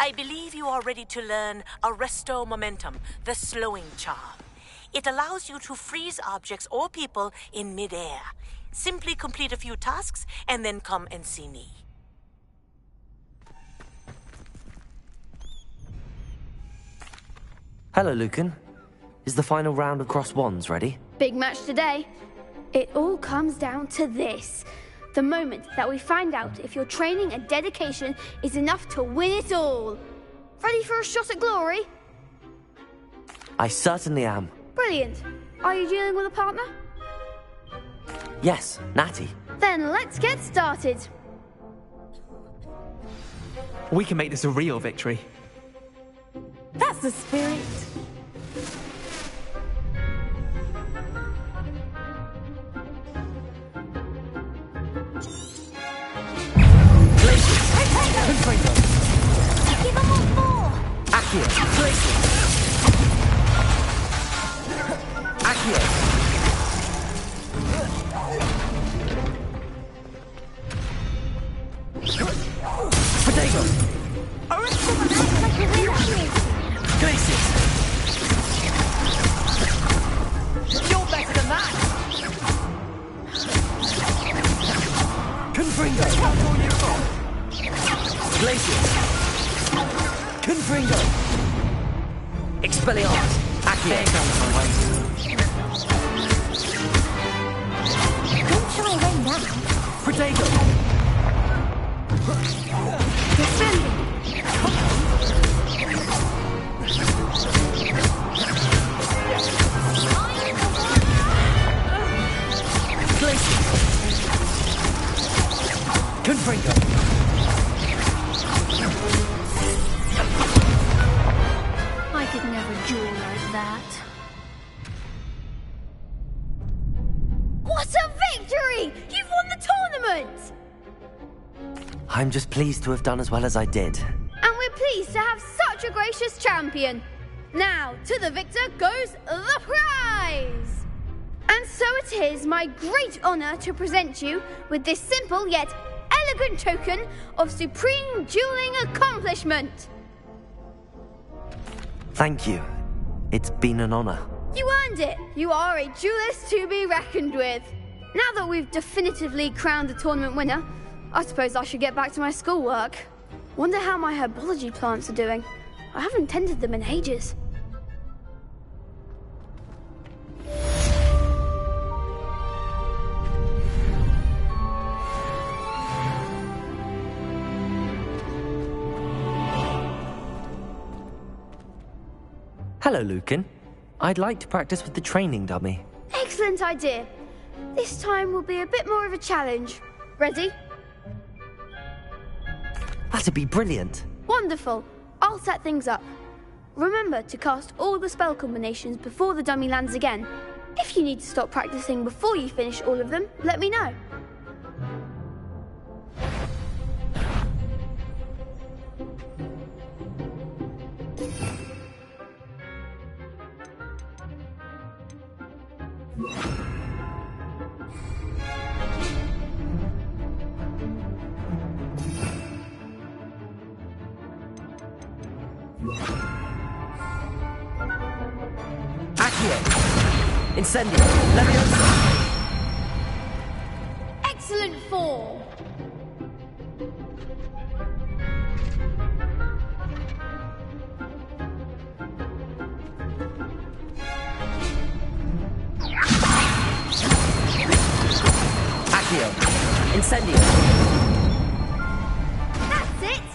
I believe you are ready to learn Arresto Momentum, the slowing charm. It allows you to freeze objects or people in midair. Simply complete a few tasks and then come and see me. Hello, Lucan. Is the final round of cross wands ready? Big match today. It all comes down to this. The moment that we find out if your training and dedication is enough to win it all. Ready for a shot at glory? I certainly am. Brilliant. Are you dealing with a partner? Yes, Natty. Then let's get started. We can make this a real victory. That's the spirit. Give them what for? Accio. Accio. Potato. Glacius. You're better than that. Confringo. Glacius. Confringo. Expelliarmus. Accio. Don't try right now. Protego. Defending. Glacius. Confringo. I could never duel like that. What a victory! You've won the tournament! I'm just pleased to have done as well as I did. And we're pleased to have such a gracious champion. Now, to the victor goes the prize! And so it is my great honor to present you with this simple yet elegant token of supreme dueling accomplishment. Thank you. It's been an honor. You earned it. You are a duelist to be reckoned with. Now that we've definitively crowned the tournament winner, I suppose I should get back to my schoolwork. Wonder how my herbology plants are doing. I haven't tended them in ages. Hello, Lucan. I'd like to practice with the training dummy. Excellent idea. This time will be a bit more of a challenge. Ready? That'd be brilliant. Wonderful. I'll set things up. Remember to cast all the spell combinations before the dummy lands again. If you need to stop practicing before you finish all of them, let me know. Accio. Incendio. Leviosa. Excellent form. Accio. Incendio. That's it.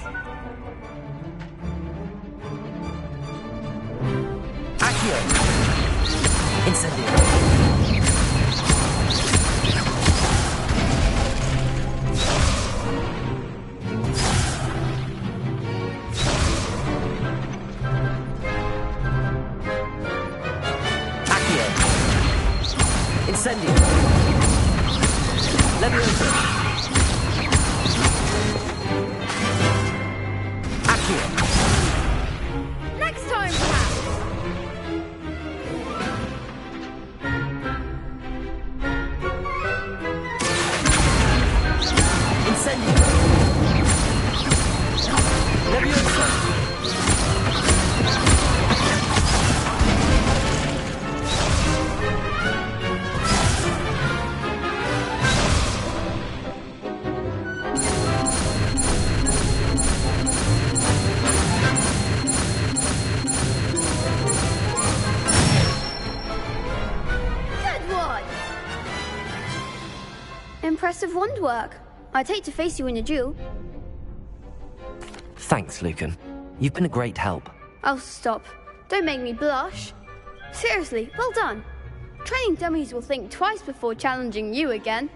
Accio. Incendio. Accio. Incendio. Leviosa. Accio. Next time, perhaps. Incendio. Leviosa. Impressive wand work. I'd hate to face you in a duel. Thanks, Lucan. You've been a great help. Oh, stop. Don't make me blush. Seriously, well done. Training dummies will think twice before challenging you again.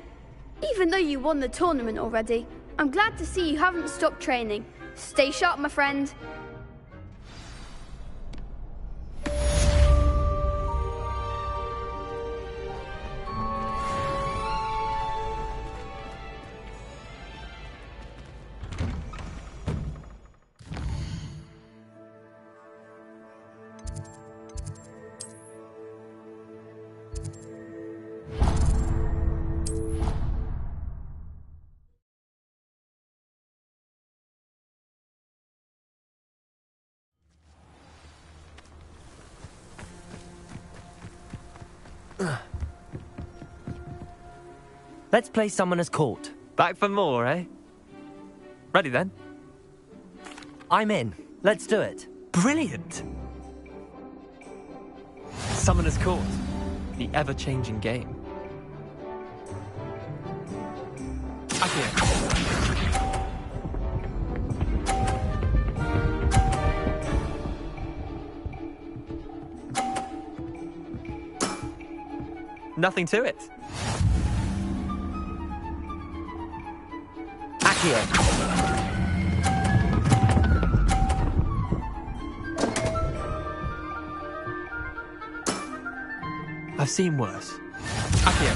Even though you won the tournament already, I'm glad to see you haven't stopped training. Stay sharp, my friend. Let's play Summoner's Court. Back for more, eh? Ready then? I'm in. Let's do it. Brilliant! Summoner's Court. The ever-changing game. Accio. Nothing to it. Accio. I've seen worse. Accio.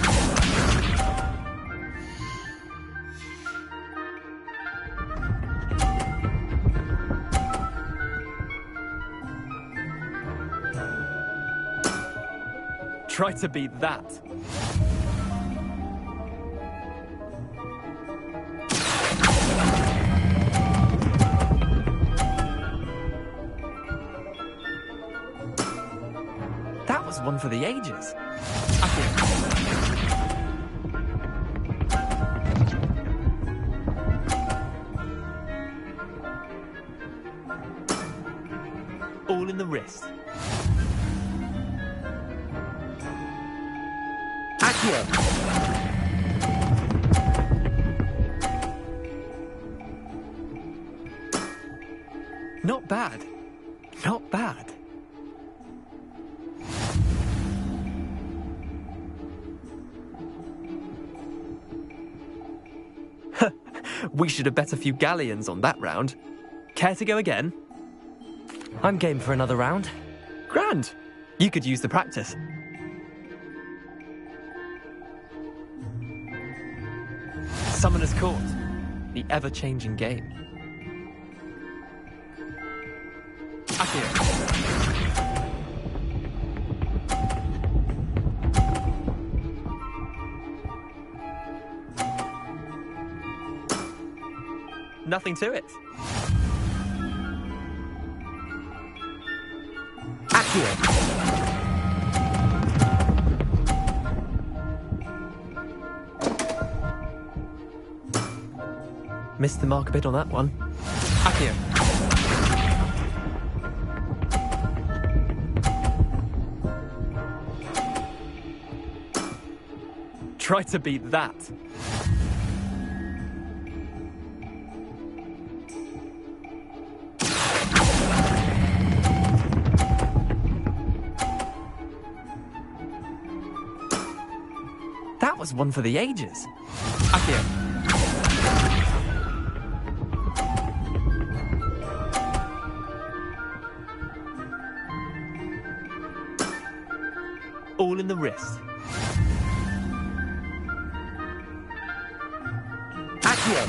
Try to beat that. That was one for the ages. All in the wrist. Not bad. Not bad. We should have bet a few galleons on that round. Care to go again? I'm game for another round. Grand. You could use the practice. Summoner's Court. The ever-changing game. Accio. Nothing to it. Accio. Missed the mark a bit on that one. Accio. Try to beat that. That was one for the ages. Accio. All in the wrist. Accio.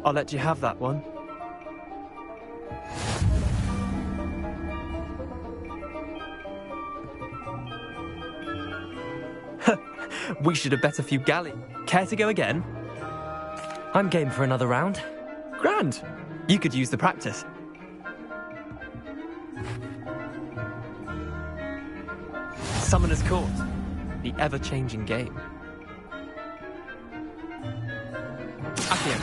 I'll let you have that one. We should have bet a few galleons. Care to go again? I'm game for another round. Grand. You could use the practice. Summoner's Court. The ever-changing game. Accio.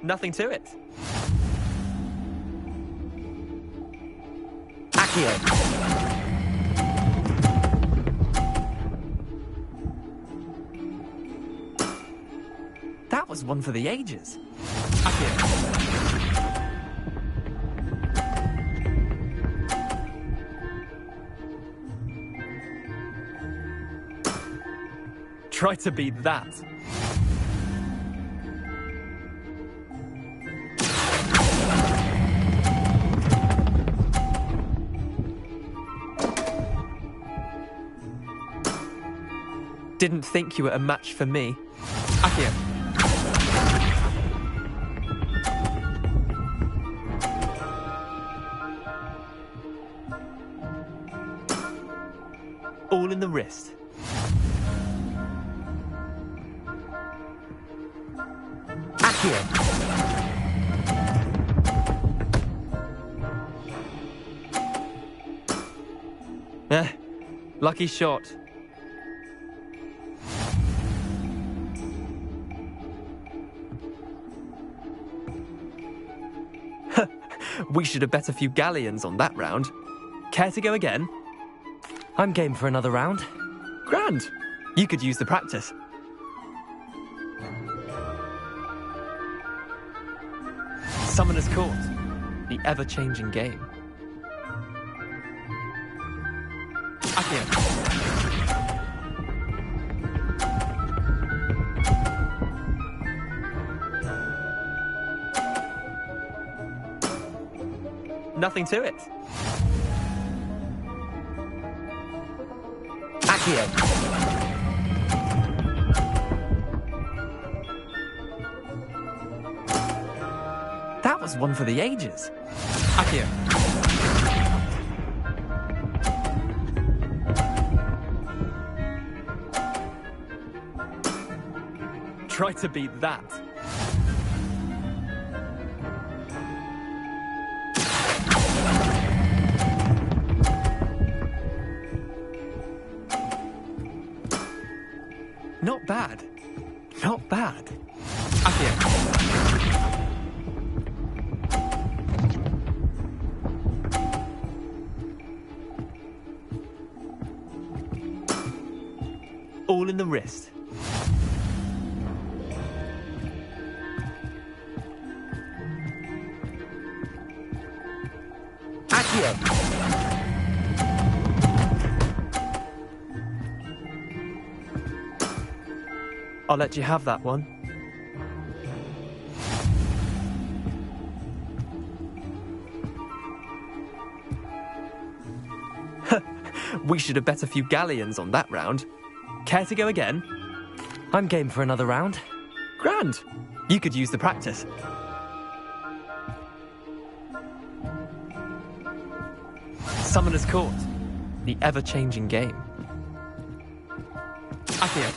Nothing to it. Accio. That was one for the ages. Accio. Try to beat that. Didn't think you were a match for me. Accio. All in the wrist. Accio. Lucky shot. We should have bet a few galleons on that round. Care to go again? I'm game for another round. Grand. You could use the practice. Summoner's Court. The ever-changing game. Accio. Nothing to it. Accio. That was one for the ages. Accio. Try to beat that. Not bad. Not bad. Accio. All in the wrist. Accio. I'll let you have that one. We should have bet a few galleons on that round. Care to go again? I'm game for another round. Grand. You could use the practice. Summoner's Court. The ever-changing game. Accio.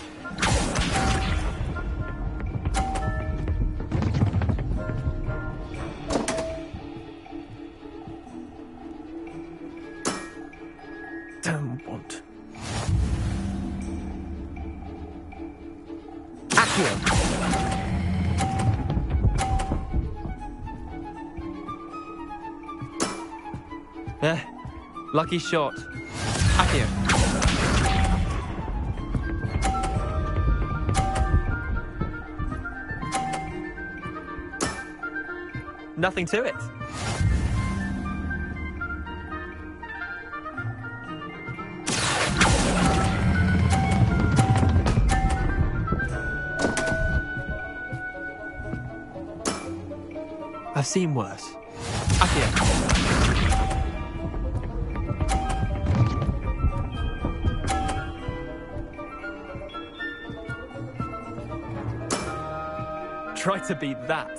Don't want. Accio. Lucky shot. Accio. Nothing to it. I've seen worse. Accio. Try to beat that.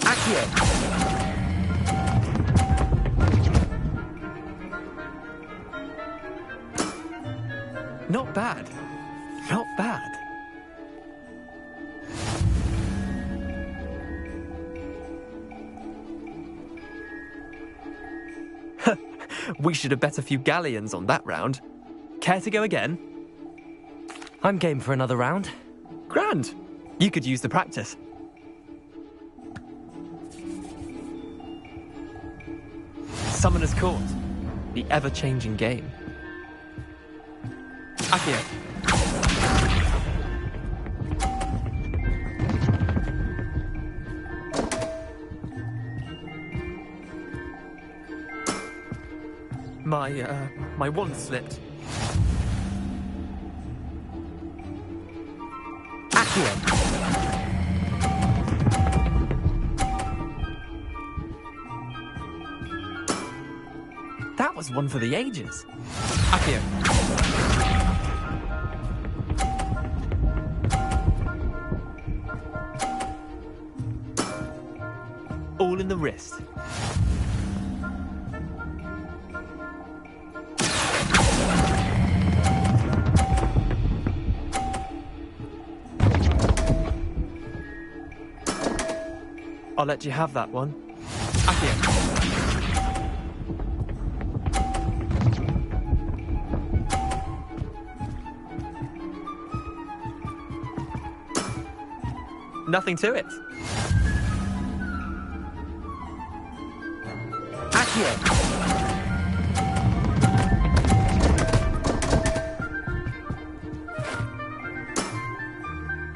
Accio. Not bad. Not bad. We should have bet a few galleons on that round. Care to go again? I'm game for another round. Grand. You could use the practice. Summoner's Court. The ever-changing game. Accio. My wand slipped. Accio. That was one for the ages. Accio. All in the wrist. I'll let you have that one. Accio. Nothing to it. Accio.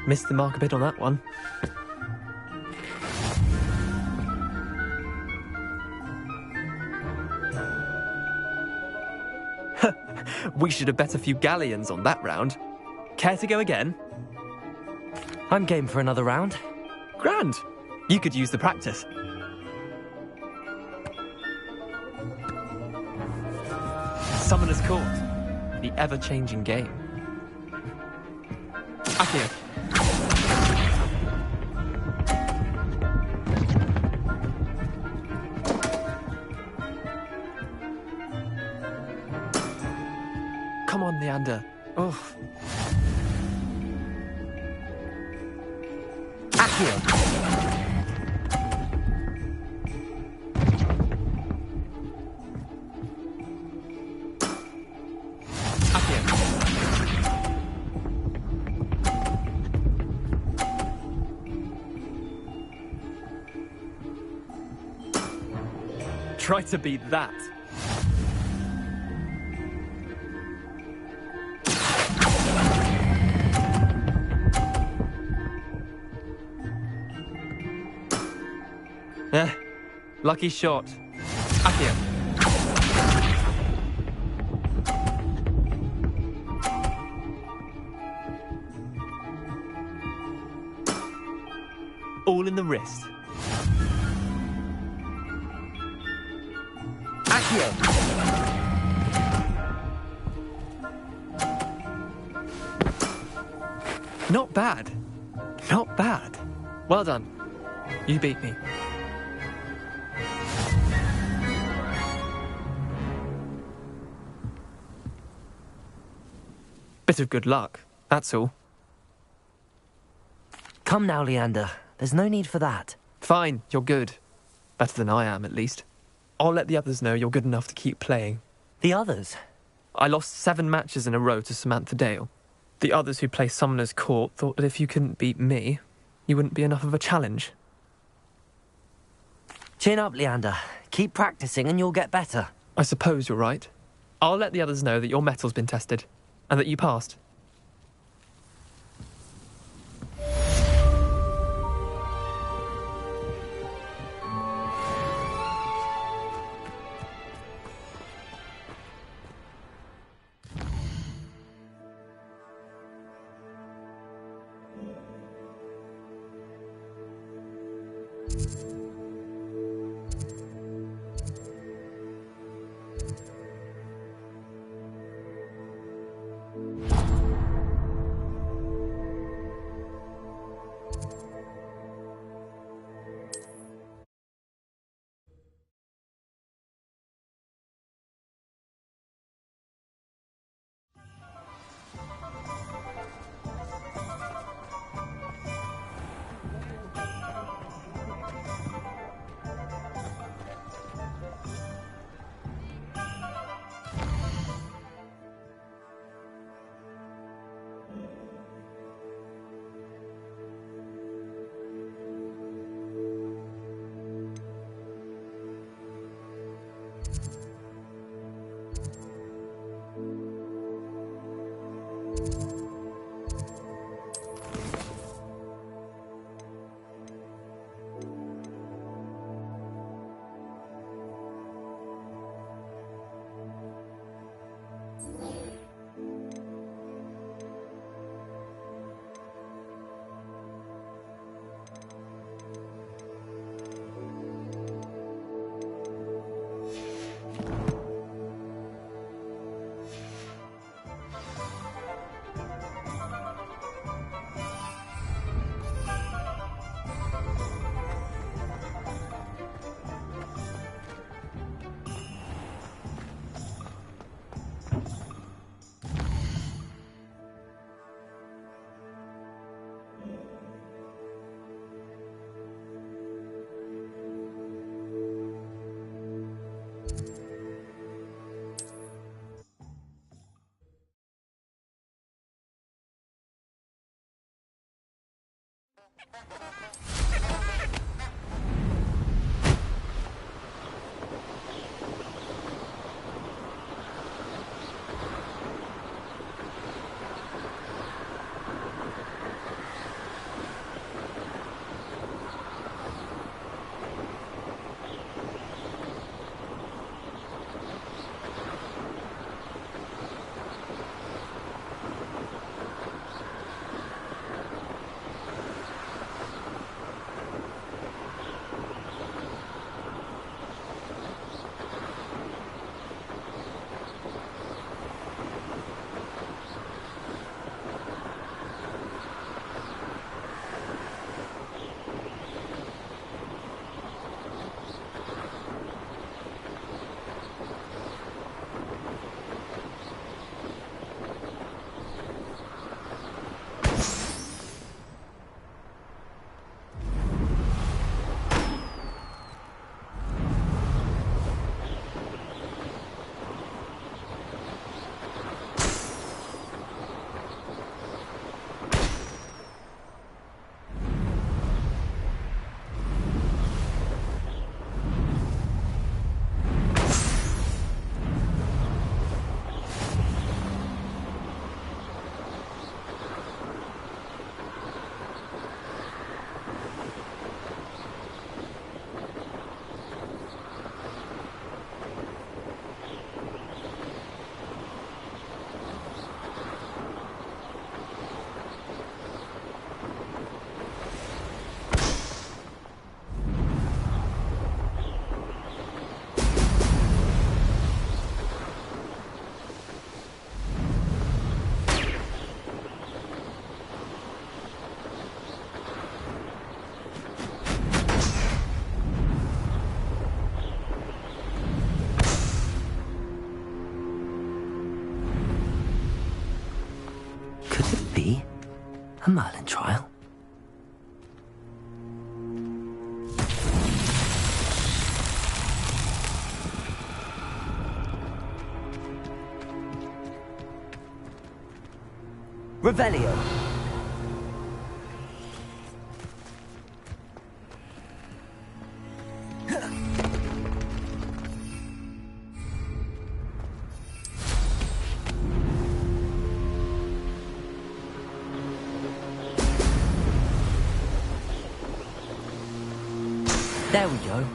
Missed the mark a bit on that one. We should have bet a few galleons on that round. Care to go again? I'm game for another round. Grand. You could use the practice. Summoner's Court. The ever-changing game. Accio. Come on, Leander. Oh. Accio. Try to beat that. Lucky shot. Accio. All in the wrist. Accio. Not bad. Not bad. Well done. You beat me. Bit of good luck, that's all. Come now, Leander. There's no need for that. Fine, you're good. Better than I am, at least. I'll let the others know you're good enough to keep playing. The others? I lost 7 matches in a row to Samantha Dale. The others who play Summoner's Court thought that if you couldn't beat me, you wouldn't be enough of a challenge. Chin up, Leander. Keep practicing and you'll get better. I suppose you're right. I'll let the others know that your metal's been tested, and that you passed. A Merlin trial? Revelio. There we go.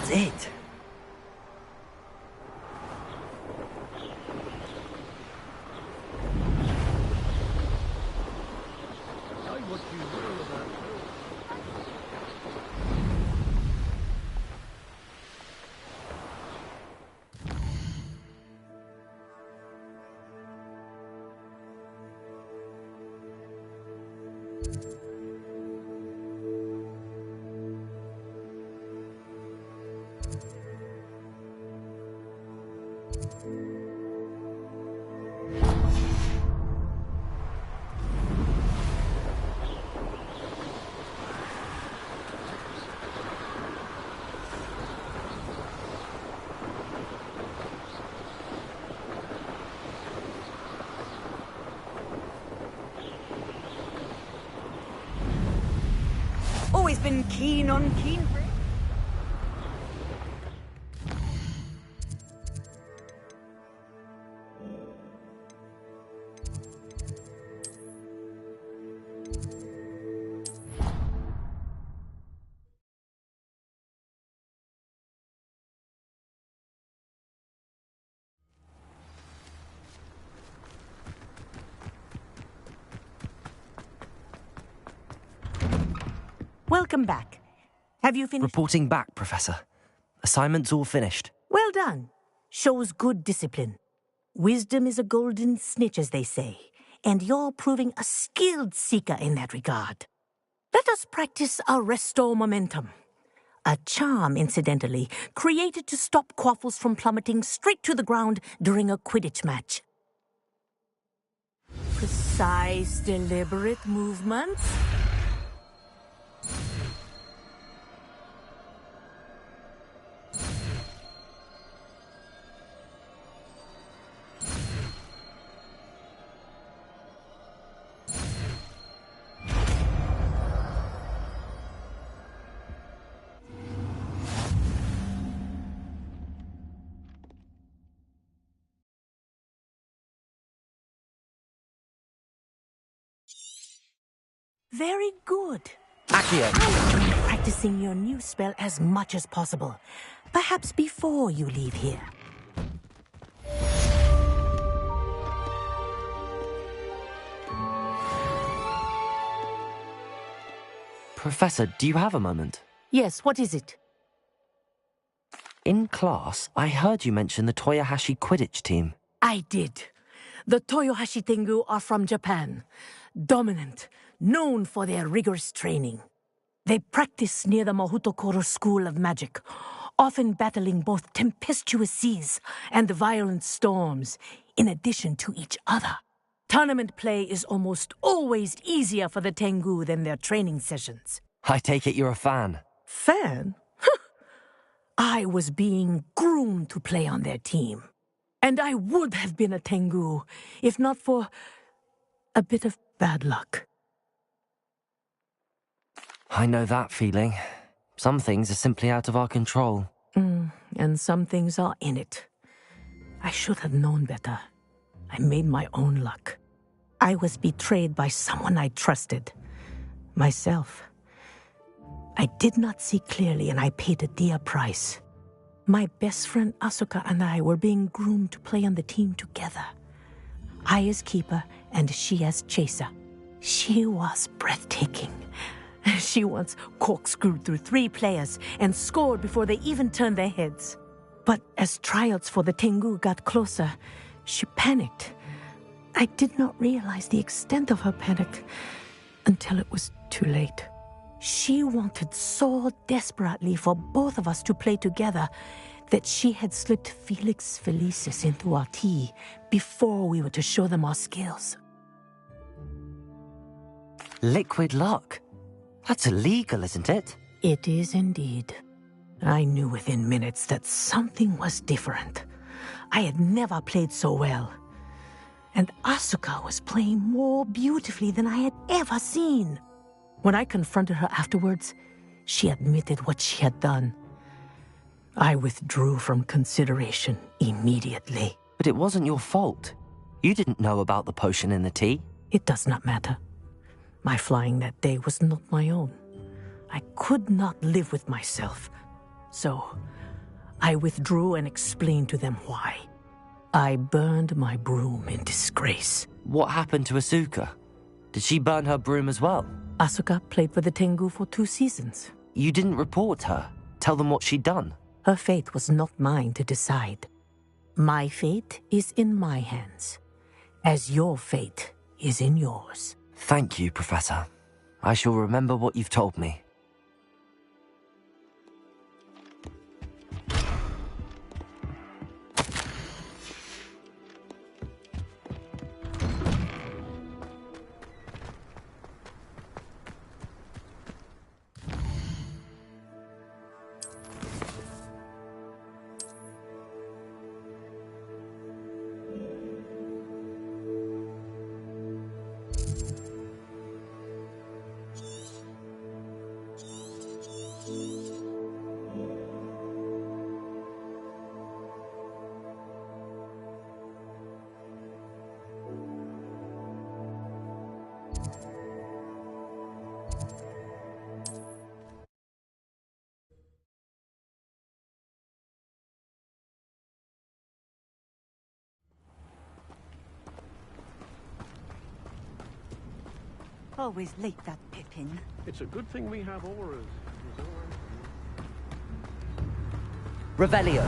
That's it. Always been keen on keen. Welcome back. Have you finished? Reporting back, Professor. Assignment's all finished. Well done. Shows good discipline. Wisdom is a golden snitch, as they say, and you're proving a skilled seeker in that regard. Let us practice our restore momentum. A charm, incidentally, created to stop quaffles from plummeting straight to the ground during a Quidditch match. Precise, deliberate movements. Very good. Accio. Practicing your new spell as much as possible. Perhaps before you leave here. Professor, do you have a moment? Yes, what is it? In class, I heard you mention the Toyohashi Quidditch team. I did. The Toyohashi Tengu are from Japan. Dominant, known for their rigorous training. They practice near the Mahutokoro School of Magic, often battling both tempestuous seas and violent storms, in addition to each other. Tournament play is almost always easier for the Tengu than their training sessions. I take it you're a fan. Fan? I was being groomed to play on their team. And I would have been a Tengu, if not for a bit of bad luck. I know that feeling. Some things are simply out of our control. And some things are in it. I should have known better. I made my own luck. I was betrayed by someone I trusted. Myself. I did not see clearly, and I paid a dear price. My best friend Asuka and I were being groomed to play on the team together. I as keeper, and she as chaser. She was breathtaking. She once corkscrewed through 3 players and scored before they even turned their heads. But as tryouts for the Tengu got closer, she panicked. I did not realize the extent of her panic until it was too late. She wanted so desperately for both of us to play together that she had slipped Felix Felicis into our tea before we were to show them our skills. Liquid luck? That's illegal, isn't it? It is indeed. I knew within minutes that something was different. I had never played so well. And Asuka was playing more beautifully than I had ever seen. When I confronted her afterwards, she admitted what she had done. I withdrew from consideration immediately. But it wasn't your fault. You didn't know about the potion in the tea. It does not matter. My flying that day was not my own. I could not live with myself. So, I withdrew and explained to them why. I burned my broom in disgrace. What happened to Asuka? Did she burn her broom as well? Asuka played for the Tengu for 2 seasons. You didn't report her. Tell them what she'd done. Her fate was not mine to decide. My fate is in my hands, as your fate is in yours. Thank you, Professor. I shall remember what you've told me. Always late, that Pippin. It's a good thing we have auras. Revelio.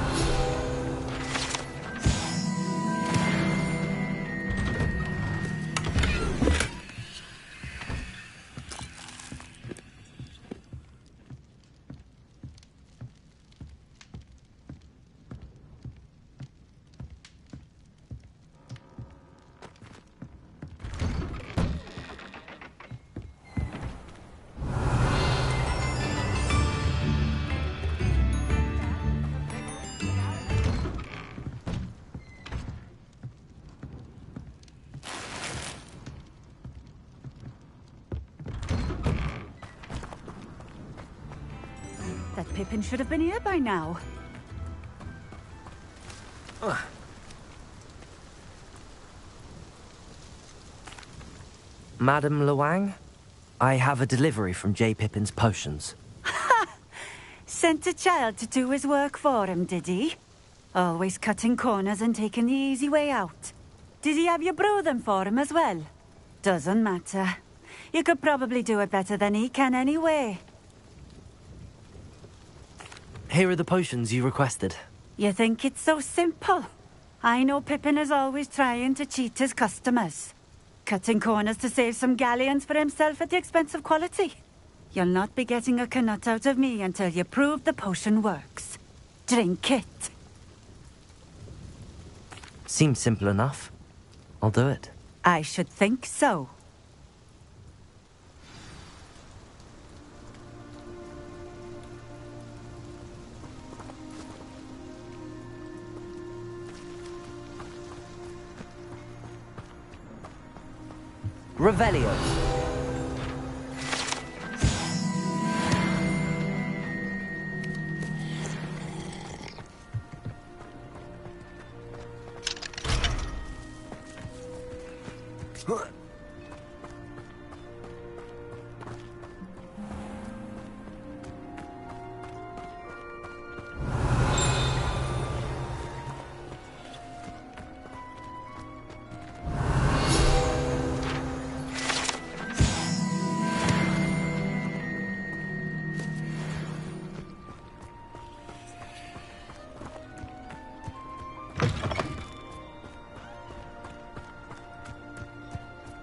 That Pippin should have been here by now. Madam Luang, I have a delivery from J. Pippin's potions. Sent a child to do his work for him, did he? Always cutting corners and taking the easy way out. Did he have you brew them for him as well? Doesn't matter. You could probably do it better than he can anyway. Here are the potions you requested. You think it's so simple? I know Pippin is always trying to cheat his customers. Cutting corners to save some galleons for himself at the expense of quality. You'll not be getting a canut out of me until you prove the potion works. Drink it. Seems simple enough. I'll do it. I should think so. Revelio.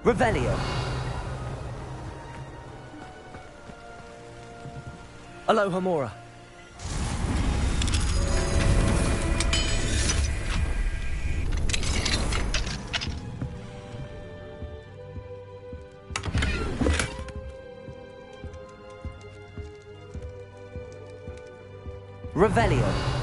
Revelio. Aloha Mora. Revelio.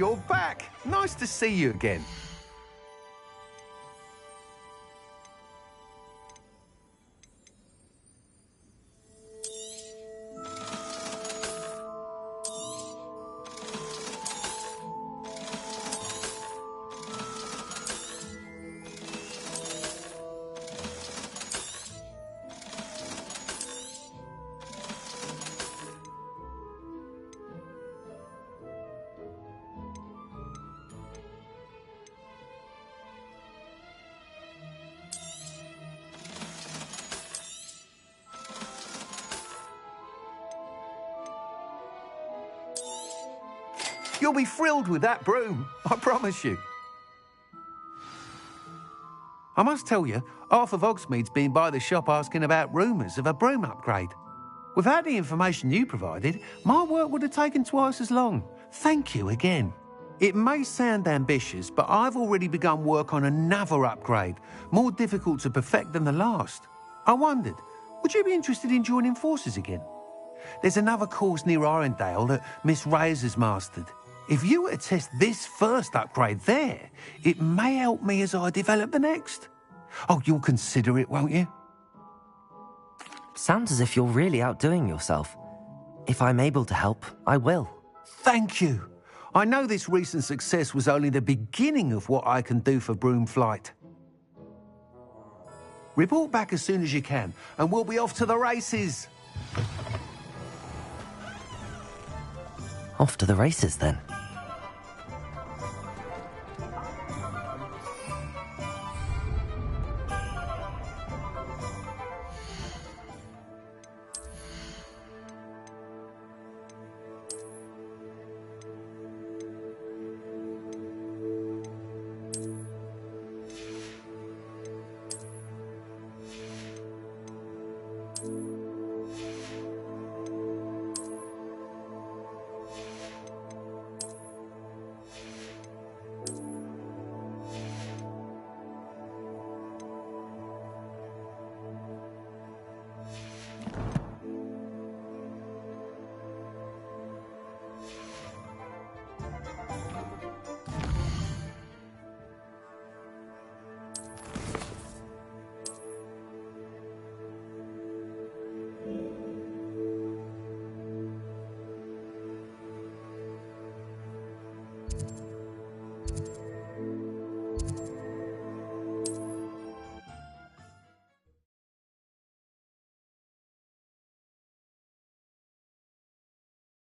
you're back. Nice to see you again. You'll be thrilled with that broom, I promise you. I must tell you, half of Hogsmeade's been by the shop asking about rumours of a broom upgrade. Without the information you provided, my work would have taken twice as long. Thank you again. It may sound ambitious, but I've already begun work on another upgrade, more difficult to perfect than the last. I wondered, would you be interested in joining forces again? There's another course near Irondale that Miss Reyes has mastered. If you were to test this first upgrade there, it may help me as I develop the next. Oh, you'll consider it, won't you? Sounds as if you're really outdoing yourself. If I'm able to help, I will. Thank you. I know this recent success was only the beginning of what I can do for Broomflight. Report back as soon as you can, and we'll be off to the races. Off to the races, then.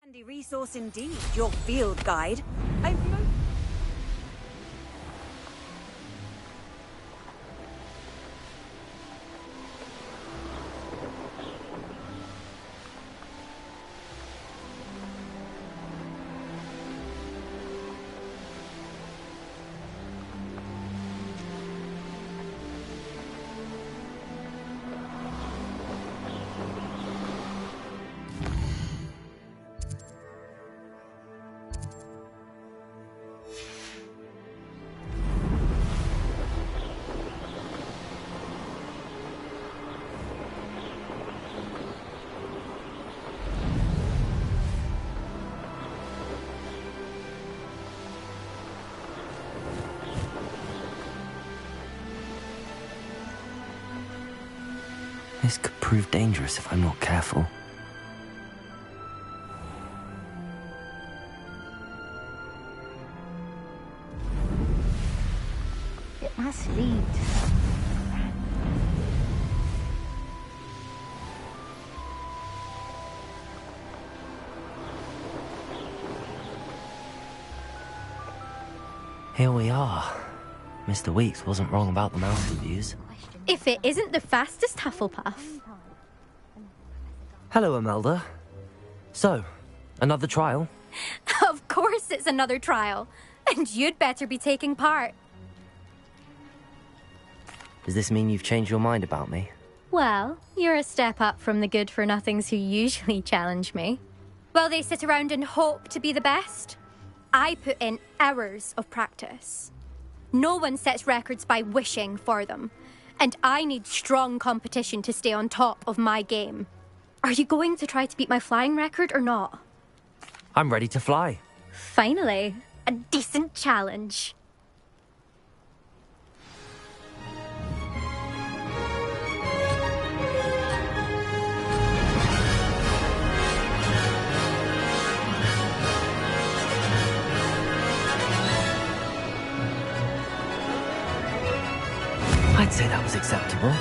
Handy resource indeed, your field guide. This could prove dangerous if I'm not careful. It must lead. Here we are. Mr. Weeks wasn't wrong about the mountain views. If it isn't the fastest Hufflepuff. Hello, Imelda. So, another trial? Of course it's another trial. And you'd better be taking part. Does this mean you've changed your mind about me? Well, you're a step up from the good-for-nothings who usually challenge me. While they sit around and hope to be the best, I put in hours of practice. No one sets records by wishing for them. And I need strong competition to stay on top of my game. Are you going to try to beat my flying record or not? I'm ready to fly. Finally. a decent challenge. I'd say that was acceptable.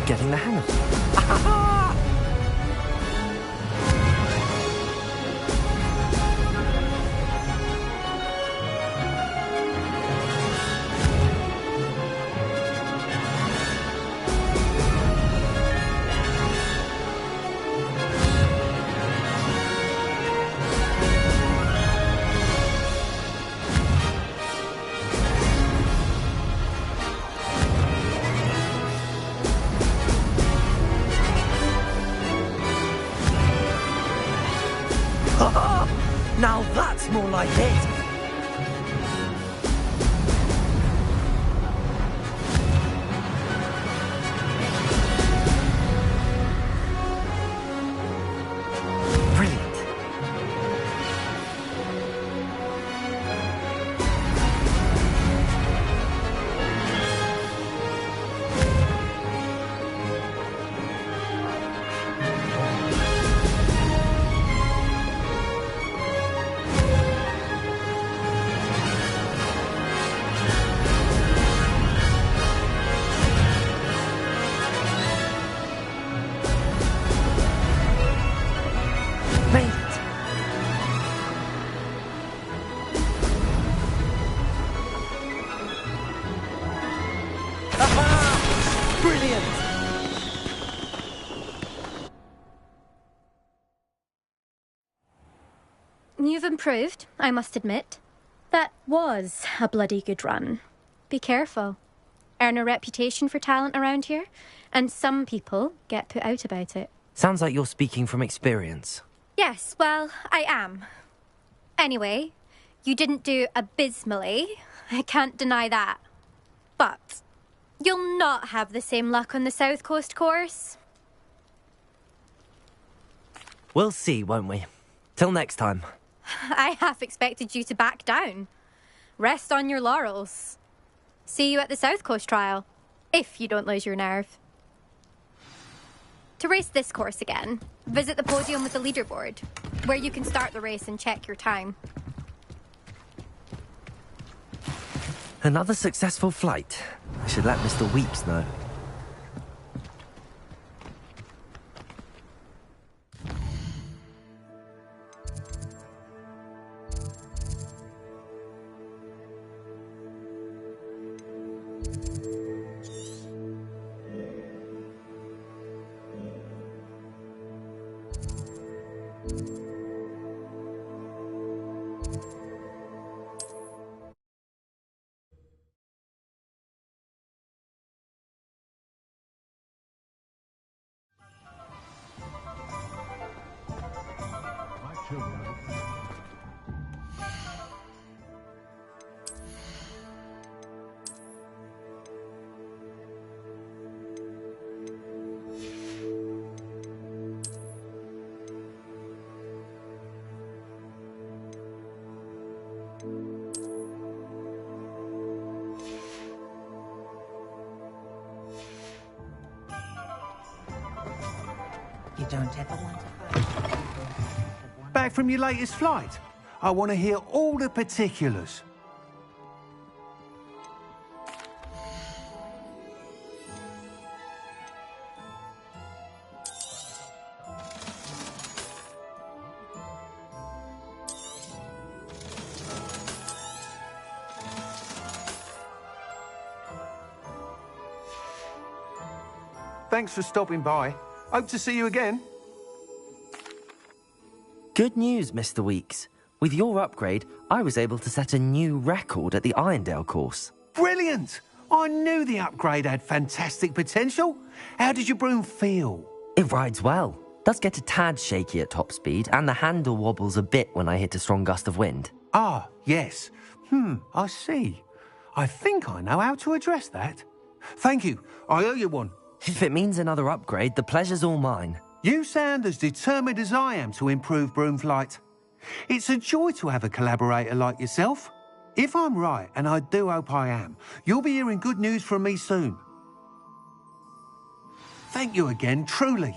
Getting the hang of it. Now that's more like it! Brilliant. Made it! Aha! Brilliant! You've improved, I must admit. That was a bloody good run. Be careful. Earn a reputation for talent around here, and some people get put out about it. Sounds like you're speaking from experience. Yes, well, I am. Anyway, you didn't do abysmally. I can't deny that. But you'll not have the same luck on the South Coast course. We'll see, won't we? Till next time. I half expected you to back down. Rest on your laurels. See you at the South Coast trial, if you don't lose your nerve. To race this course again, visit the podium with the leaderboard, where you can start the race and check your time. Another successful flight. I should let Mr. Weeps know. You don't ever want to fight. Back from your latest flight? I want to hear all the particulars. Thanks for stopping by. Hope to see you again. Good news, Mr. Weeks. With your upgrade, I was able to set a new record at the Irondale course. Brilliant! I knew the upgrade had fantastic potential. How did your broom feel? It rides well. Does get a tad shaky at top speed, and the handle wobbles a bit when I hit a strong gust of wind. Ah, yes. I see. I think I know how to address that. Thank you. I owe you one. If it means another upgrade, the pleasure's all mine. You sound as determined as I am to improve broom flight. It's a joy to have a collaborator like yourself. If I'm right, and I do hope I am, you'll be hearing good news from me soon. Thank you again, truly.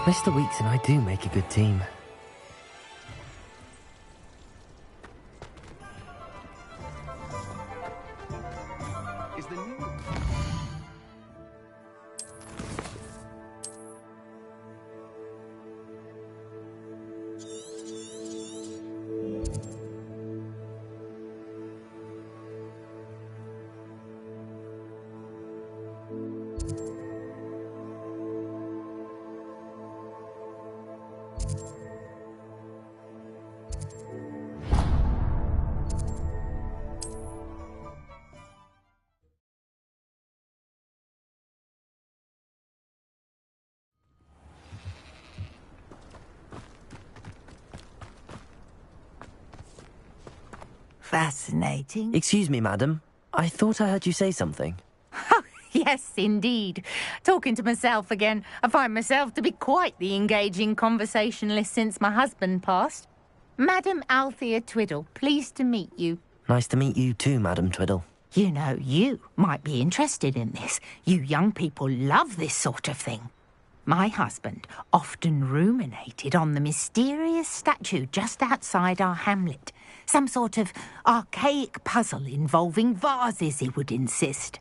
Mr. Weeks and I do make a good team. Is the new... Fascinating. Excuse me, madam. I thought I heard you say something. Yes, indeed. Talking to myself again. I find myself to be quite the engaging conversationalist since my husband passed. Madam Althea Twiddle, pleased to meet you. Nice to meet you too, Madam Twiddle. You know, you might be interested in this. You young people love this sort of thing. My husband often ruminated on the mysterious statue just outside our hamlet. Some sort of archaic puzzle involving vases, he would insist.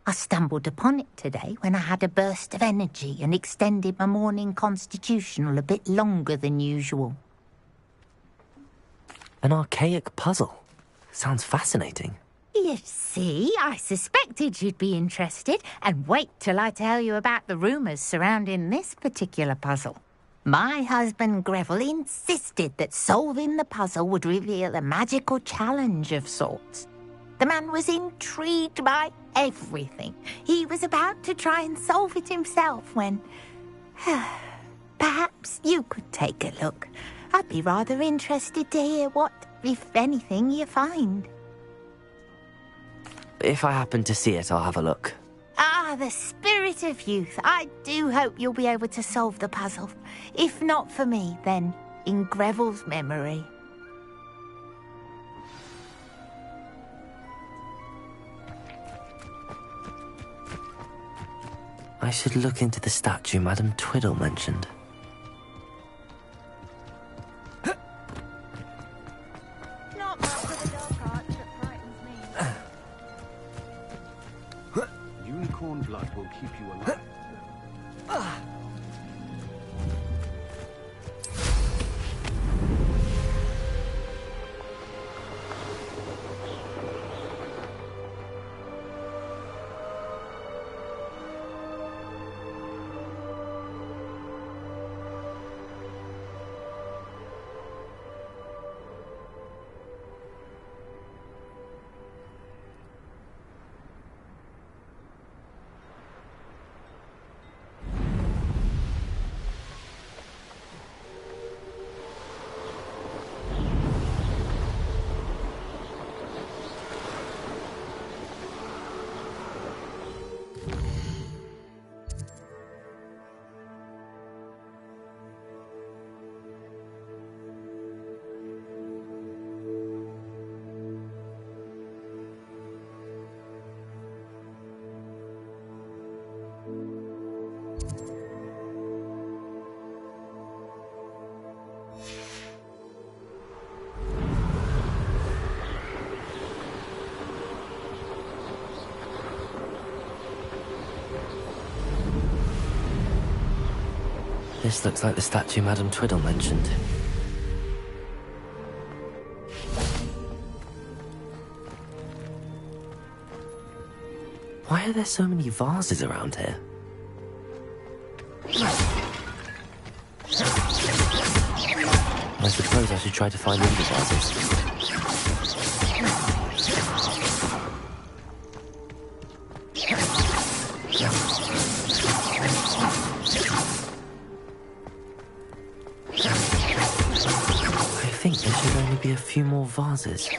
I stumbled upon it today when I had a burst of energy and extended my morning constitutional a bit longer than usual. An archaic puzzle. Sounds fascinating. You see, I suspected you'd be interested, and wait till I tell you about the rumours surrounding this particular puzzle. My husband Greville insisted that solving the puzzle would reveal a magical challenge of sorts. The man was intrigued by everything. He was about to try and solve it himself when... Perhaps you could take a look. I'd be rather interested to hear what, if anything, you find. If I happen to see it, I'll have a look. Ah, the spirit of youth. I do hope you'll be able to solve the puzzle. If not for me, then in Greville's memory. I should look into the statue Madam Twiddle mentioned. Not much of a dark arch that frightens me. Unicorn blood will keep you alive. This looks like the statue Madam Twiddle mentioned. Why are there so many vases around here? I suppose I should try to find improvisers. I think there should only be a few more vases.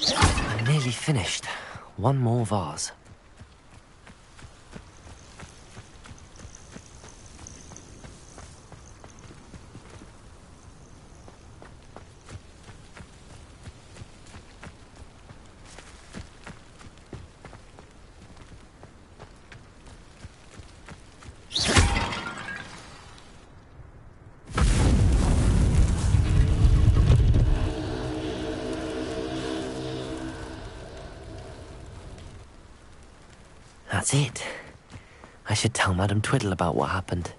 I'm nearly finished. One more vase. That's it. I should tell Madame Twiddle about what happened.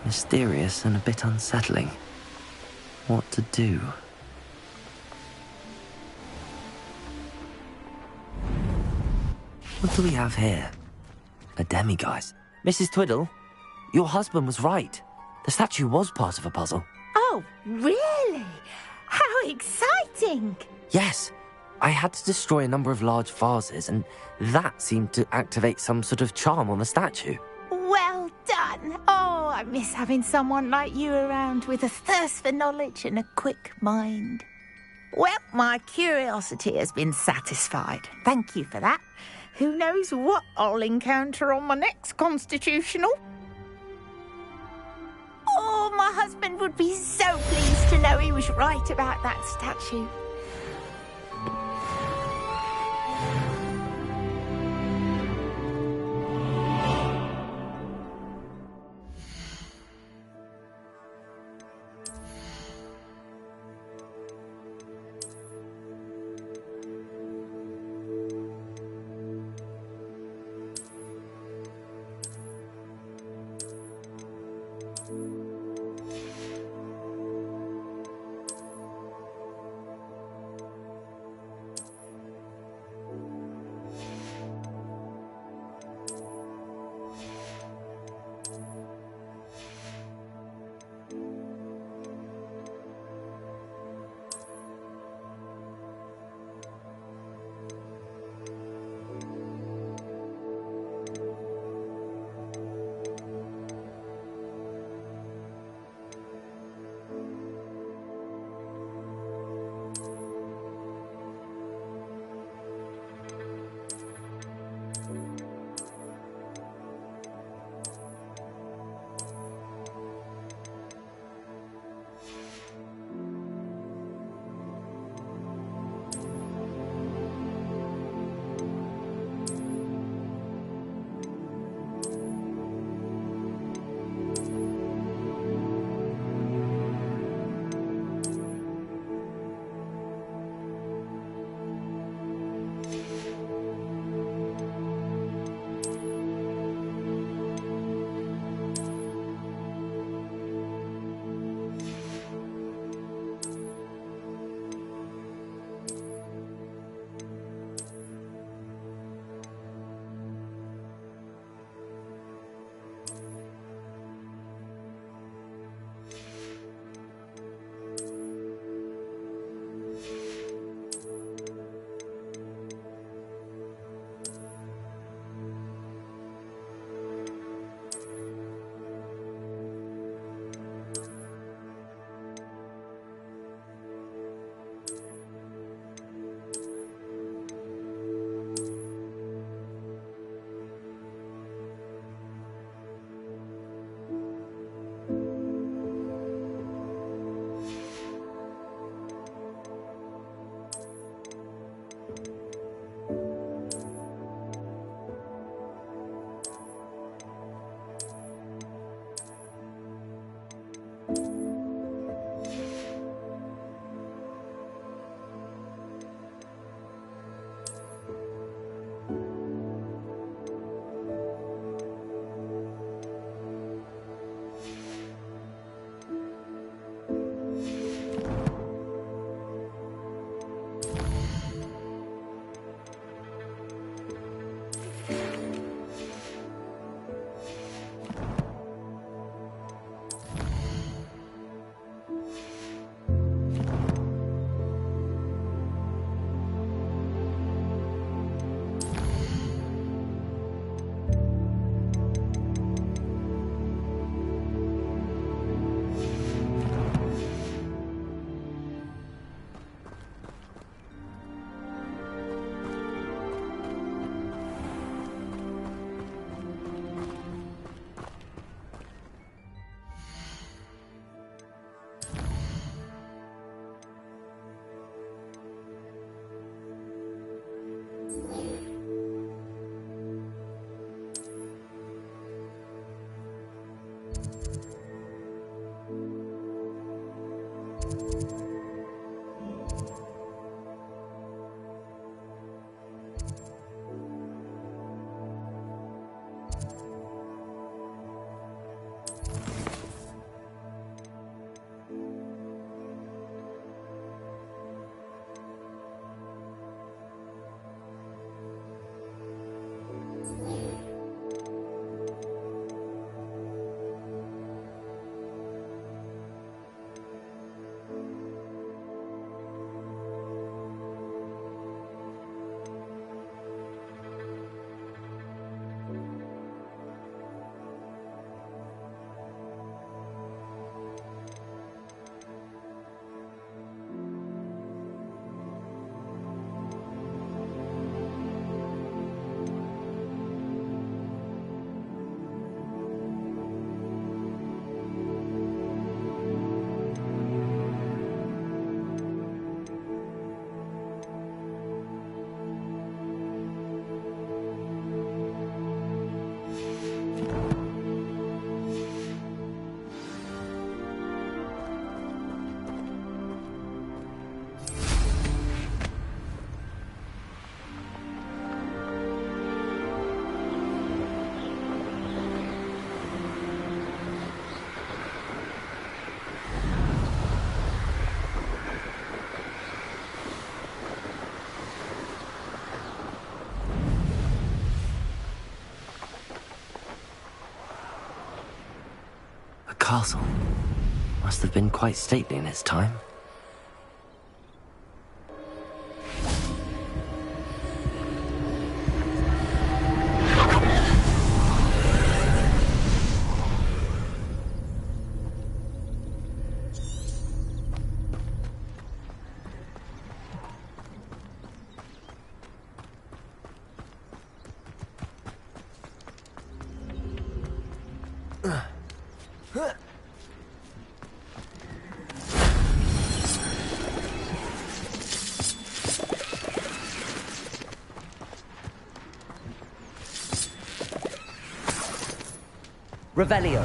Mysterious and a bit unsettling. What to do? What do we have here? A demiguise. Mrs. Twiddle, your husband was right. The statue was part of a puzzle. Oh, really? How exciting! Yes, I had to destroy a number of large vases, and that seemed to activate some sort of charm on the statue. Well done. Oh, I miss having someone like you around with a thirst for knowledge and a quick mind. Well, my curiosity has been satisfied. Thank you for that. Who knows what I'll encounter on my next constitutional? Oh, my husband would be so pleased to know he was right about that statue. A castle. Must have been quite stately in its time. Revelio.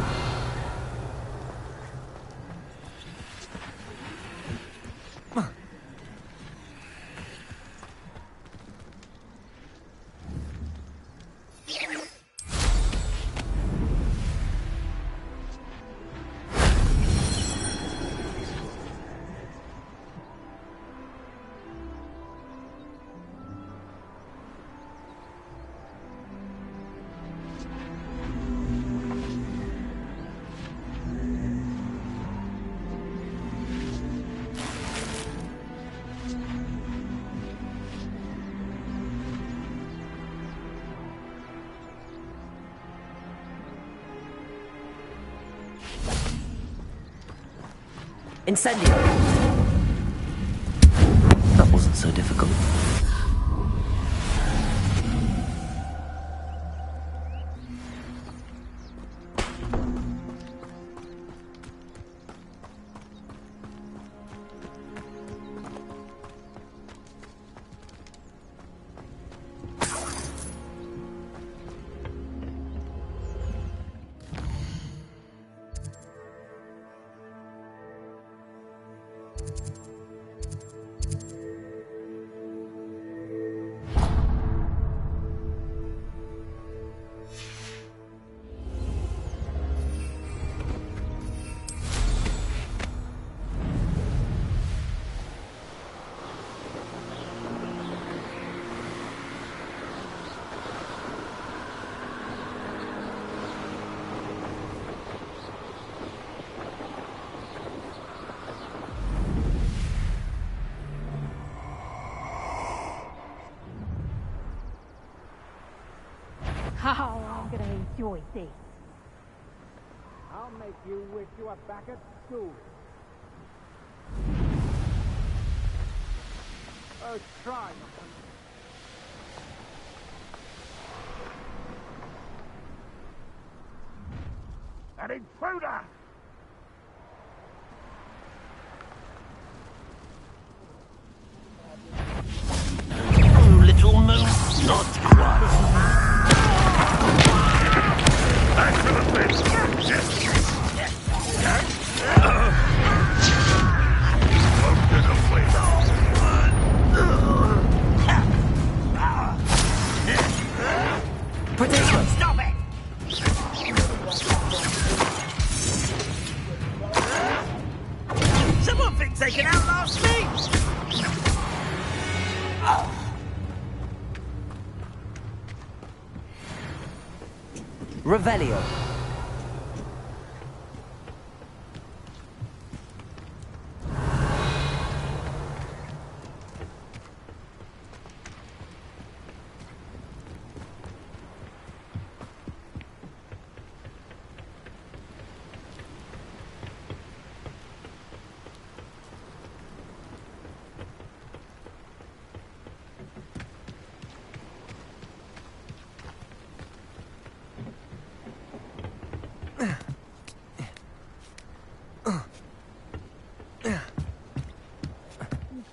Incendio! That wasn't so difficult. Oh, I'm gonna enjoy this. I'll make you wish you were back at school. Oh, try. An intruder! Oh, little moose, not quite. Potato! Stop it! Someone thinks they can outlast me! Revelio.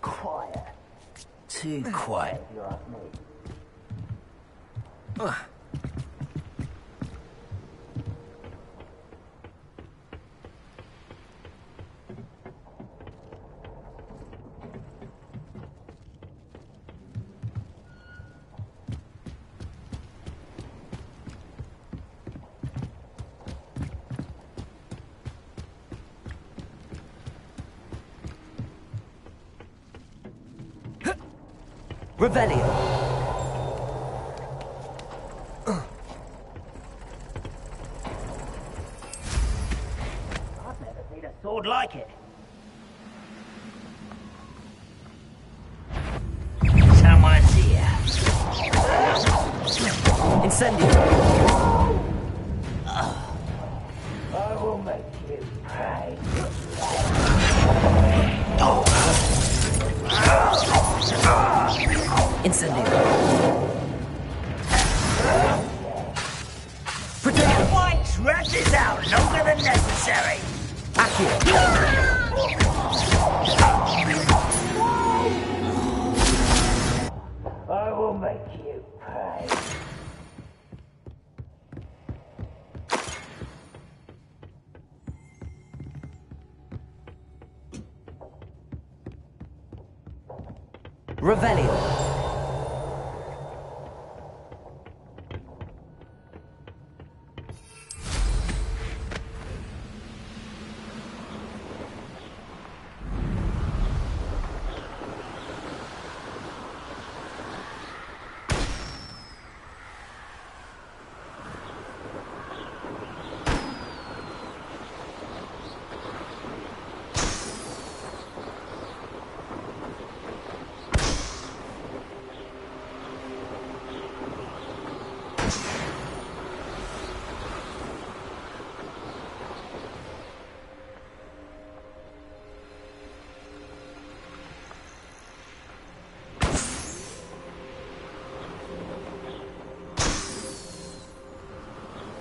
Quiet. Too quiet. Revelio. Thought I'd like it. Someone's here. Incendio! I will make you pay. Incendio! White's rat this out longer than necessary. I will make you pay. Revelio!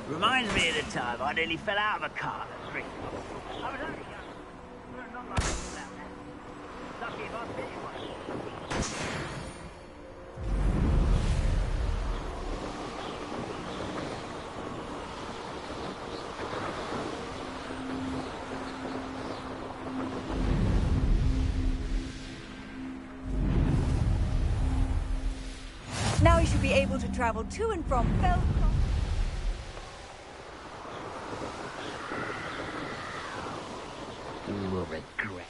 Reminds me of the time I nearly fell out of a car at 3. I was only young. Not like this out there. Lucky if I fit one. Now you should be able to travel to and from Feldcroft. You will regret.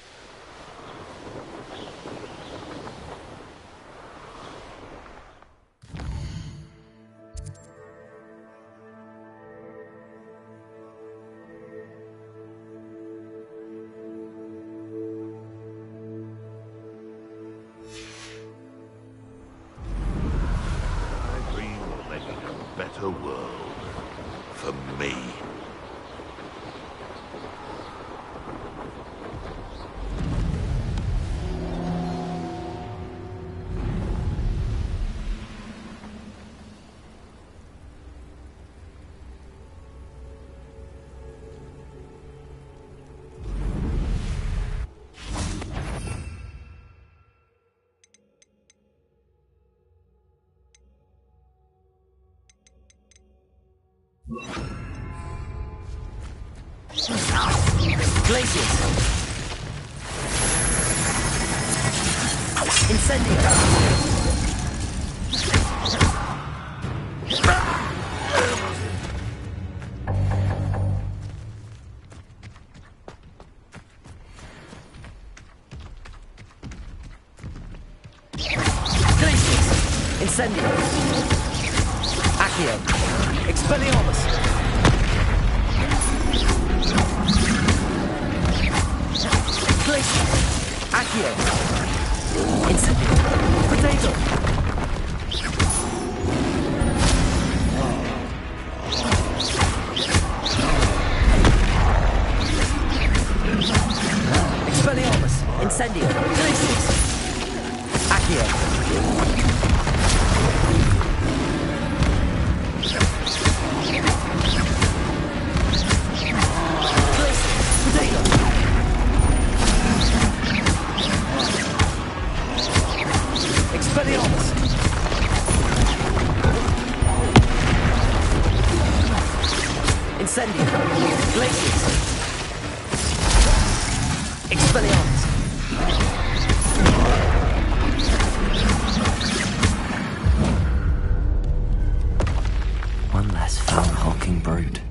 I dream of making a better world for me. Glaciers! Incendio! Glaciers! Incendio! Accio! Expelliarmus! Accio! Incendio! Potato! Expelliarmus! Incendio! Glaciers! Accio! Expelliarmus! Incendio! Glaciers! Expelliarmus! One less foul-hulking brute.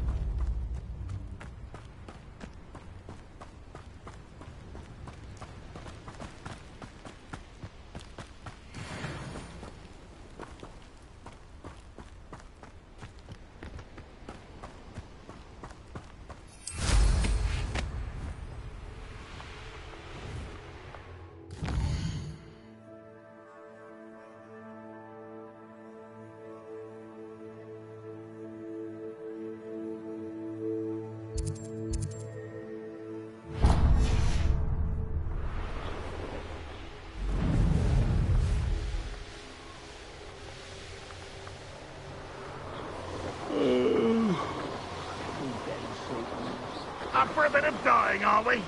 Up for a bit of dying, are we?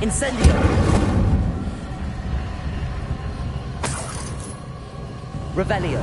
Incendio! Revelio.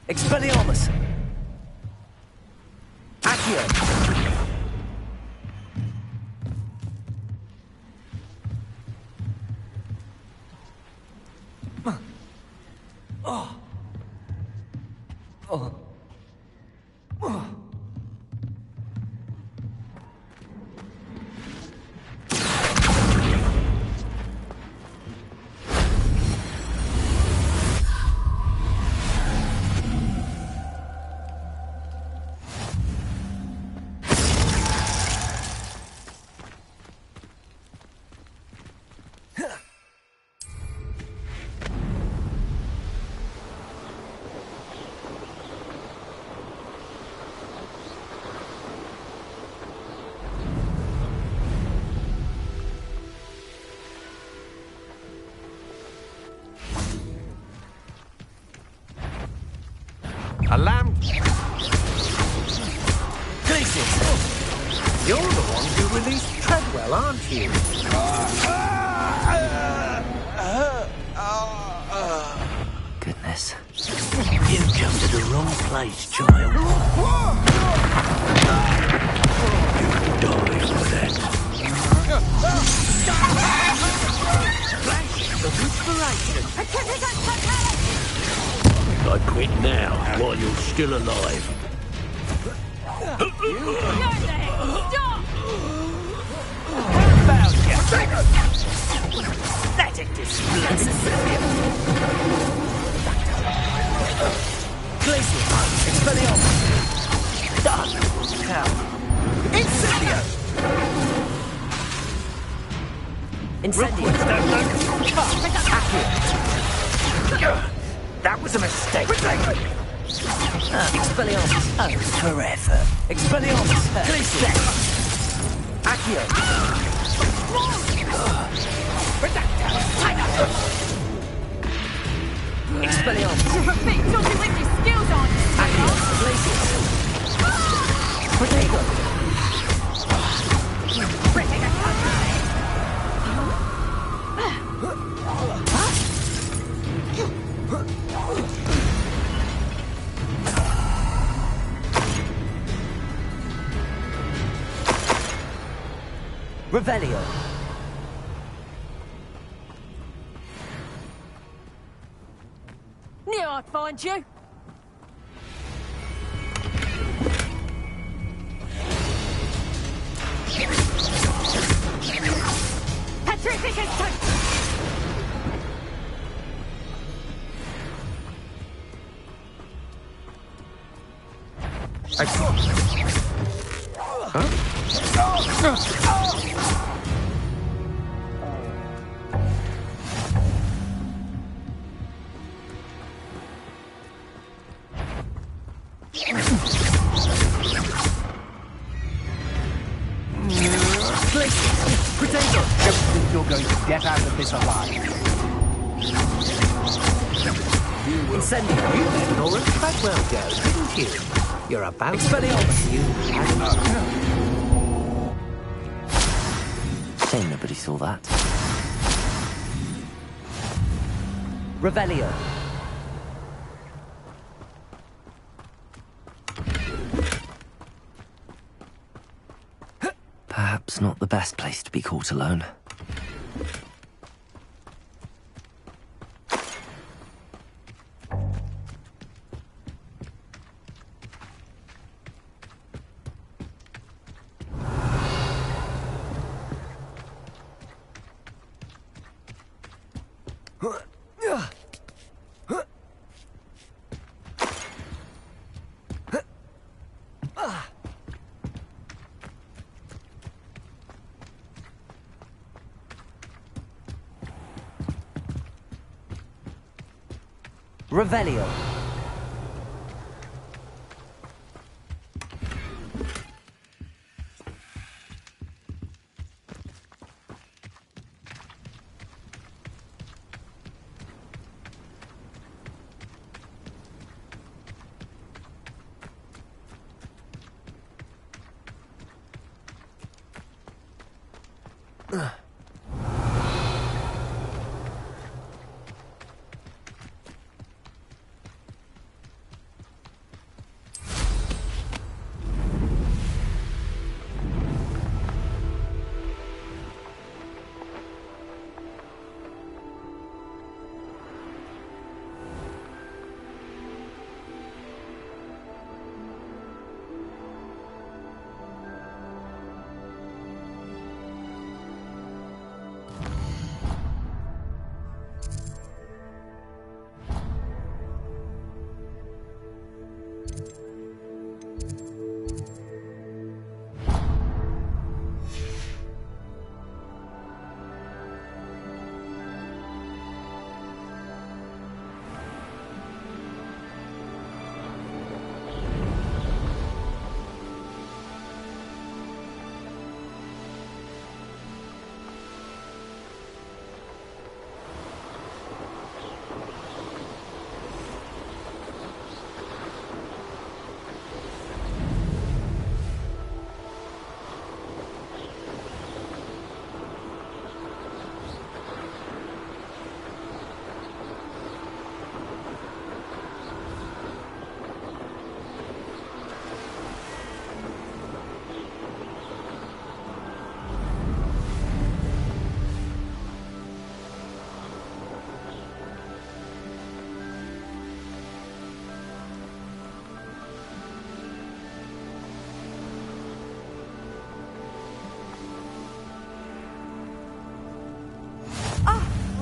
Expelliarmus! Accio! A lamb. Glacius! You're the one who released Treadwell, aren't you? Goodness. You come to the wrong place, child. You die for that. Flash of inspiration. I quit now, while you're still alive. Stop! Pathetic display. Glacius! Expelliarmus! Done. Incendio! Incendio! Accio! That was a mistake. Expelliarmus! Oh, forever. Expelliarmus! Glacius! Accio! Expelliarmus! You're a bit dodgy with your skills, aren't you? Accio! Glacius! Protego! Revelio. I'd find you. Petrification! Potato! Don't think you're going to get out of this alive. You will send you let Lawrence Treadwell go, didn't you? You're about Expelliarmus, you Shame nobody saw that. Revelio. Perhaps not the best place to be caught alone. Revelio.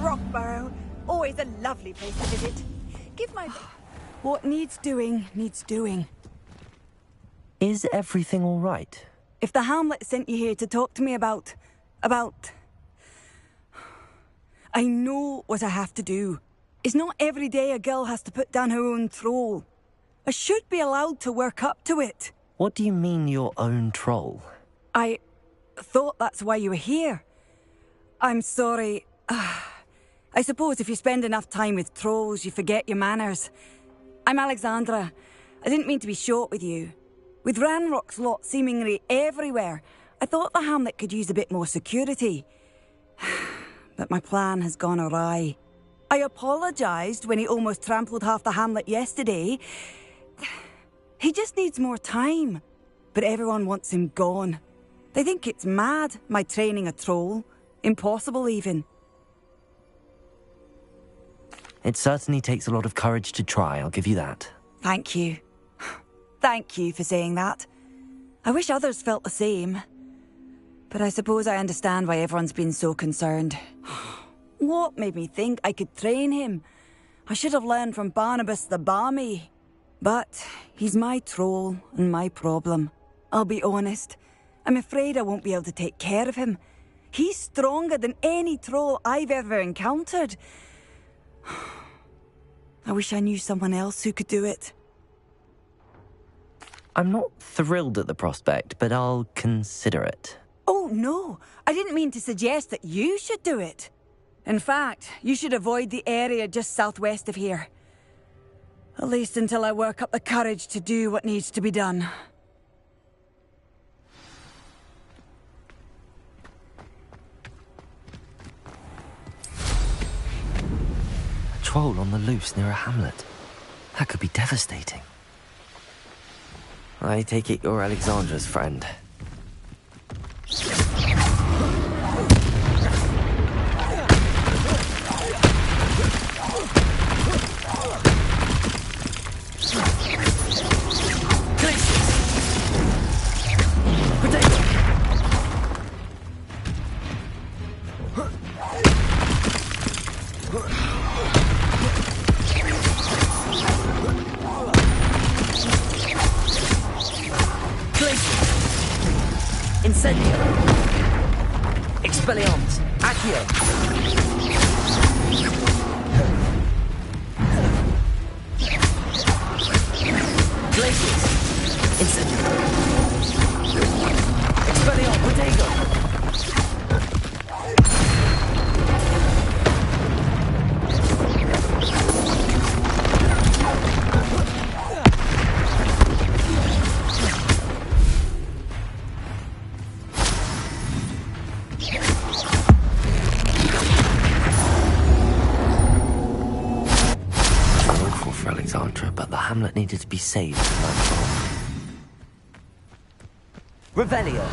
Rockborough. Always a lovely place to visit. Give my... What needs doing, needs doing. Is everything all right? If the Hamlet sent you here to talk to me about... I know what I have to do. It's not every day a girl has to put down her own troll. I should be allowed to work up to it. What do you mean, your own troll? I thought that's why you were here. I'm sorry. I suppose if you spend enough time with trolls, you forget your manners. I'm Alexandra. I didn't mean to be short with you. With Ranrock's lot seemingly everywhere, I thought the Hamlet could use a bit more security. But my plan has gone awry. I apologised when he almost trampled half the Hamlet yesterday. He just needs more time. But everyone wants him gone. They think it's mad, my training a troll. Impossible, even. It certainly takes a lot of courage to try, I'll give you that. Thank you. Thank you for saying that. I wish others felt the same. But I suppose I understand why everyone's been so concerned. What made me think I could train him? I should have learned from Barnabas the Barmy. But he's my troll and my problem. I'll be honest. I'm afraid I won't be able to take care of him. He's stronger than any troll I've ever encountered. I wish I knew someone else who could do it. I'm not thrilled at the prospect, but I'll consider it. Oh, no. I didn't mean to suggest that you should do it. In fact, you should avoid the area just southwest of here. At least until I work up the courage to do what needs to be done. A troll on the loose near a hamlet. That could be devastating. I take it you're Alexandra's friend. Incendio! Expelliarmus! Accio! Glacius! Incendio! Expelliarmus! Protego! But the hamlet needed to be saved from that. Revelio!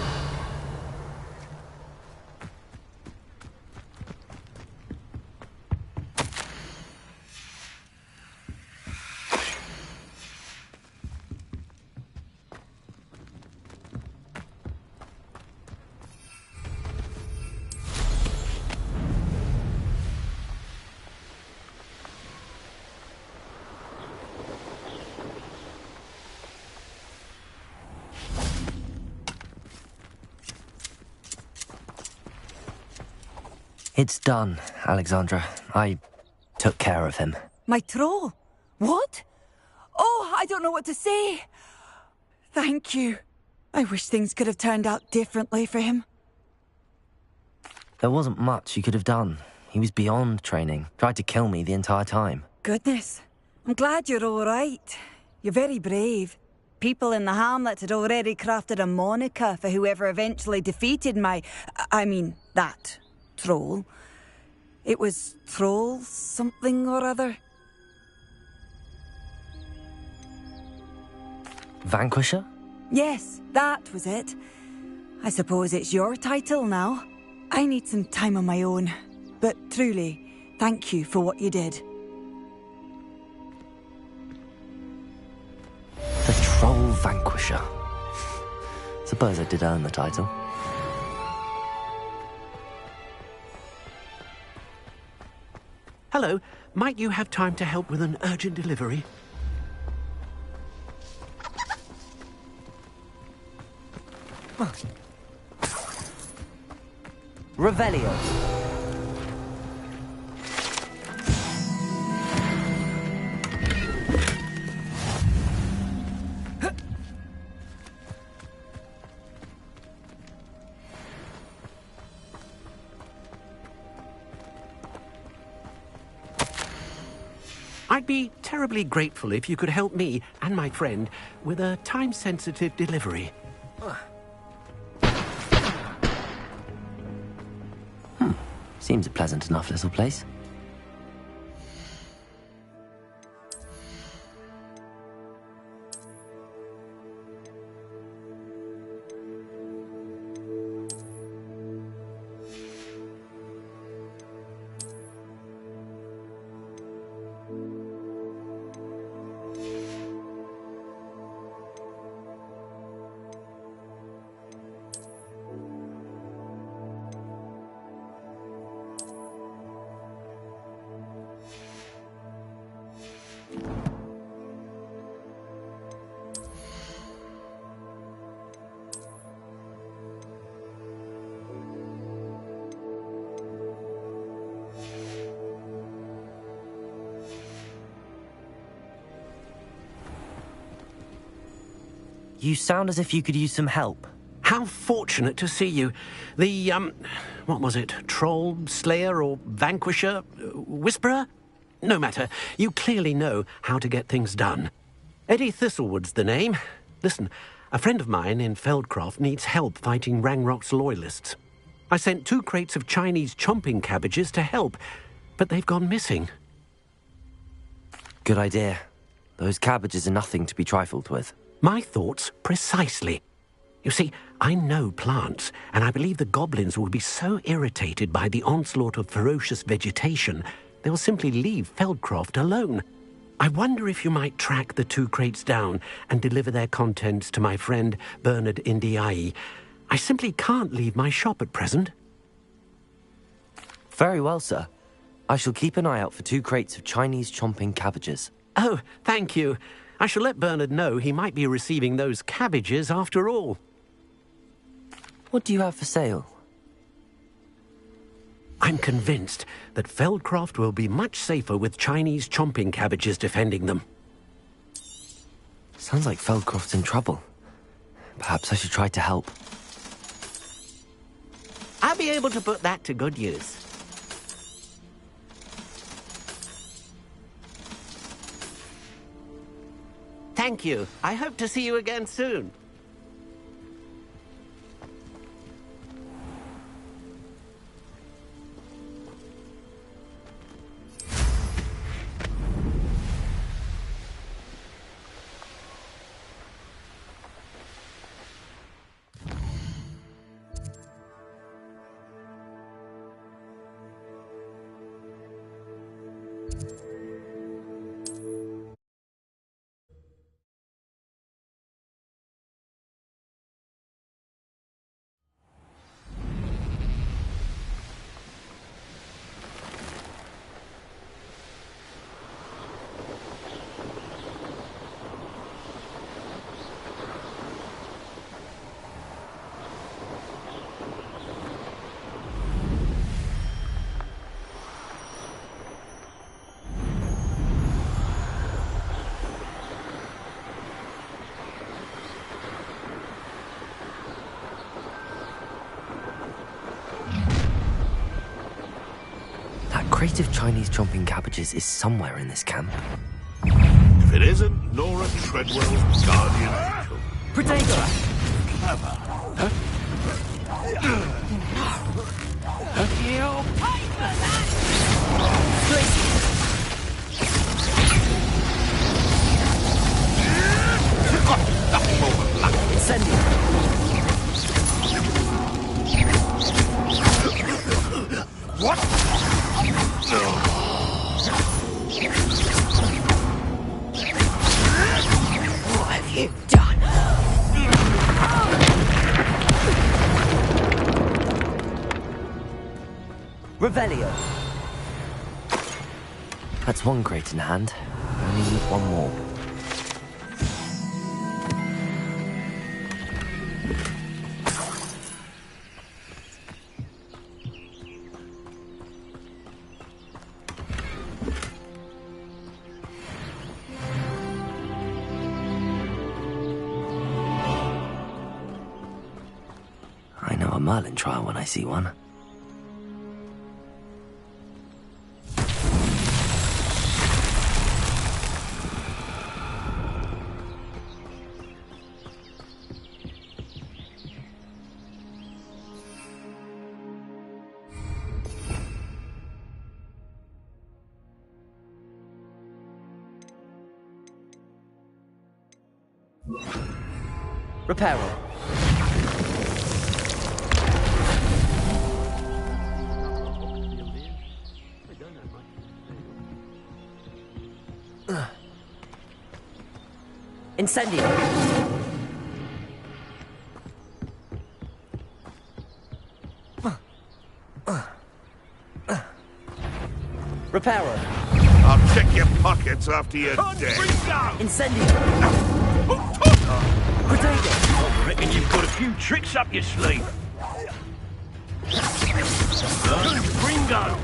It's done, Alexandra. I took care of him. My troll? What? Oh, I don't know what to say. Thank you. I wish things could have turned out differently for him. There wasn't much you could have done. He was beyond training. Tried to kill me the entire time. Goodness. I'm glad you're all right. You're very brave. People in the hamlet had already crafted a moniker for whoever eventually defeated that troll. It was Troll something or other. Vanquisher? Yes, that was it. I suppose it's your title now. I need some time on my own. But truly, thank you for what you did. The Troll Vanquisher. Suppose I did earn the title. Hello, might you have time to help with an urgent delivery? Revelio. I'd be terribly grateful if you could help me and my friend with a time-sensitive delivery. Seems a pleasant enough little place. You sound as if you could use some help. How fortunate to see you. The, what was it? Troll, Slayer, or Vanquisher? Whisperer? No matter. You clearly know how to get things done. Eddie Thistlewood's the name. Listen, a friend of mine in Feldcroft needs help fighting Rangrock's loyalists. I sent 2 crates of Chinese chomping cabbages to help, but they've gone missing. Good idea. Those cabbages are nothing to be trifled with. My thoughts precisely. You see, I know plants, and I believe the goblins will be so irritated by the onslaught of ferocious vegetation, they'll simply leave Feldcroft alone. I wonder if you might track the 2 crates down and deliver their contents to my friend Bernard Indiai. I simply can't leave my shop at present. Very well, sir. I shall keep an eye out for 2 crates of Chinese chomping cabbages. Oh, thank you. I shall let Bernard know he might be receiving those cabbages after all. What do you have for sale? I'm convinced that Feldcroft will be much safer with Chinese chomping cabbages defending them. Sounds like Feldcroft's in trouble. Perhaps I should try to help. I'll be able to put that to good use. Thank you. I hope to see you again soon. Crate of Chinese chomping cabbages is somewhere in this camp. If it isn't Nora Treadwell's guardian angel. Protego! Clever. You'll pay for that! What? What have you done? Revelio. That's 1 crate in hand. I only need 1 more. I know a Merlin trial when I see one. Reparo. Incendio. Reparo. I'll check your pockets after you're dead. Incendio. I reckon you've got a few tricks up your sleeve. Ringo!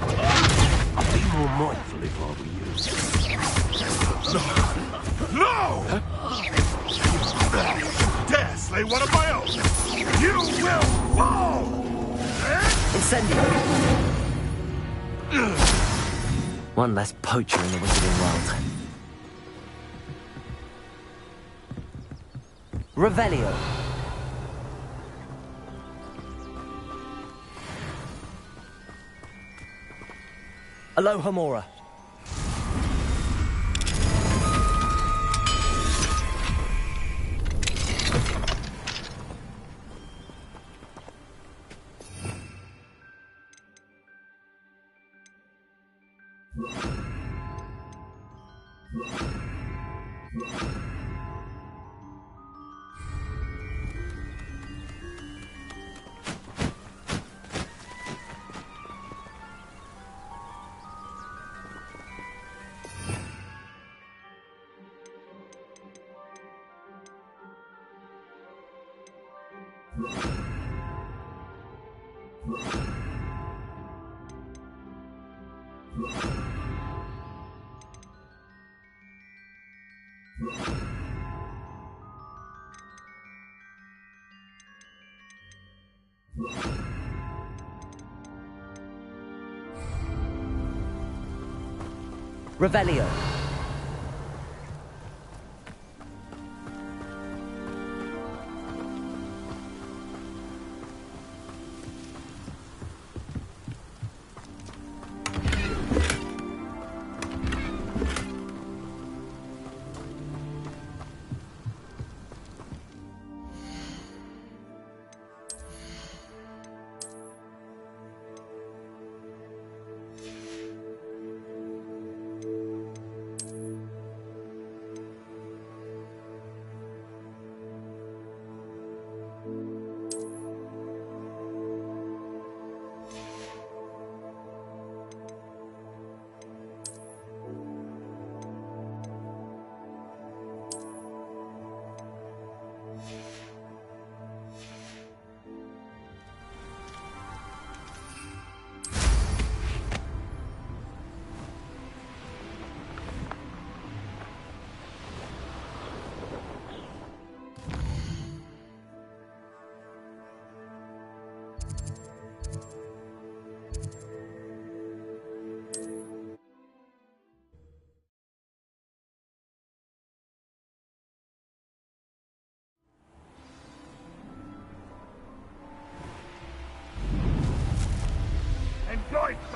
I'll be more mindful if I were you. No! Dead! finally one of my own. You will fall! Incendio! One less poacher in the wizarding world. Revelio. Alohomora. Revelio.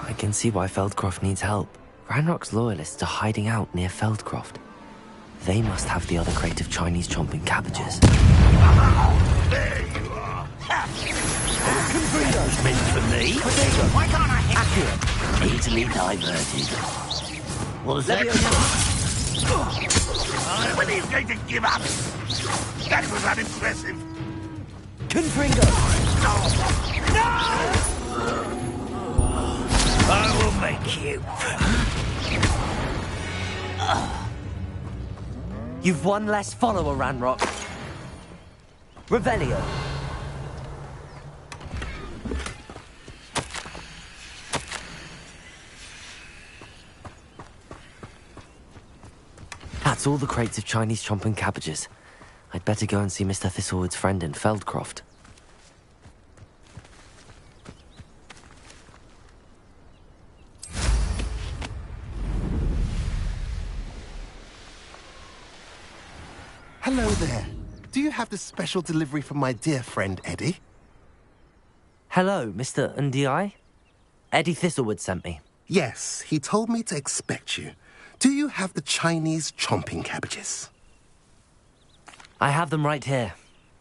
I can see why Feldcroft needs help. Ranrock's loyalists are hiding out near Feldcroft. They must have the other crate of Chinese chomping cabbages. There you are. Confrito's meant for me. Why can't I hit accurate? Easily diverted. What was that? When he's going to give up? That was unimpressive. Confringo! No! I will make you. You've one less follower, Ranrock. Revelio. That's all the crates of Chinese chomping cabbages. I'd better go and see Mr. Thistlewood's friend in Feldcroft. Hello there. Do you have the special delivery from my dear friend Eddie? Hello, Mr. Ndi. Eddie Thistlewood sent me. Yes, he told me to expect you. Do you have the Chinese chomping cabbages? I have them right here.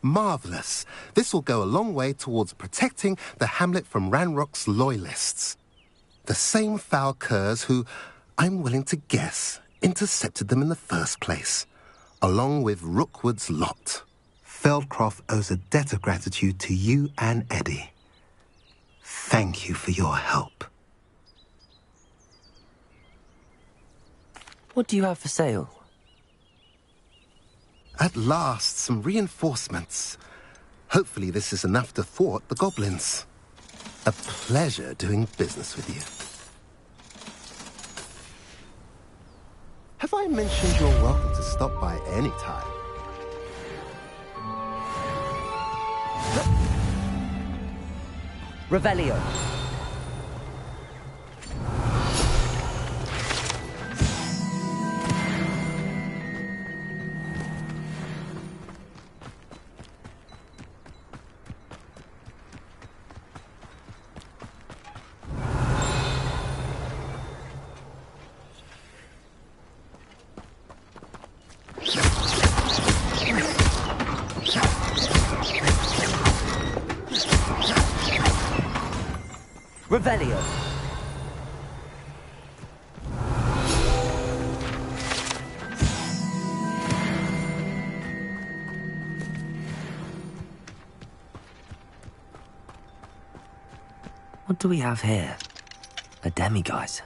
Marvellous. This will go a long way towards protecting the hamlet from Ranrock's loyalists. The same foul curs who, I'm willing to guess, intercepted them in the first place, along with Rookwood's lot. Feldcroft owes a debt of gratitude to you and Eddie. Thank you for your help. What do you have for sale? At last, some reinforcements. Hopefully this is enough to thwart the goblins. A pleasure doing business with you. Have I mentioned you're welcome to stop by any time? Revelio. Revelio. What do we have here? A demiguise.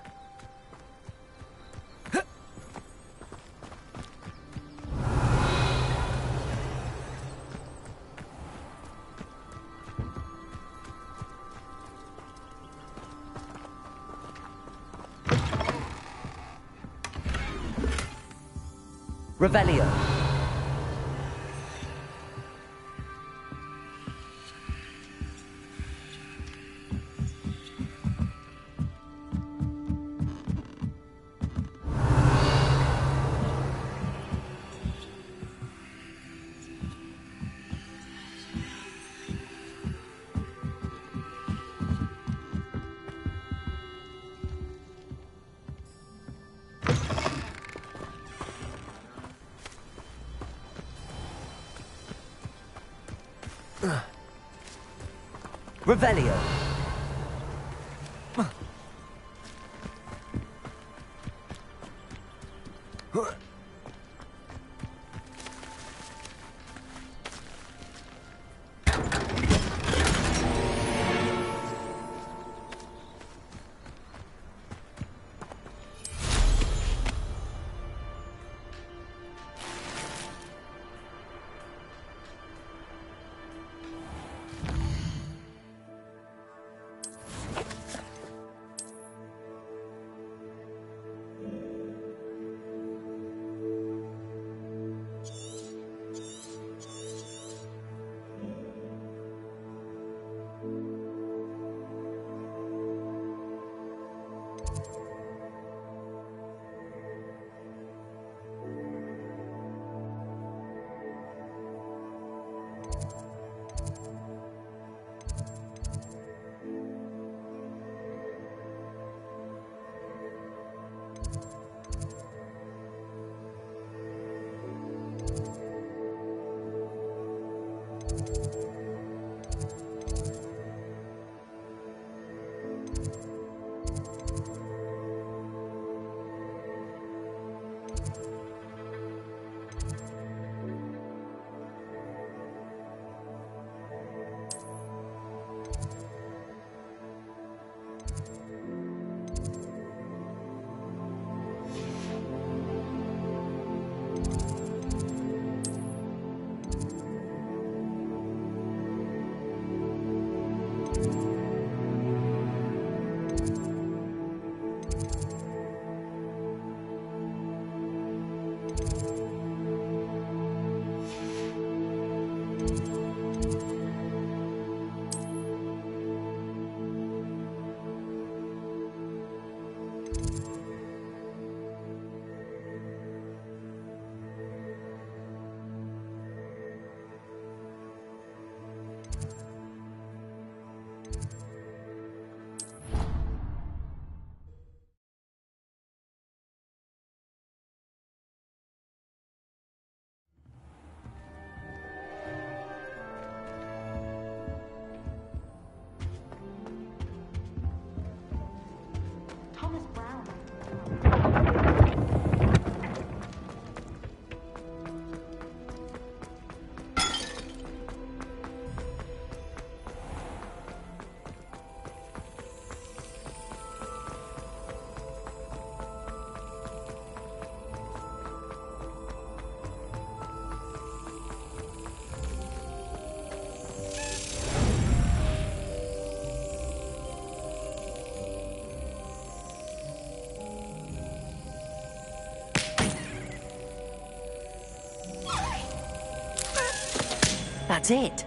Revelio. Revelio. That's it.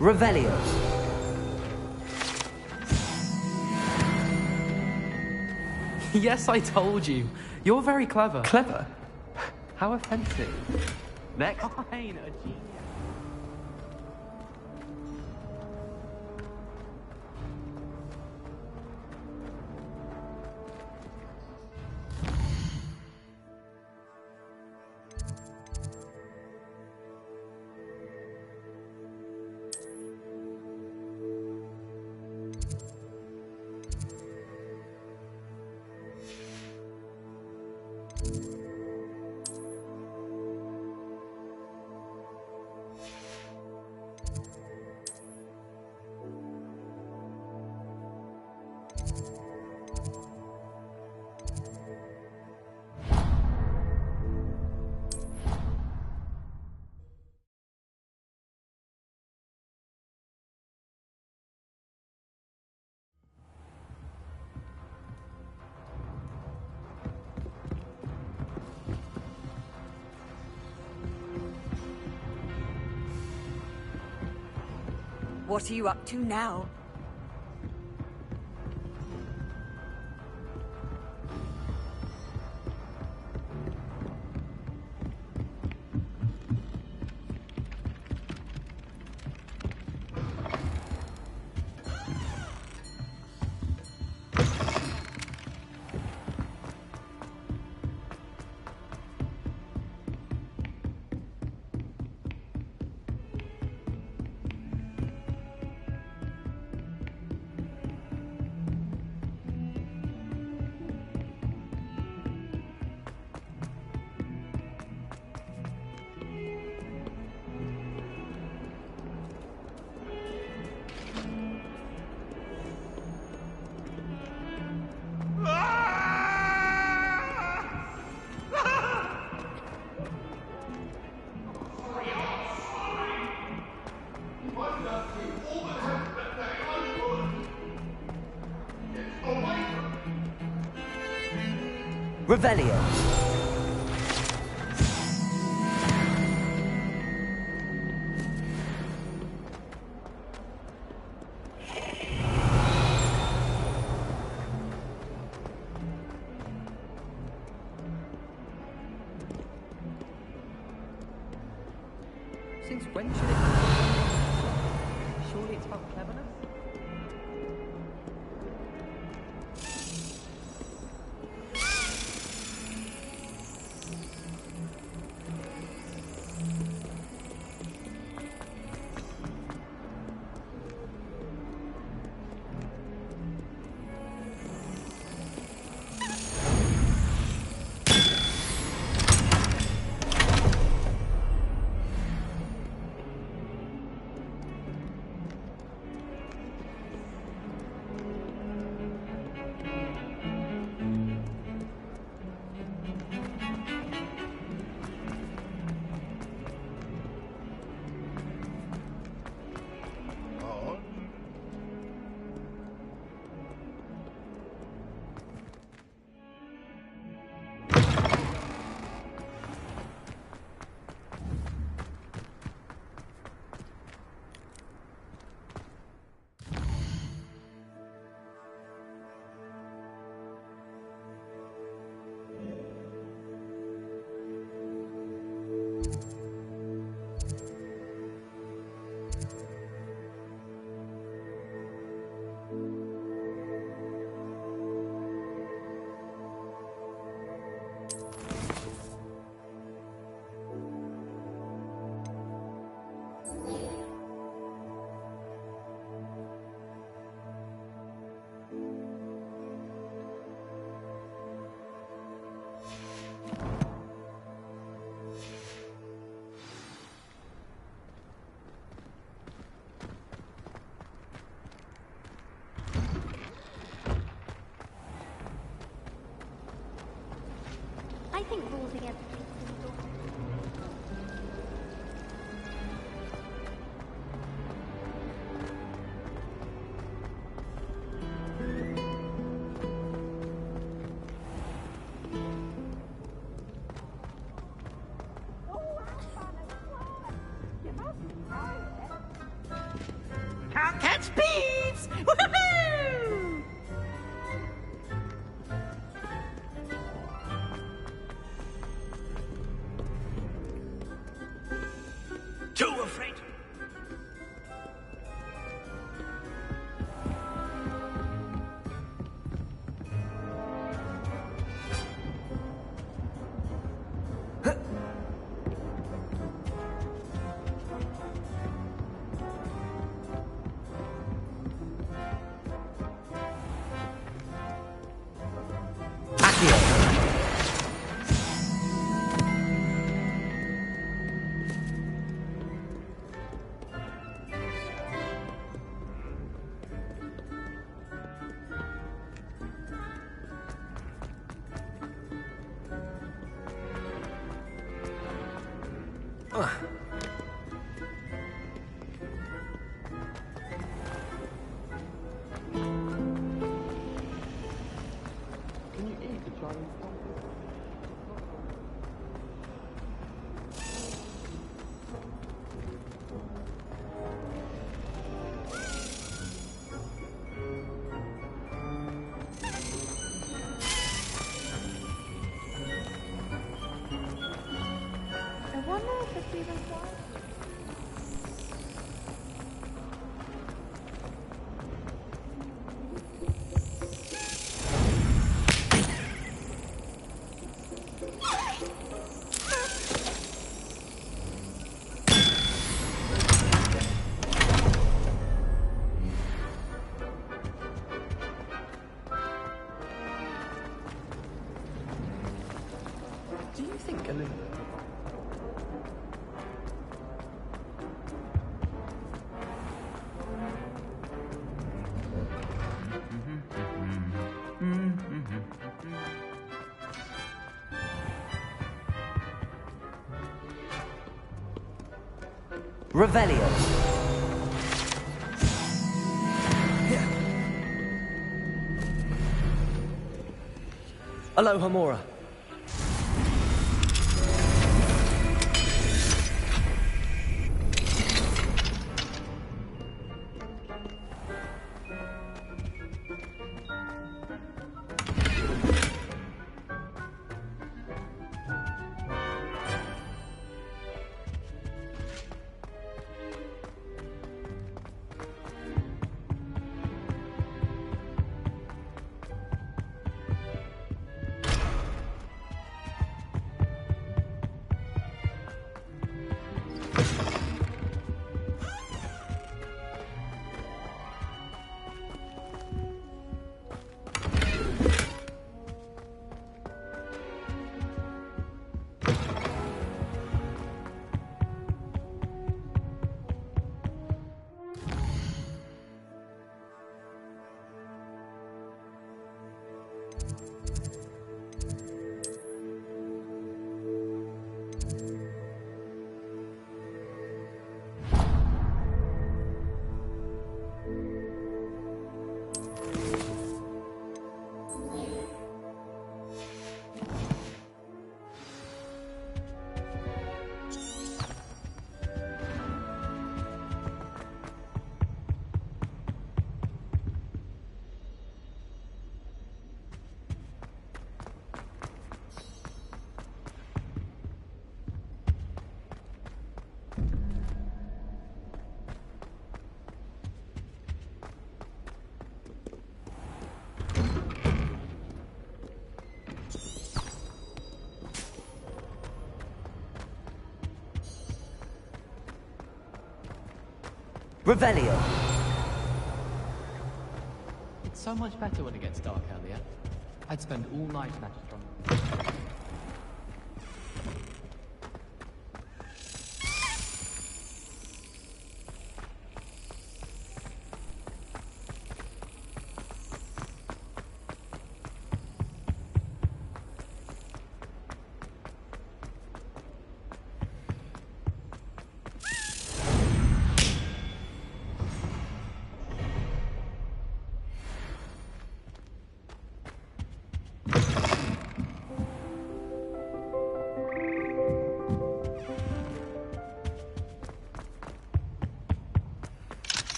Revelio. Yes, I told you. You're very clever. Clever? How offensive. Next. Fine, a genius. What are you up to now? Revelio. Since when should it... Surely it's about cleverness? I think rules against I wonder if it's even possible. Do you think Olivia... Revelio. Aloha Mora. Revelio. It's so much better when it gets dark earlier. I'd spend all night in that astronomy.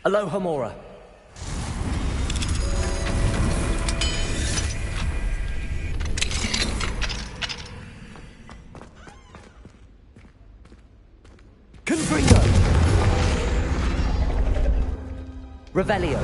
Aloha Mora. Confringo. Revelio.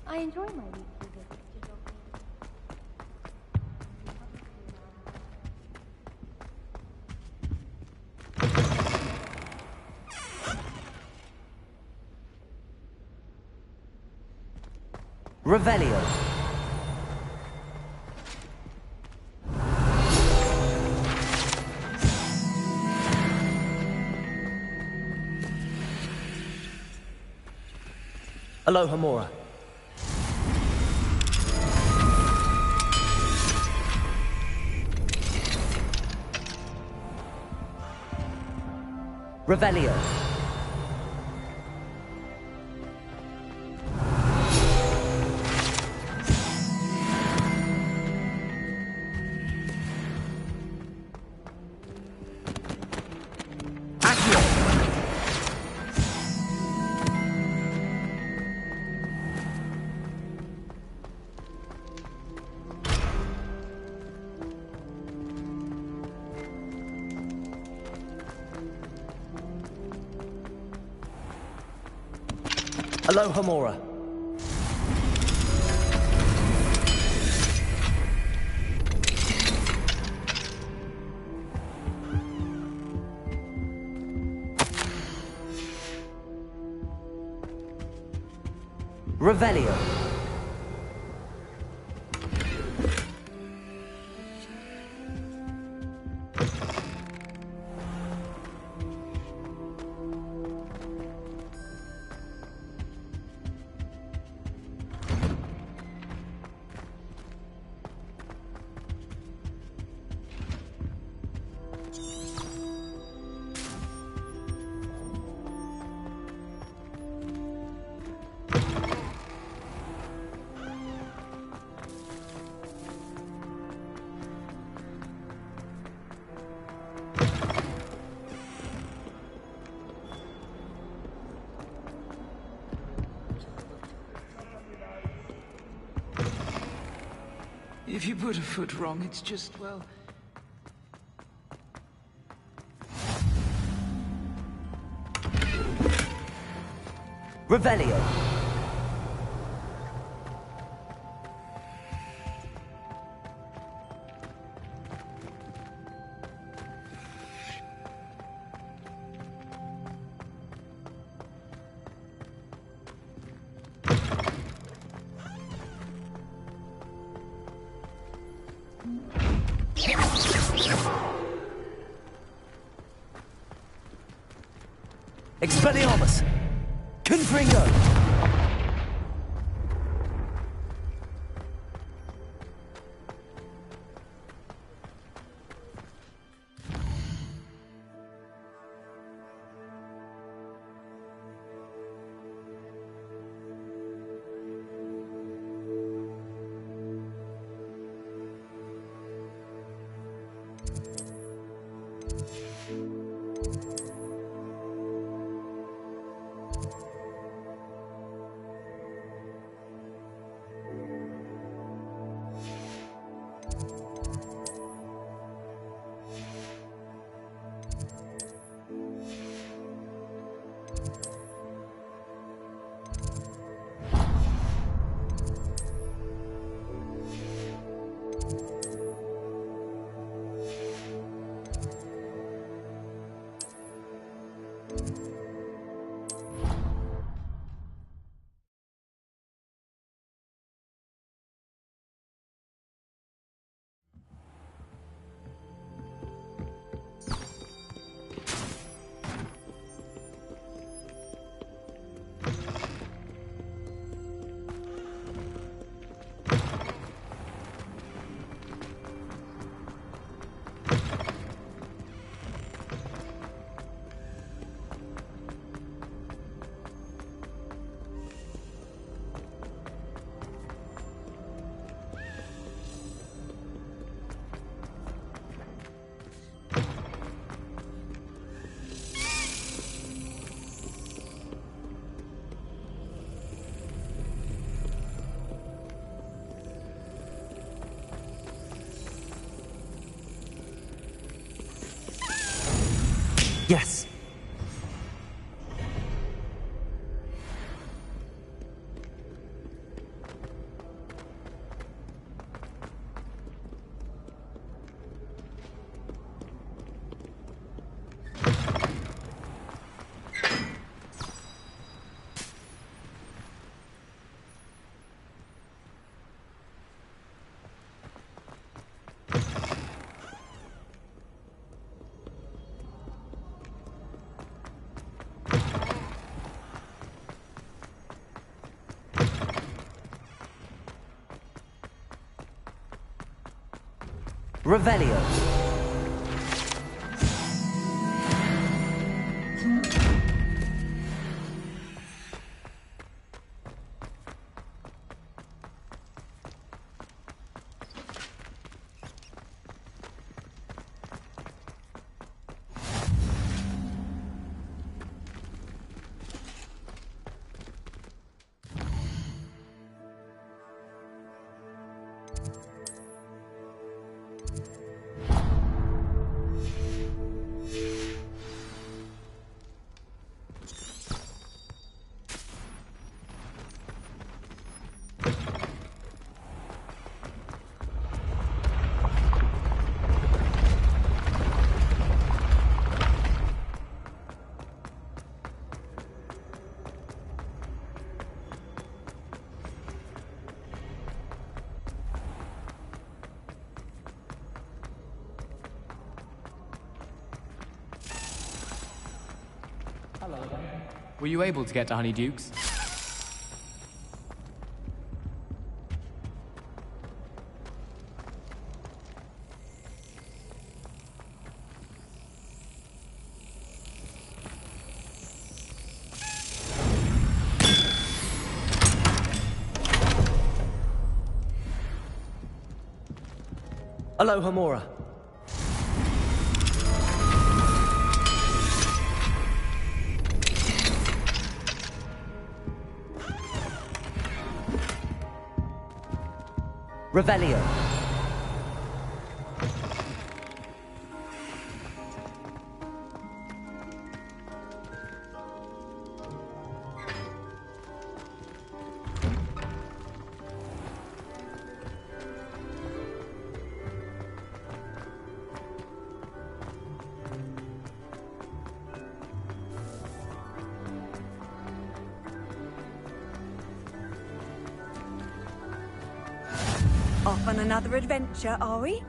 I enjoy my weekly visits to Dr. Revelio. Alohomora. Revelio. Alohomora. Revelio. If you put a foot wrong, it's just, well... Revelio. Expelliarmus! Confringo! Yes. Revelio. Were you able to get to Honeydukes? Alohomora. Revelio. Off on another adventure, are we?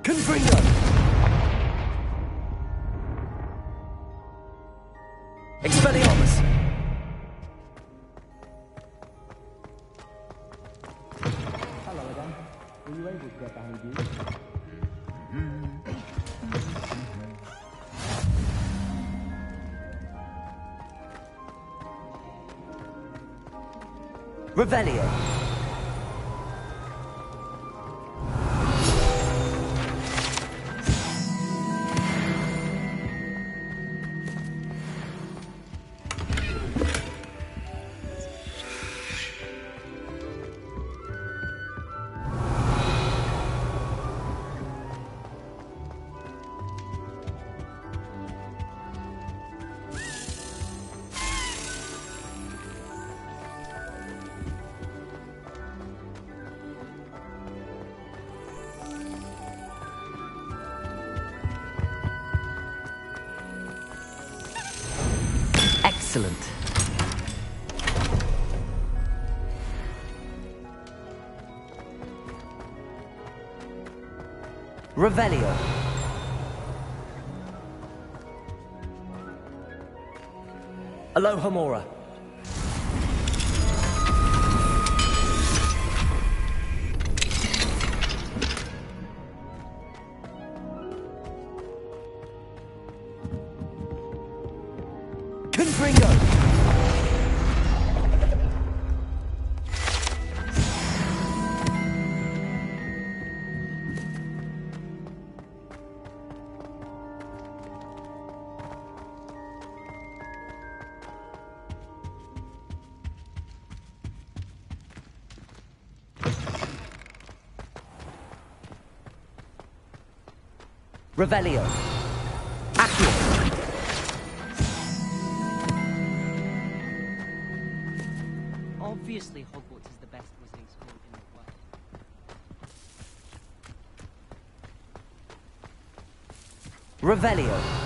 Confringo! Expelliarmus! Hello again. Were you able to get to Honeydukes? Revelio. Excellent. Revelio. Alohomora. Confringo. Revelio. Accio. Obviously, Hogwarts is the best wizarding school in the world. Revelio.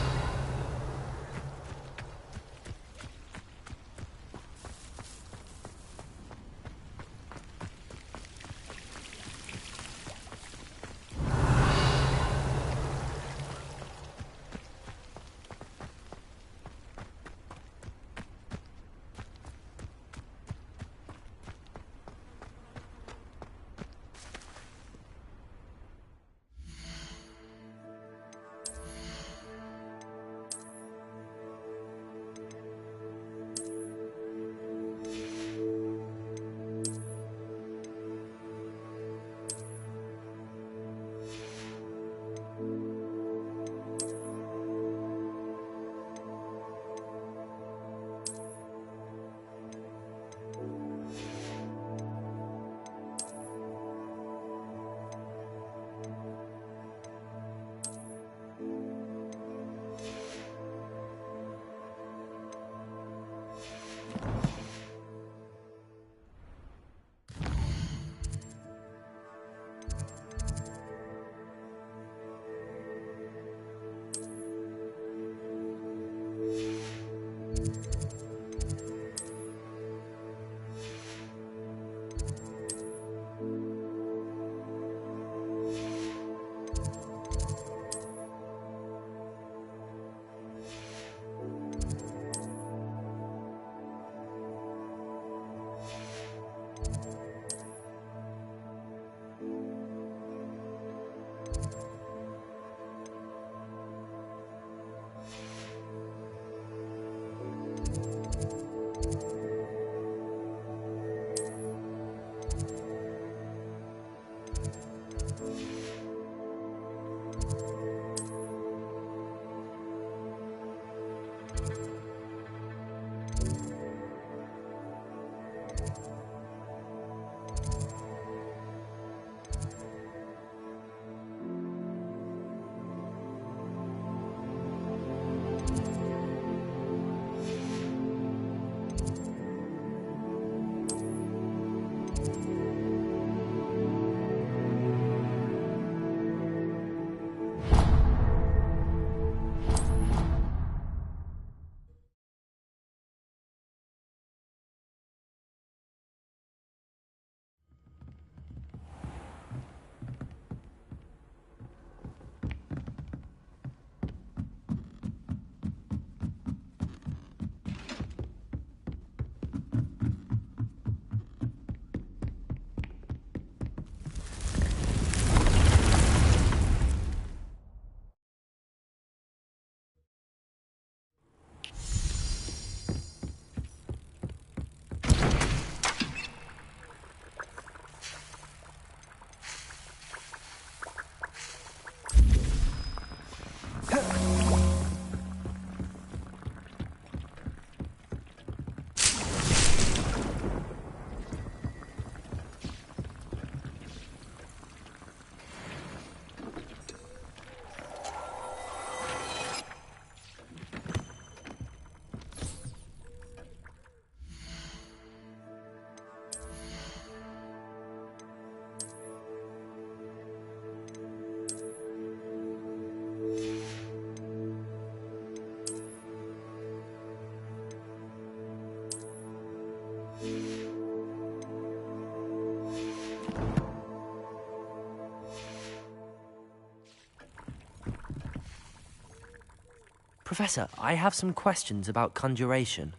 Professor, I have some questions about conjuration.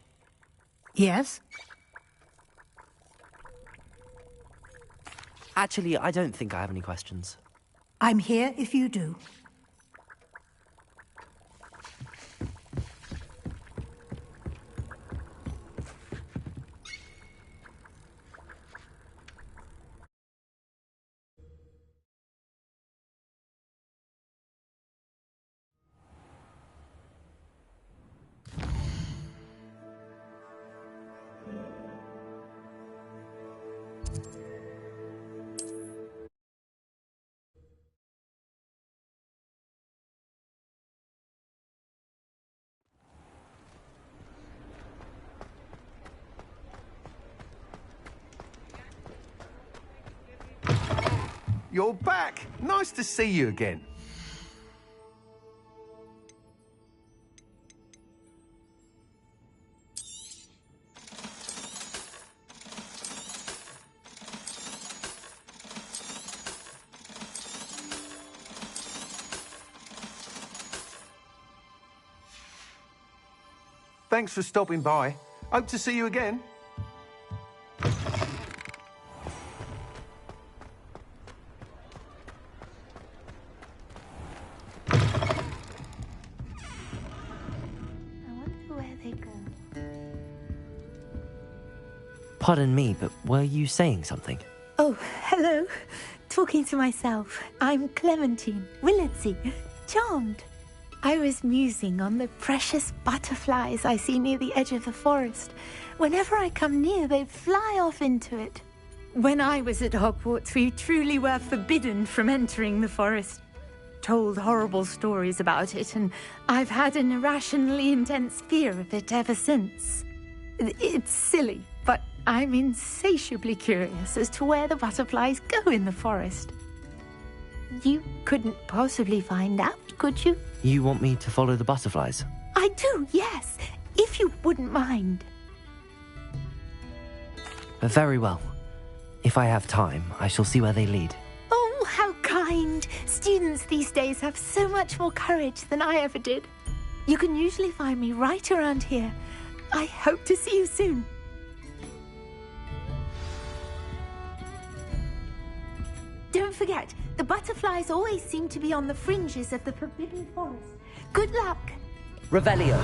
Yes? Actually, I don't think I have any questions. I'm here if you do. you're back. Nice to see you again. Thanks for stopping by. Hope to see you again. Pardon me, but were you saying something? Oh, hello. Talking to myself. I'm Clementine Willardsey. Charmed. I was musing on the precious butterflies I see near the edge of the forest. Whenever I come near, they fly off into it. When I was at Hogwarts, we truly were forbidden from entering the forest. Told horrible stories about it, and I've had an irrationally intense fear of it ever since. It's silly, but I'm insatiably curious as to where the butterflies go in the forest. You couldn't possibly find out, could you? You want me to follow the butterflies? I do, yes, if you wouldn't mind. Very well. If I have time, I shall see where they lead. Oh, how kind. Students these days have so much more courage than I ever did. You can usually find me right around here. I hope to see you soon. Don't forget, the butterflies always seem to be on the fringes of the Forbidden Forest. Good luck. Revelio.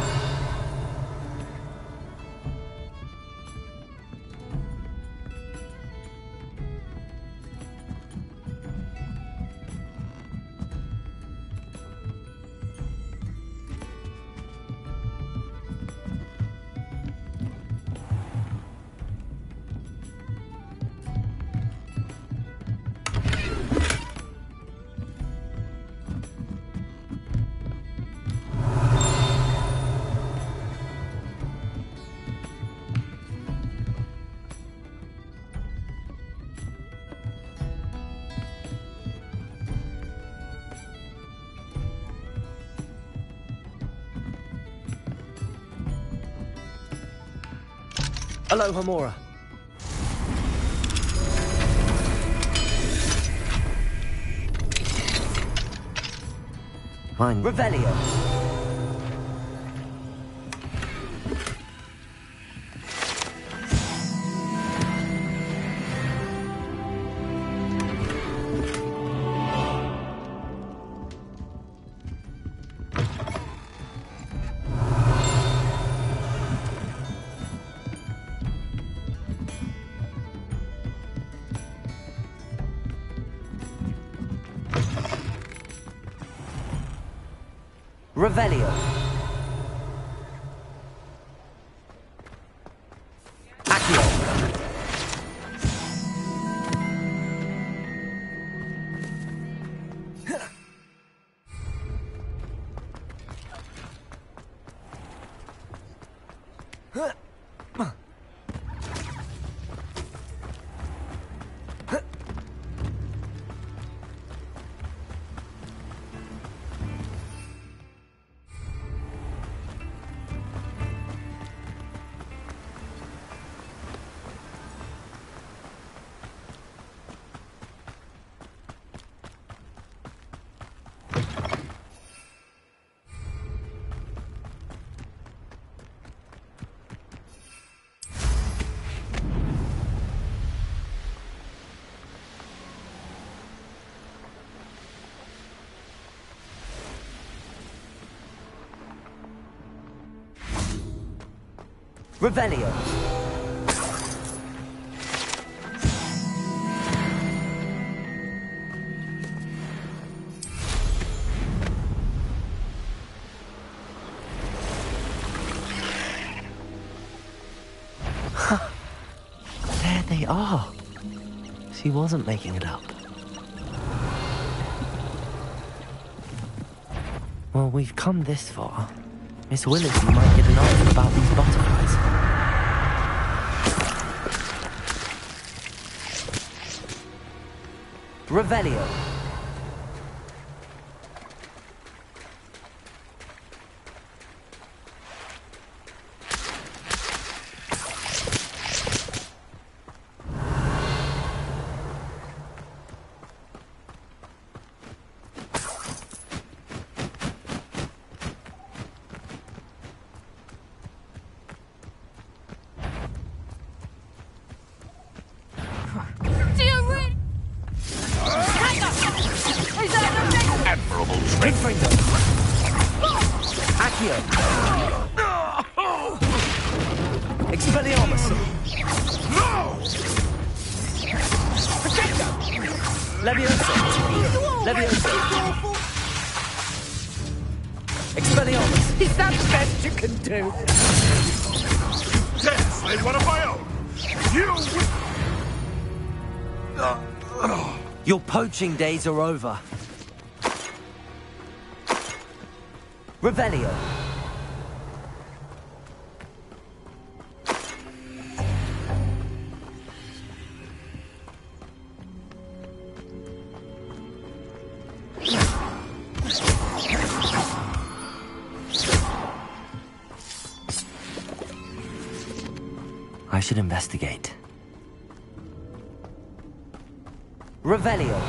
Hello, Hamora. Fine. Revelio. Revelio. Accio. Revelio. There they are. She wasn't making it up. Well, we've come this far. Miss Willardsey might get an answer about these butterflies. Revelio. Admirable strength. Accio. Expelliarmus. No! Leviosa. Leviosa. Expelliarmus. Is that the best you can do? Death is one of my own. Your poaching days are over. Revelio. I should investigate. Revelio.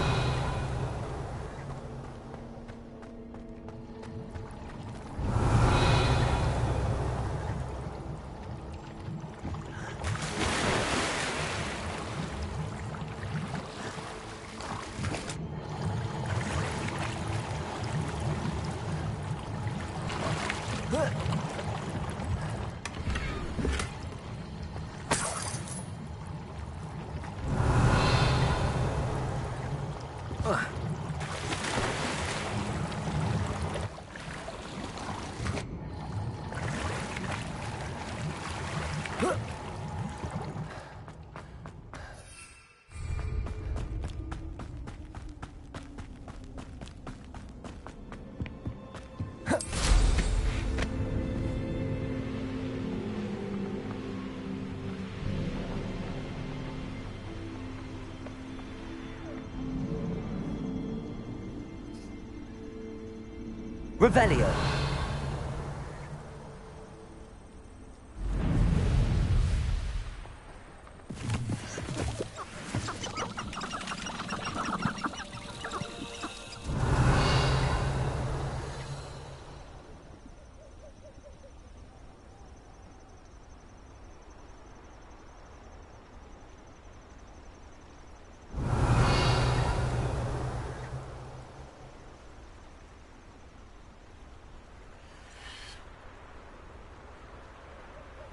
Revelio.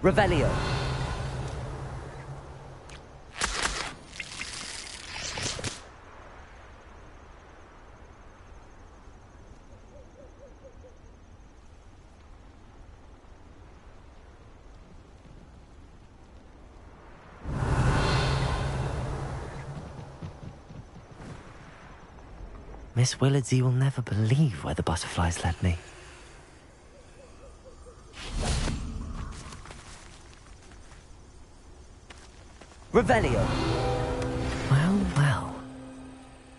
Revelio. Miss Willardsey will never believe where the butterflies led me. Revelio. Well, well.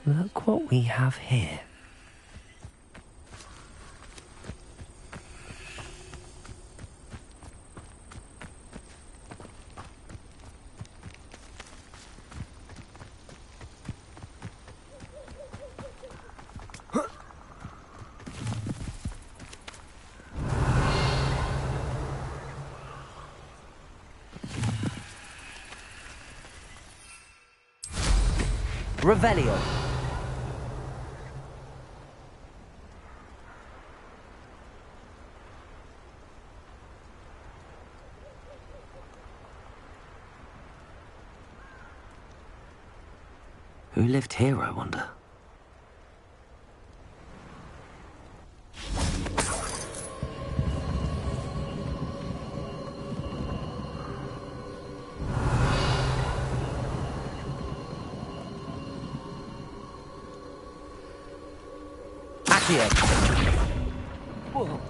Look what we have here. Revelio. Who lived here, I wonder? Whoa.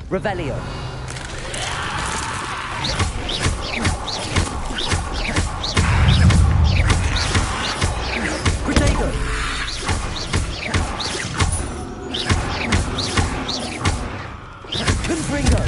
Revelio. Protego. Confringo.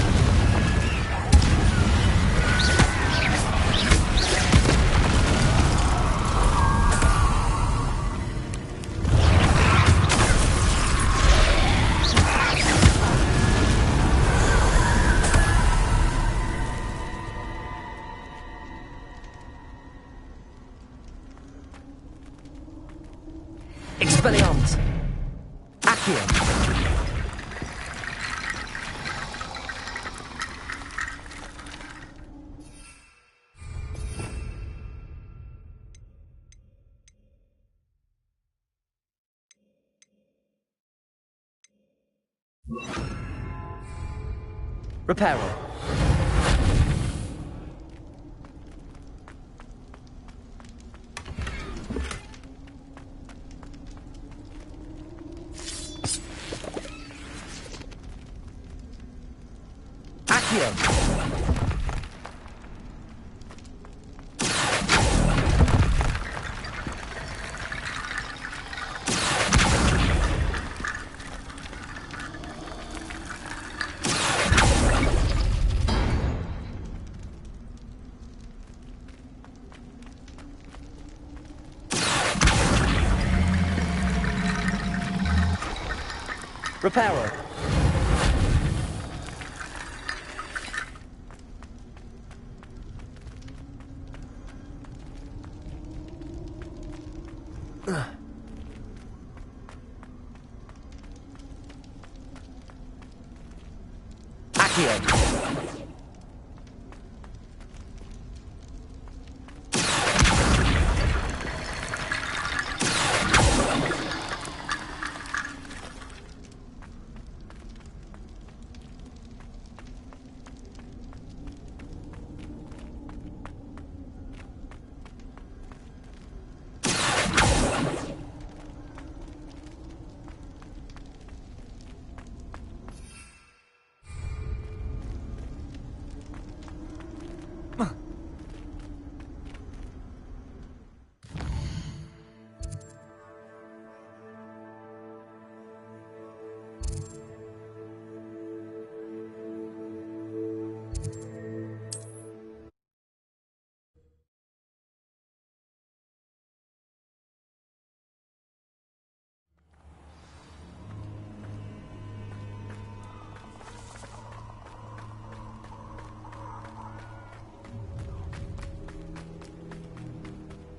Expelliarmus. Accio. Reparo. Accio. Reparo. Accio.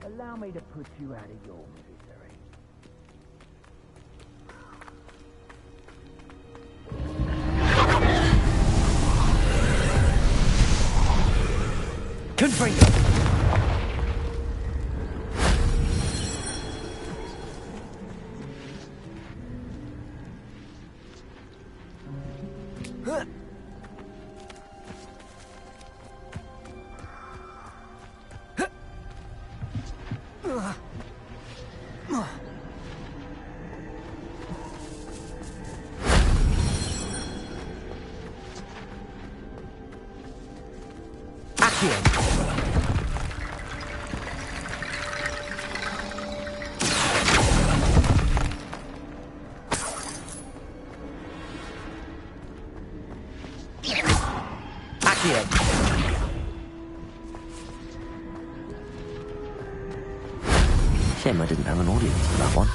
Allow me to put you out of your misery. Confringo. Shame I didn't have an audience for that one.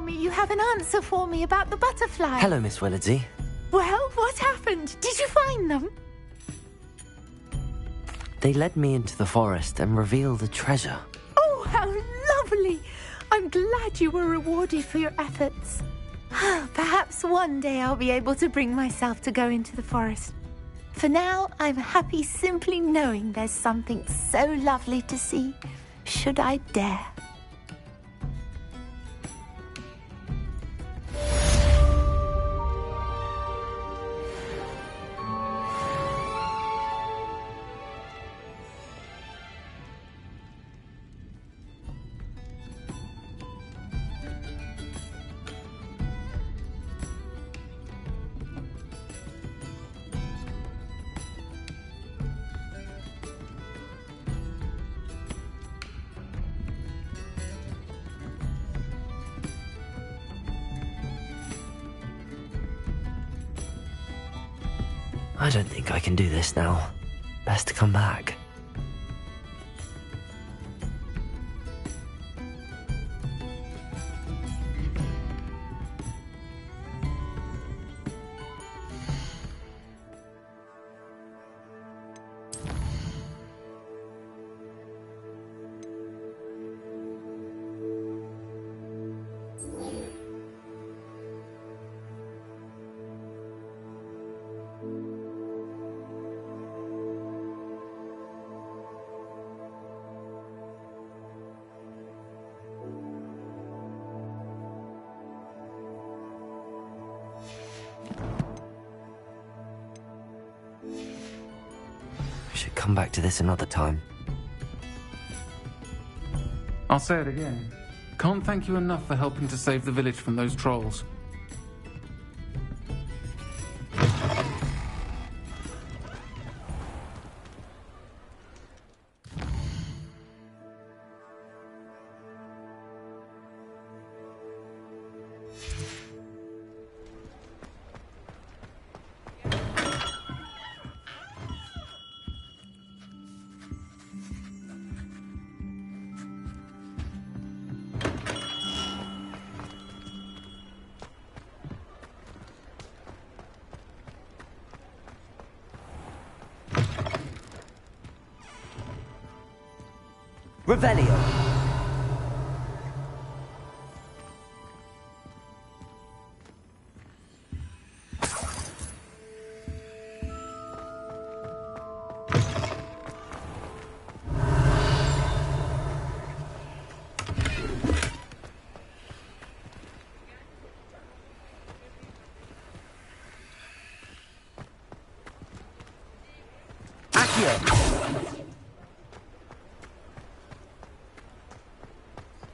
me you have an answer for me about the butterfly. Hello, Miss Willardsey. Well, what happened? Did you find them? They led me into the forest and revealed a treasure. Oh, how lovely! I'm glad you were rewarded for your efforts. Perhaps one day I'll be able to bring myself to go into the forest. For now, I'm happy simply knowing there's something so lovely to see, should I dare. I don't think I can do this now. Best to come back. Come back to this another time. I'll say it again. Can't thank you enough for helping to save the village from those trolls. Revelio.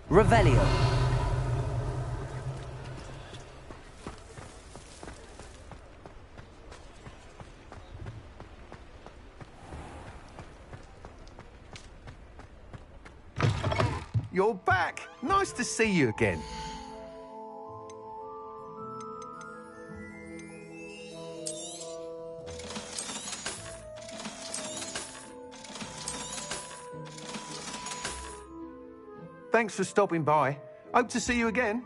Revelio. You're back. Nice to see you again. Thanks for stopping by. Hope to see you again.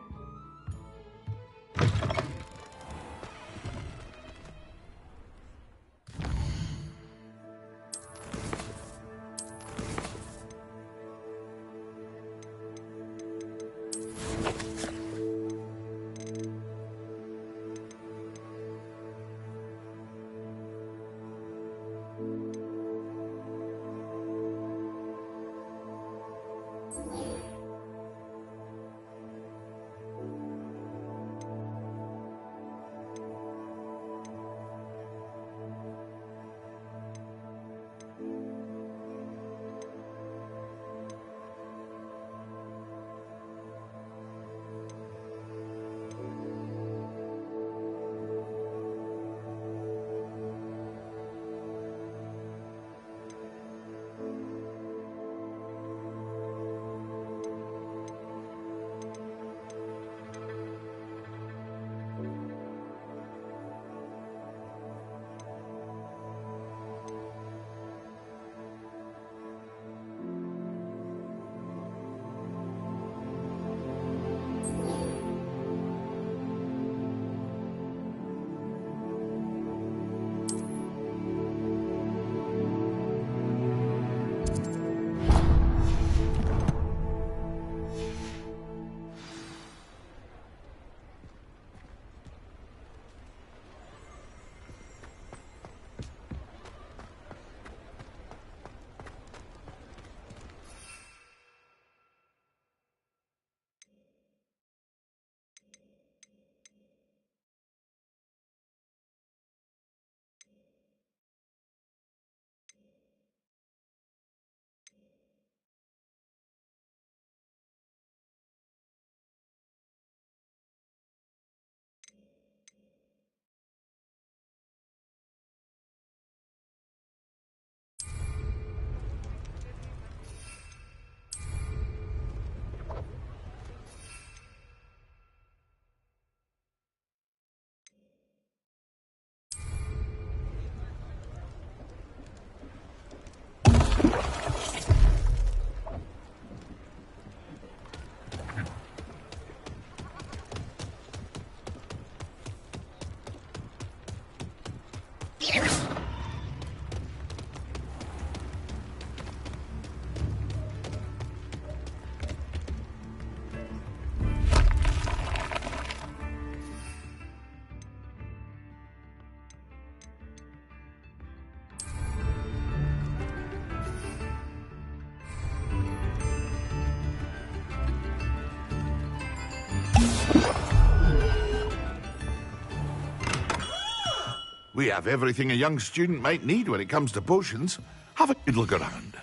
We have everything a young student might need when it comes to potions. Have a good look around.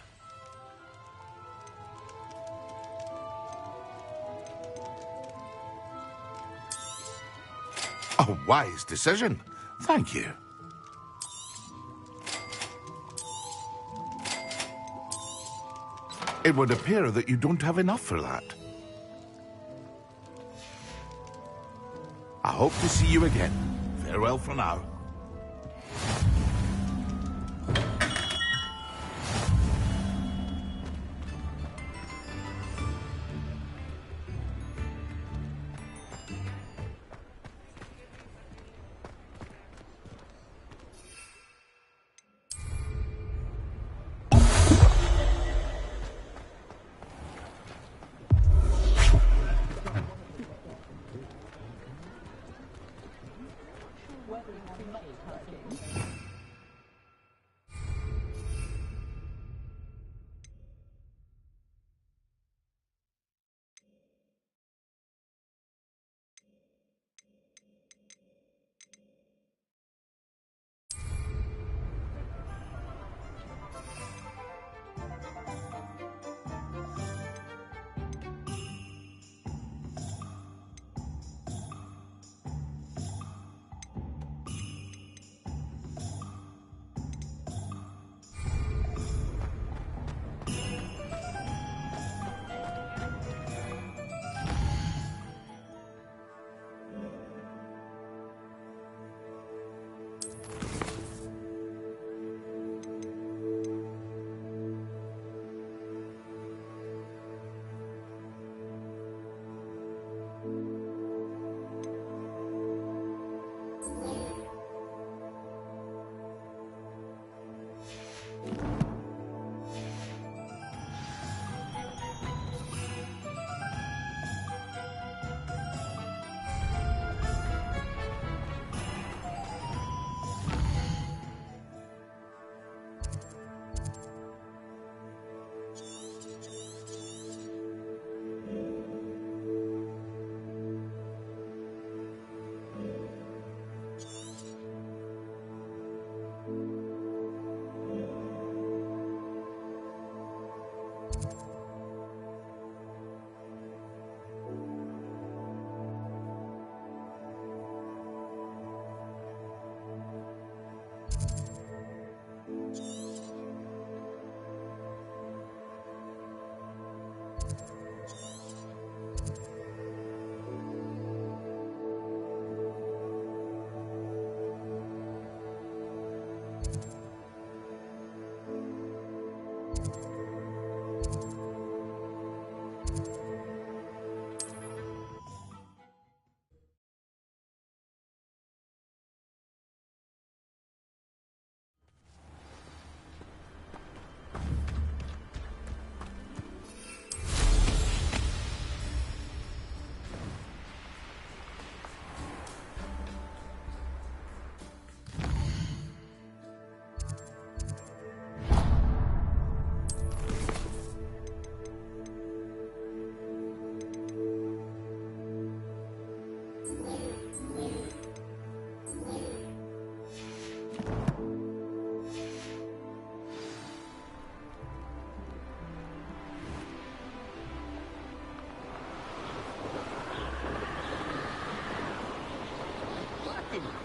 A wise decision. Thank you. It would appear that you don't have enough for that. I hope to see you again. Farewell for now.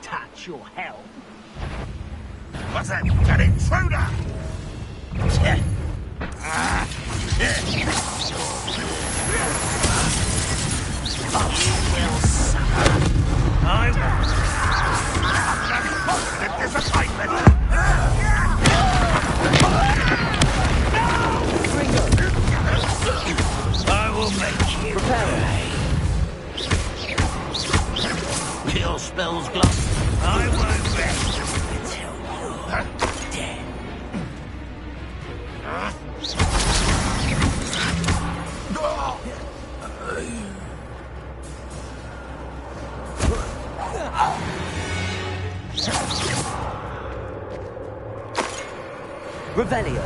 Touch your help. What's that? An intruder! You will suffer. I will. Disappointment! I will make you pay. Your spell's gloss. I won't rest until you're dead. Revelio.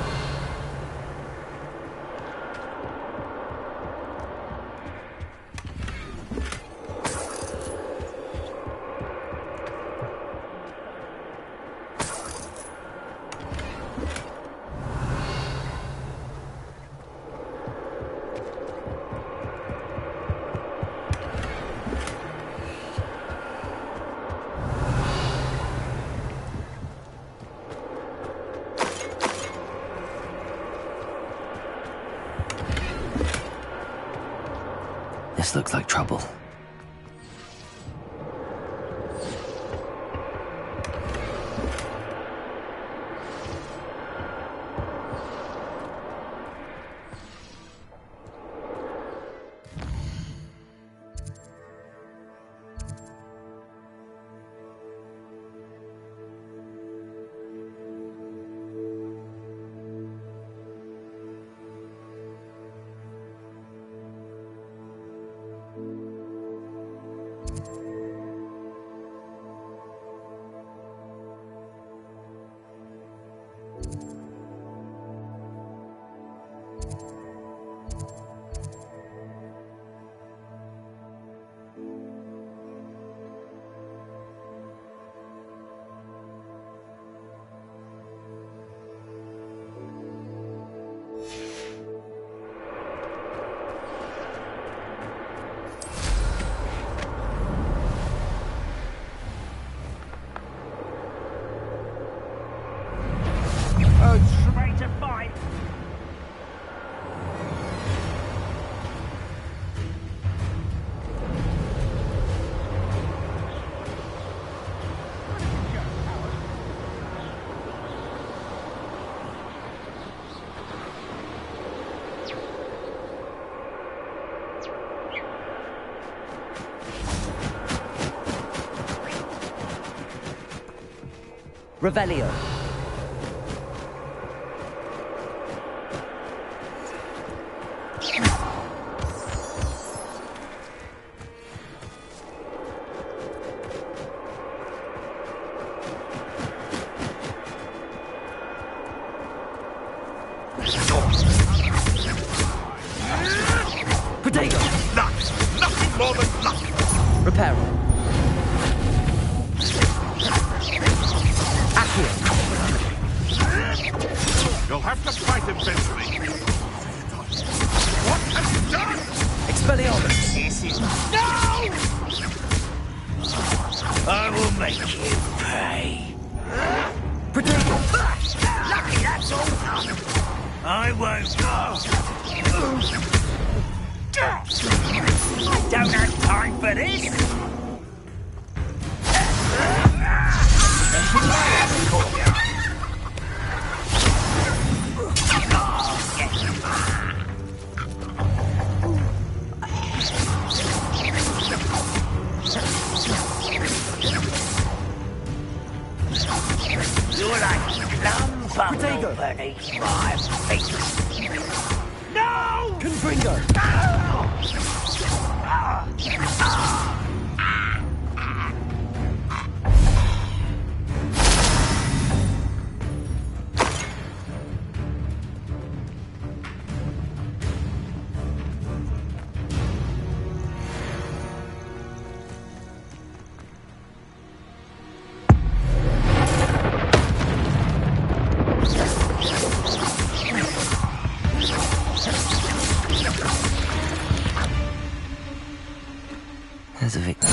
This looks like trouble. Ready to fight. Revelio. Protego. Luck. Nothing more than luck. Reparo. You'll have to fight him eventually. What have you done? Expelliarmus. This is... No! I will make you pay. Lucky that's all. I won't go. I don't have time for this. You're like plum buckle beneath my feet. No! Confringo. There's a victim.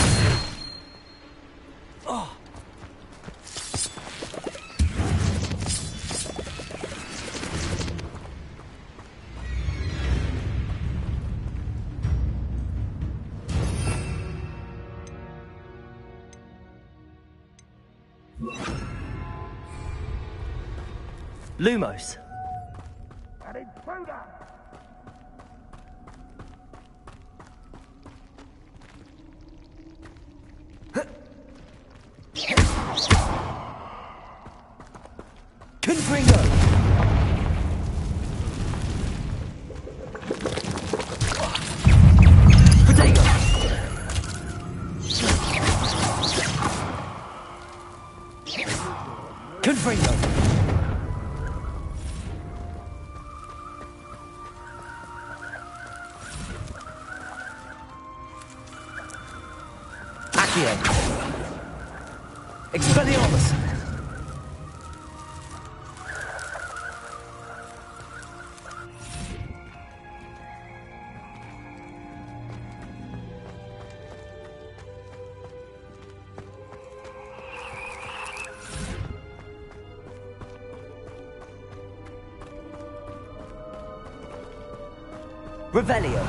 Oh. Lumos. Confringo! Protego! Confringo! Accio! Expelliarmus! Revelio.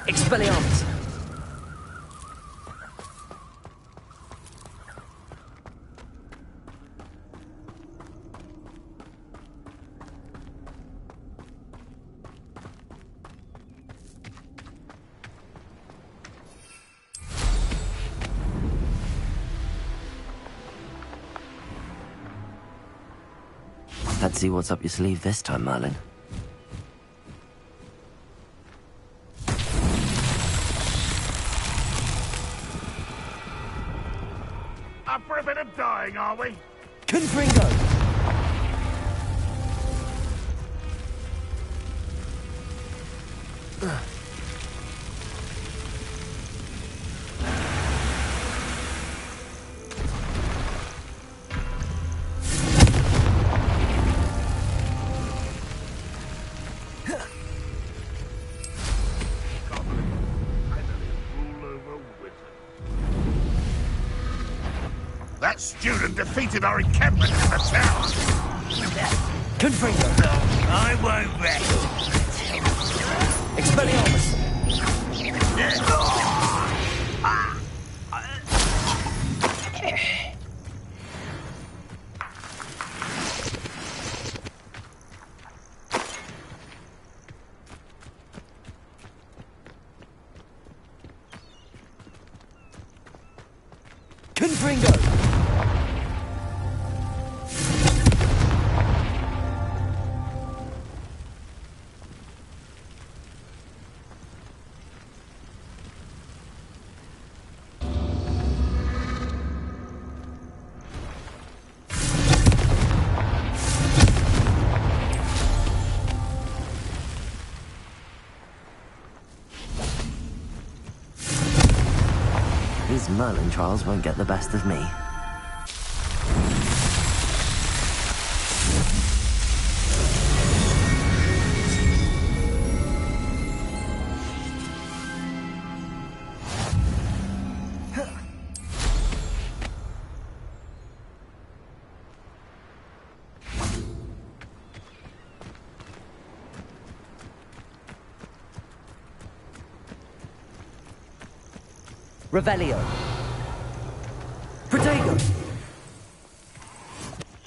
Expelliarmus! Let's see what's up your sleeve this time, Merlin. Up for a bit of dying, are we? Confringo! That student defeated our encampment in the tower. Confringo! I won't rest. Expelliarmus! Confringo! These Merlin trials won't get the best of me. Revelio. Protego. It's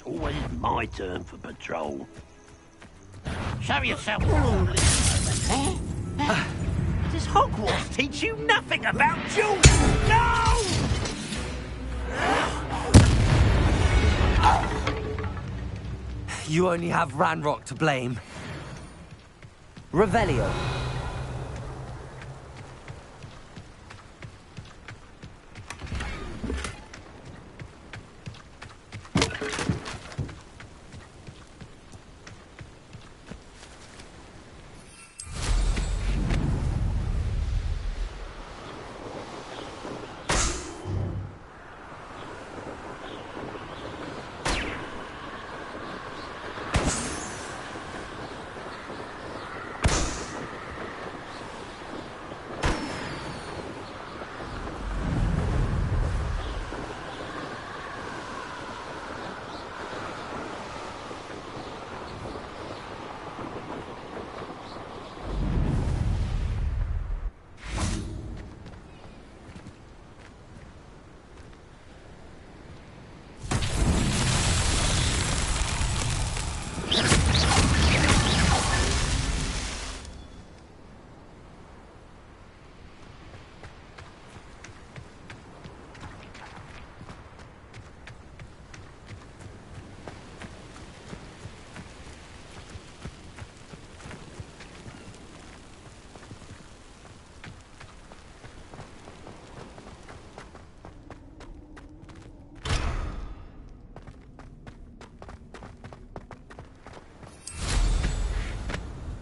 always my turn for patrol. Show yourself. Does Hogwarts teach you nothing about duels? No! You only have Ranrock to blame. Revelio.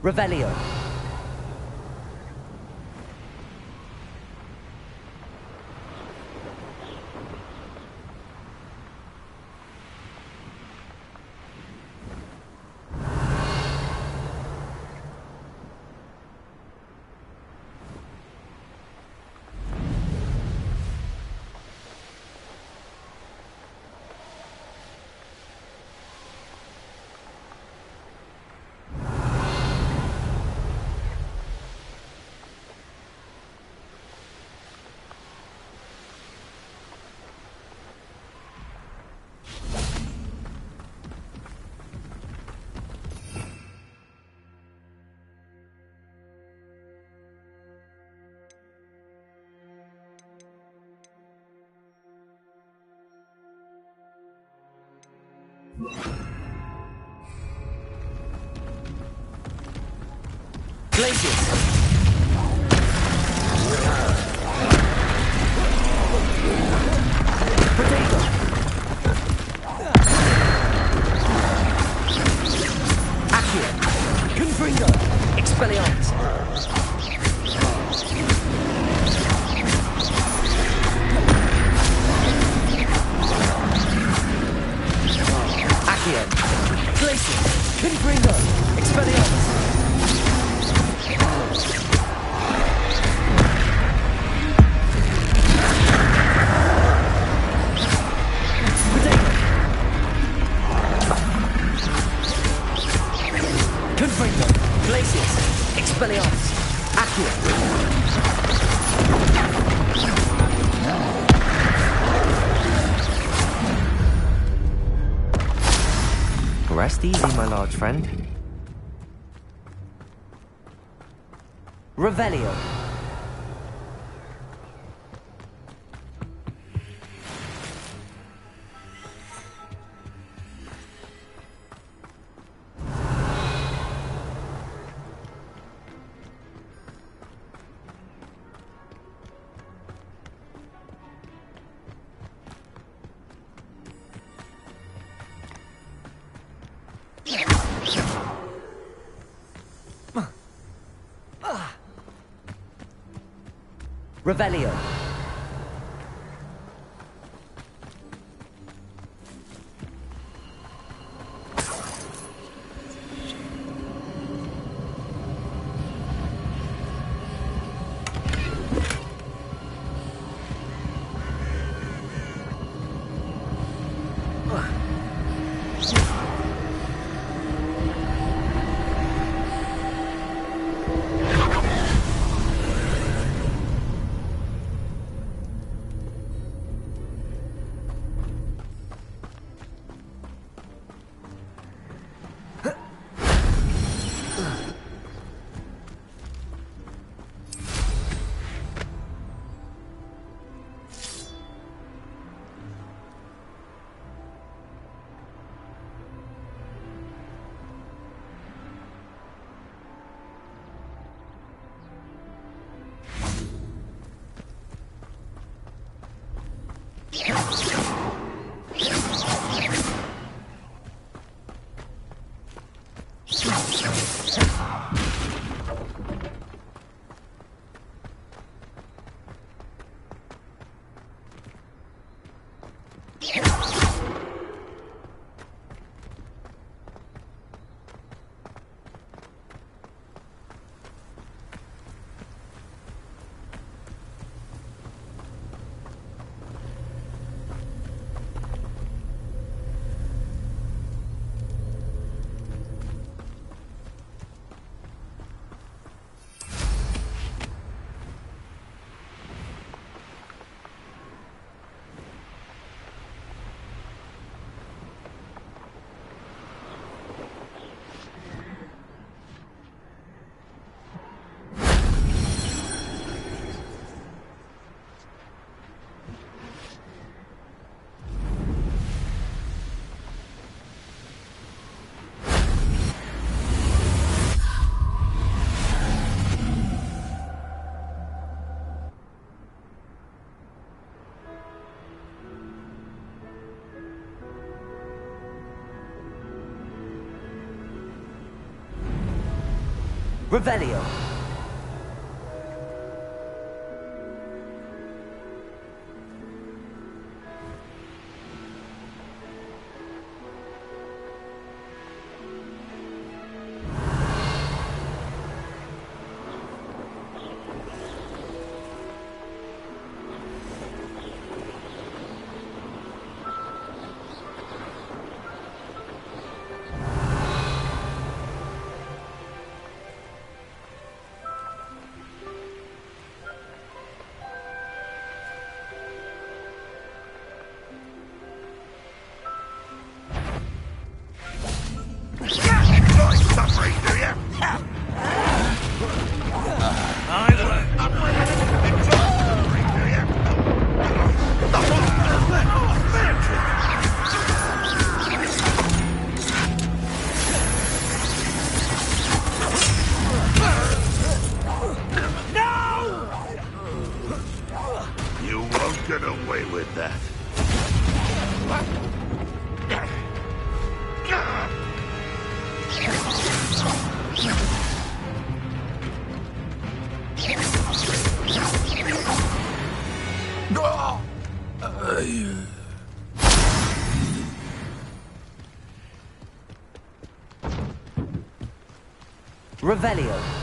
Revelio. Rest easy, my large friend. Revelio. Revelio. Revelio. that. Revelio.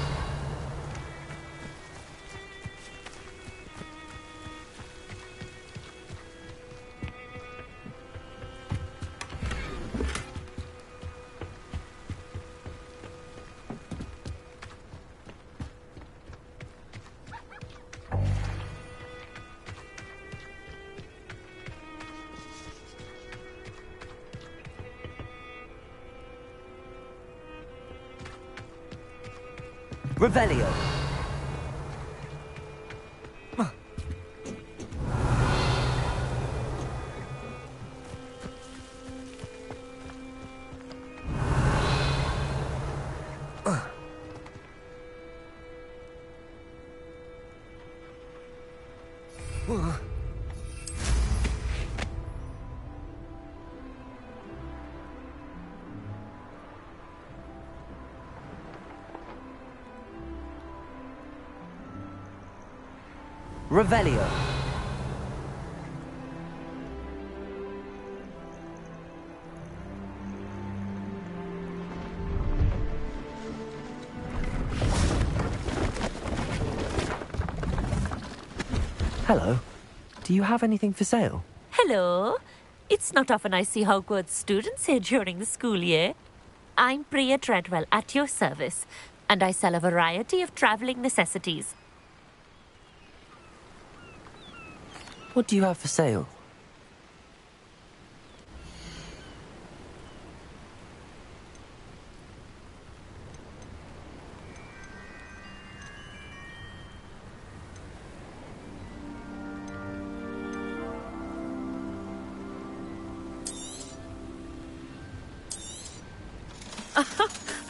Revelio. Revelio. Hello. Do you have anything for sale? Hello. It's not often I see Hogwarts students here during the school year. I'm Priya Treadwell, at your service, and I sell a variety of travelling necessities. What do you have for sale?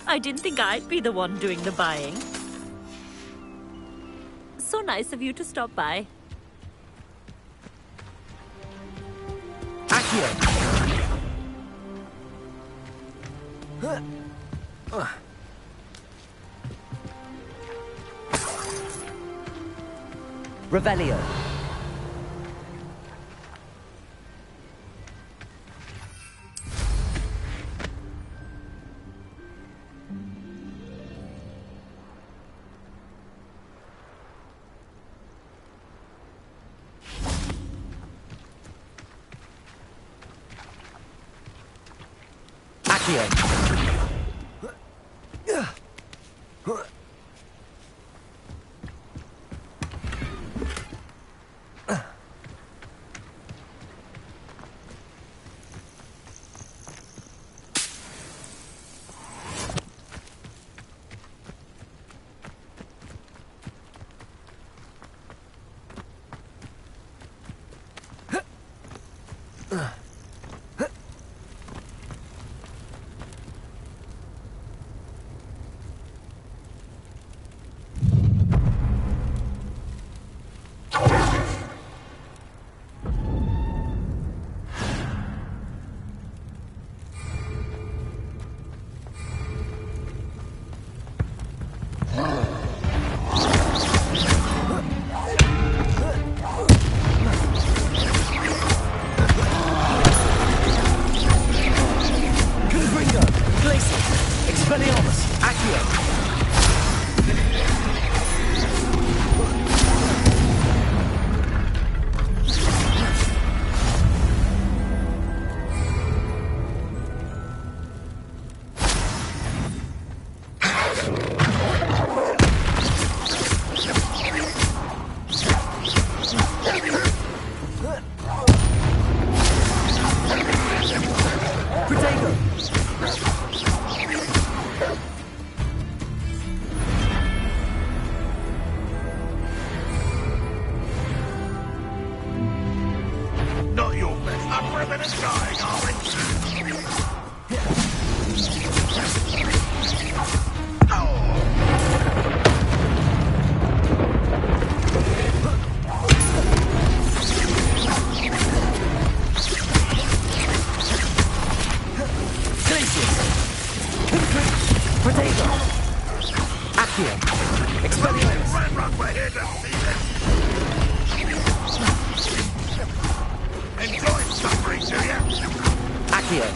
I didn't think I'd be the one doing the buying. So nice of you to stop by. Revelio. Everyone, we're here to see this. Enjoy suffering, do you? Accio.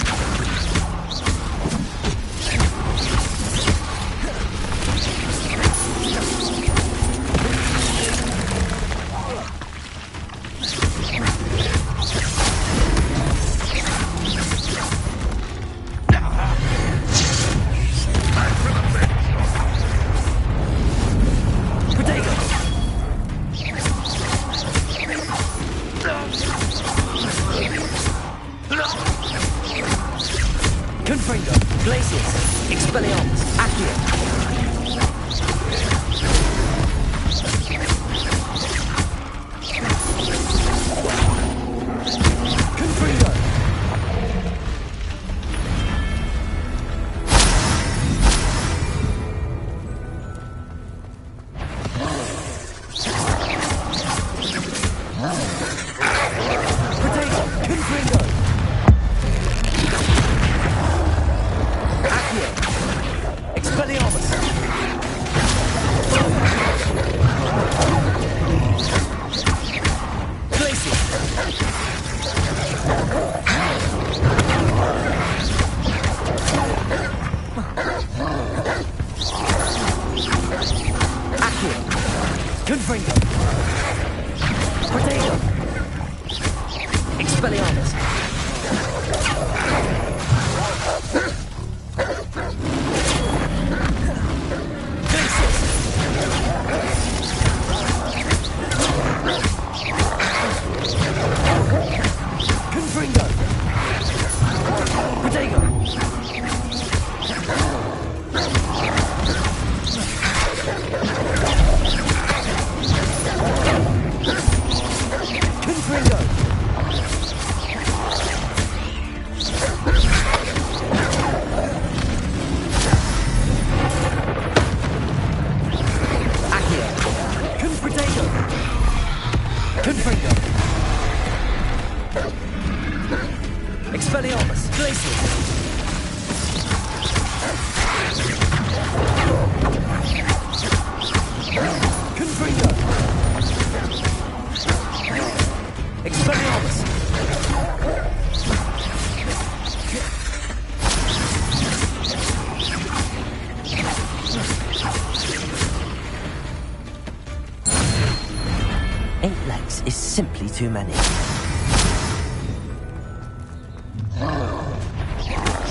Simply too many.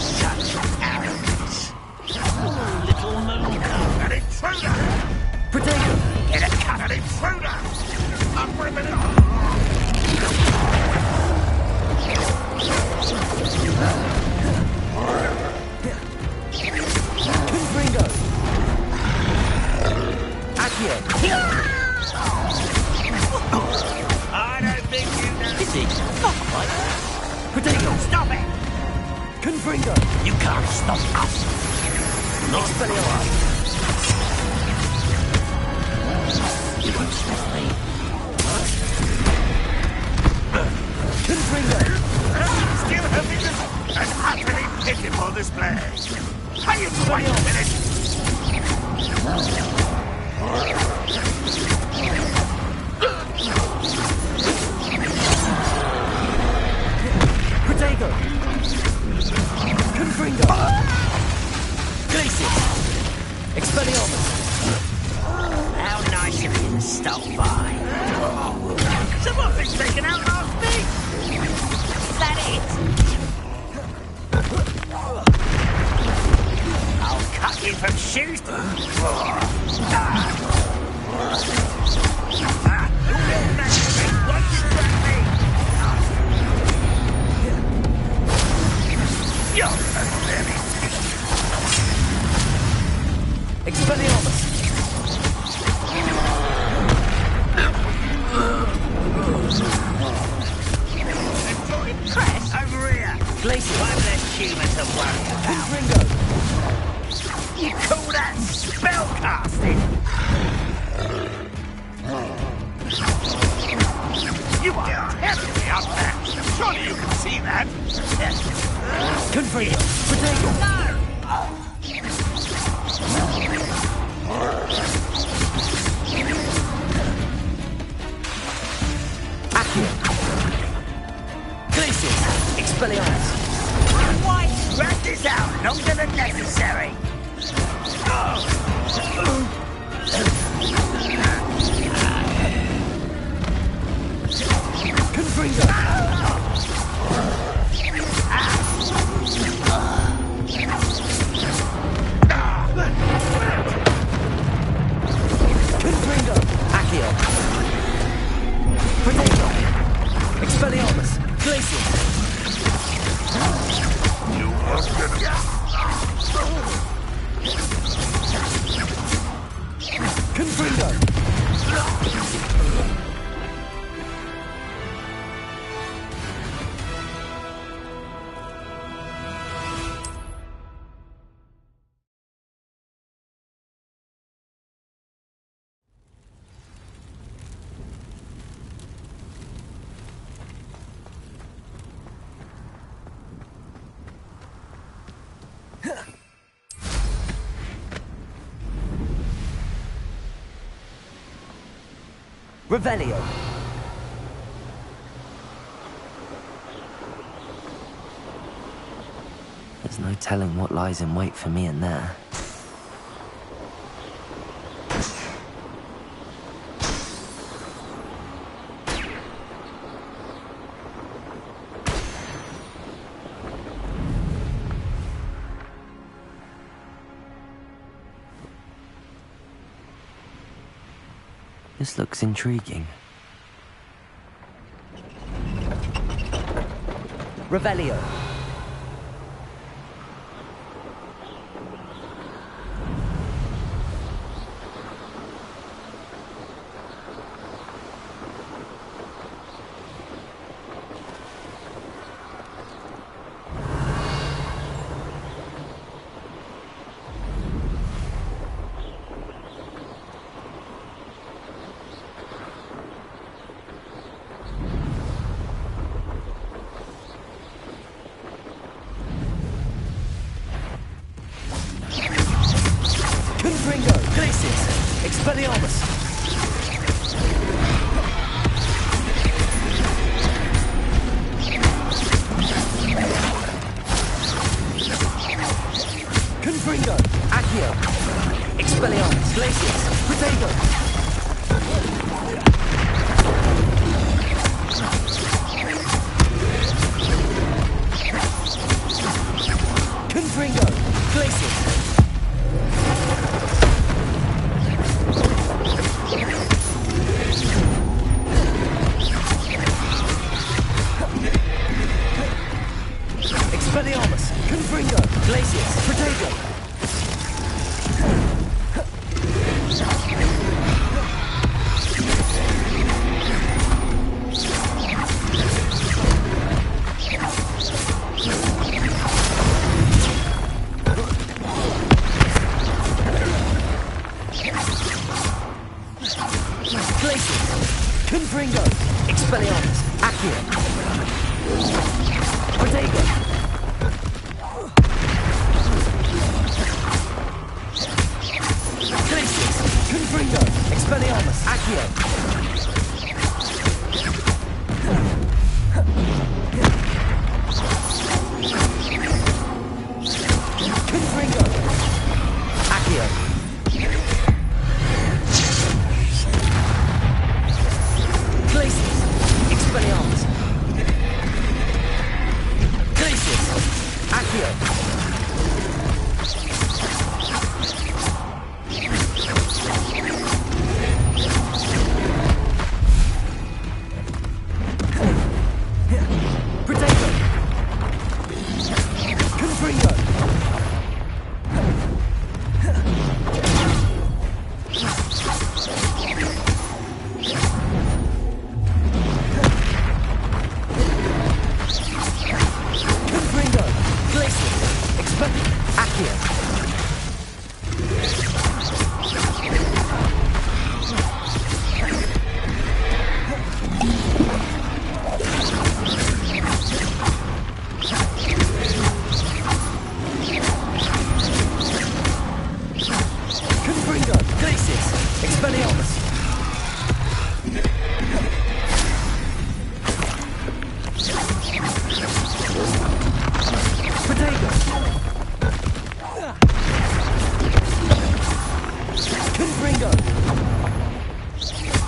Such arrogance. Little moon. An intruder! Protego! Get a cut! An intruder! Up for a minute! Confringo! Accio! I don't think you know. Is he? Not quite. Protego! Stop it! Confringo! You can't stop us. Not Expelliarmus! You won't stop me. Confringo! Still having this an utterly pitiful display. Are you quite finished? Protego! Confringo! Glacius! Expelliarmus! How nice of you to stop by. Someone's been taken out last week. Is that it? I'll cut you from shoes to... You're pathetic. Expelliarmus! Cress, over here. Glacius! One less human to worry about. Confringo! You call that spellcasting? You are terribly unmatched. Surely you can see that. Confringo! Protego! Longer than necessary. Confringo! Confringo! Accio! Potato! Expelliarmus! Glacius! You won't get Confringo! Revelio. There's no telling what lies in wait for me in there. This looks intriguing. Revelio. Confringo, Glacius, Expelliarmus. Confringo, Accio, Expelliarmus, Glacius, Potato. Confringo, Glacius. Expelliarmus, Confringo, Glacius, Potato. Glacius, Confringo, Expelliarmus, Accio. Potato. Glacius, Confringo, Expelliarmus, Accio. Confringo, Accio. Glacius, Expelliarmus. Glacius, Accio.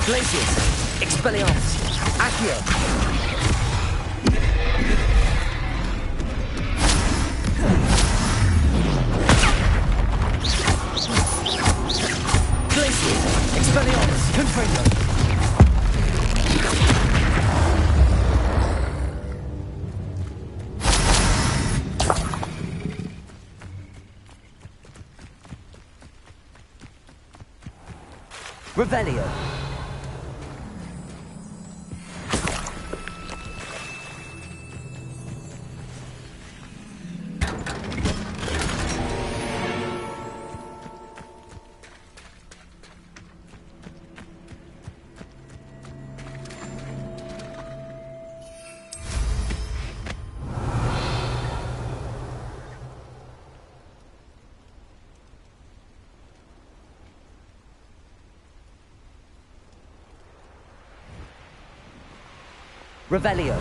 Glacius! Expelliarmus! Accio! Glacius! Expelliarmus! Confringo! Revelio. Revelio.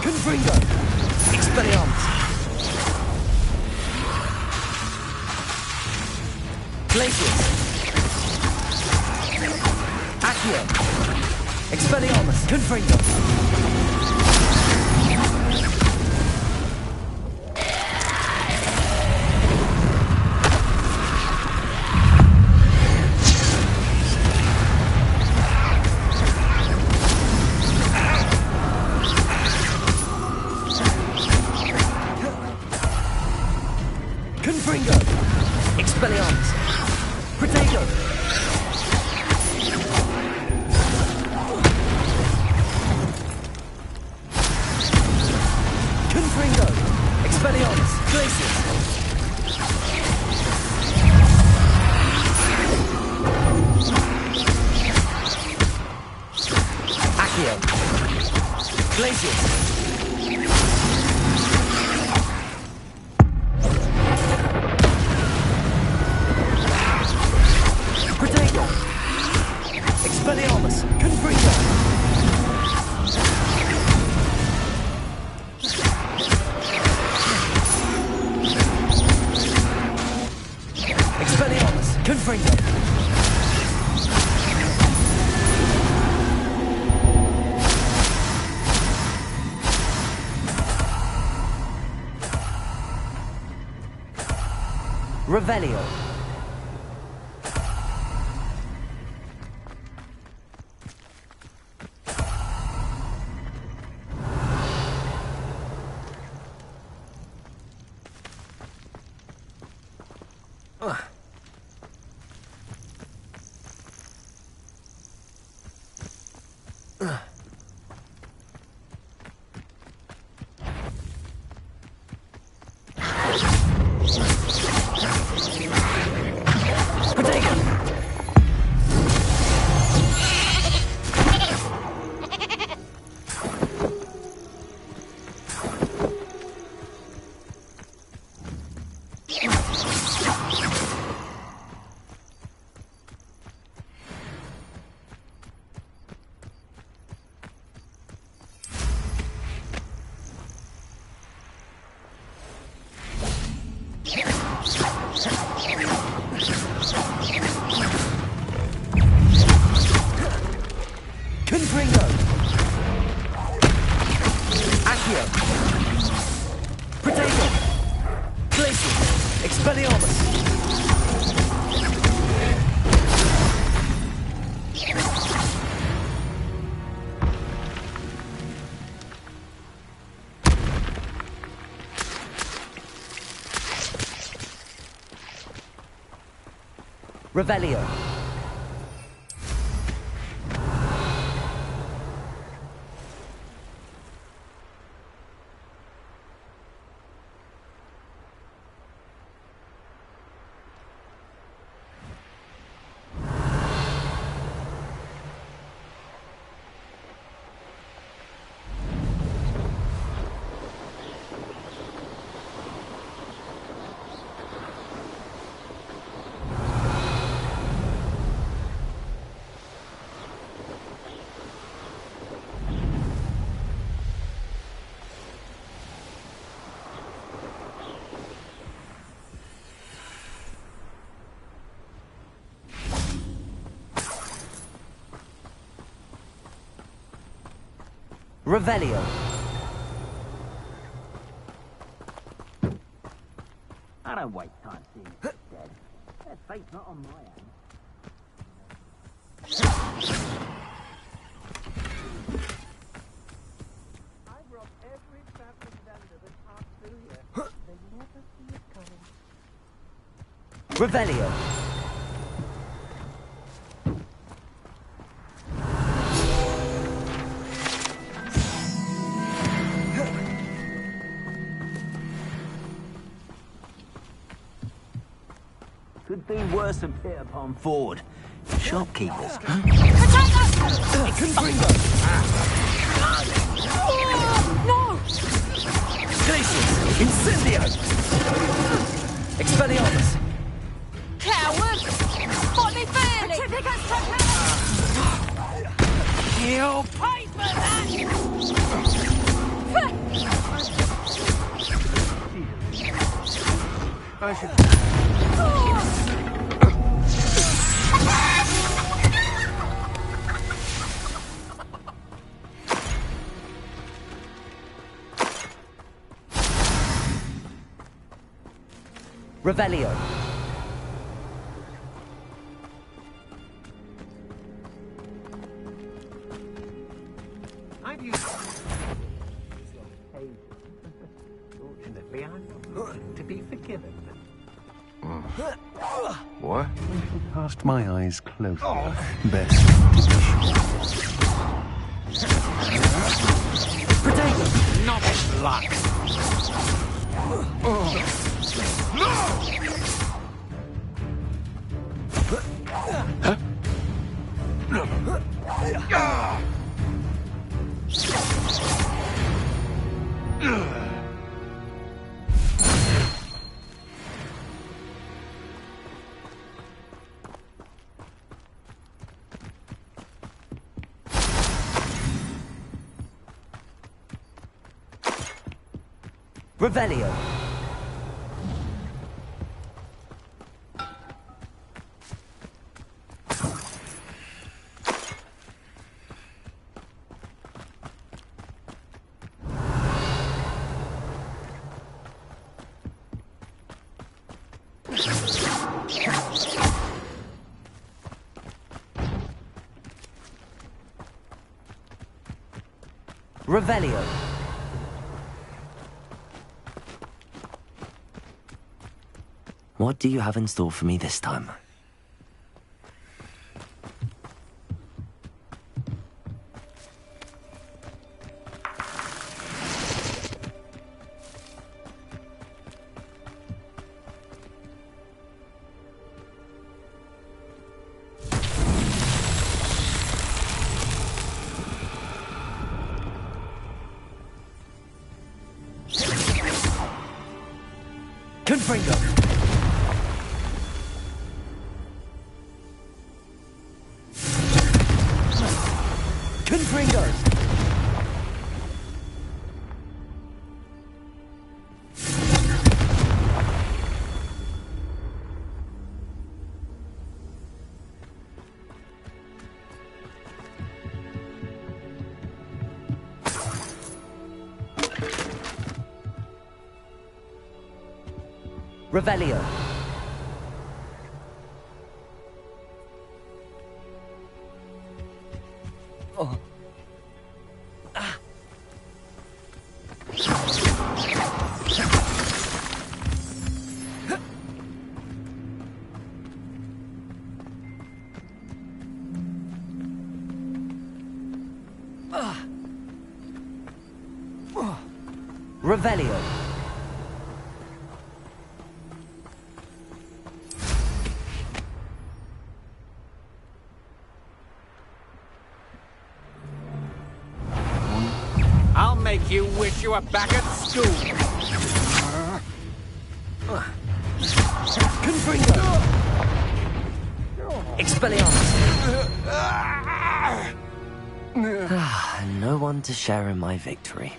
Confringo! Expelliarmus! Glacius! Accio! Expelliarmus! Confringo! Confringo! Expelliarmus! Protego! Confringo! Expelliarmus! Glacius! Accio! Glacius! Expelliarmus! Confringo! Expelliarmus! Confringo! Revelio. Expelliarmus! Revelio. Revelio. I don't waste time seeing you dead. Their fate's not on my hand. I've robbed every traveling vendor that passed through here. They never see it coming. Revelio. Could be worse than Peter Pan Ford. Shopkeepers. No! Glacius! Incendio! Expelliarmus! Coward! What they feeling? He'll pay for that! I should... Revelio. I've used fortunately, I'm not to be forgiven. What? Cast my eyes closely. Best to be sure. Not luck. Revelio. Revelio. What do you have in store for me this time? Confringo! Confringo! Revelio. Oh. Ah. Revelio. I'll make you wish you were back at school. Confringo. Expelliarmus. No one to share in my victory.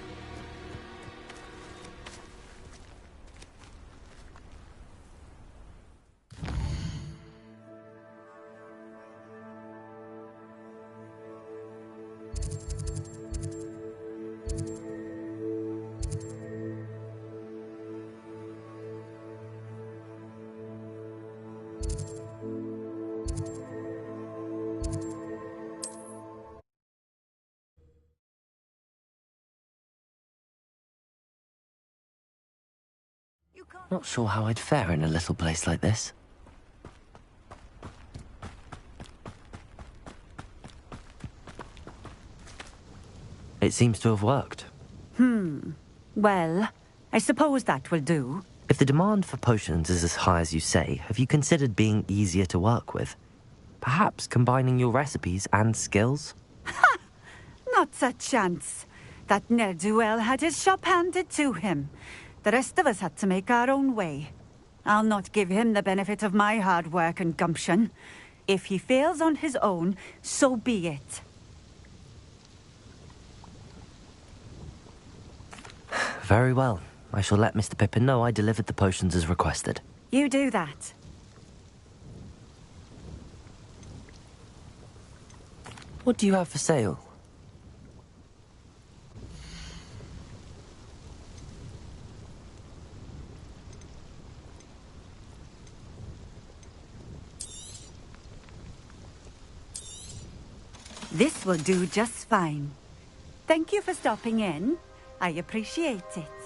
Not sure how I'd fare in a little place like this. It seems to have worked. Well, I suppose that will do. If the demand for potions is as high as you say, have you considered being easier to work with? Perhaps combining your recipes and skills? Not a chance. That ne'er-do-well had his shop handed to him. The rest of us had to make our own way. I'll not give him the benefit of my hard work and gumption. If he fails on his own, so be it. Very well. I shall let Mr. Pippin know I delivered the potions as requested. You do that. What do you have for sale? This will do just fine. Thank you for stopping in. I appreciate it.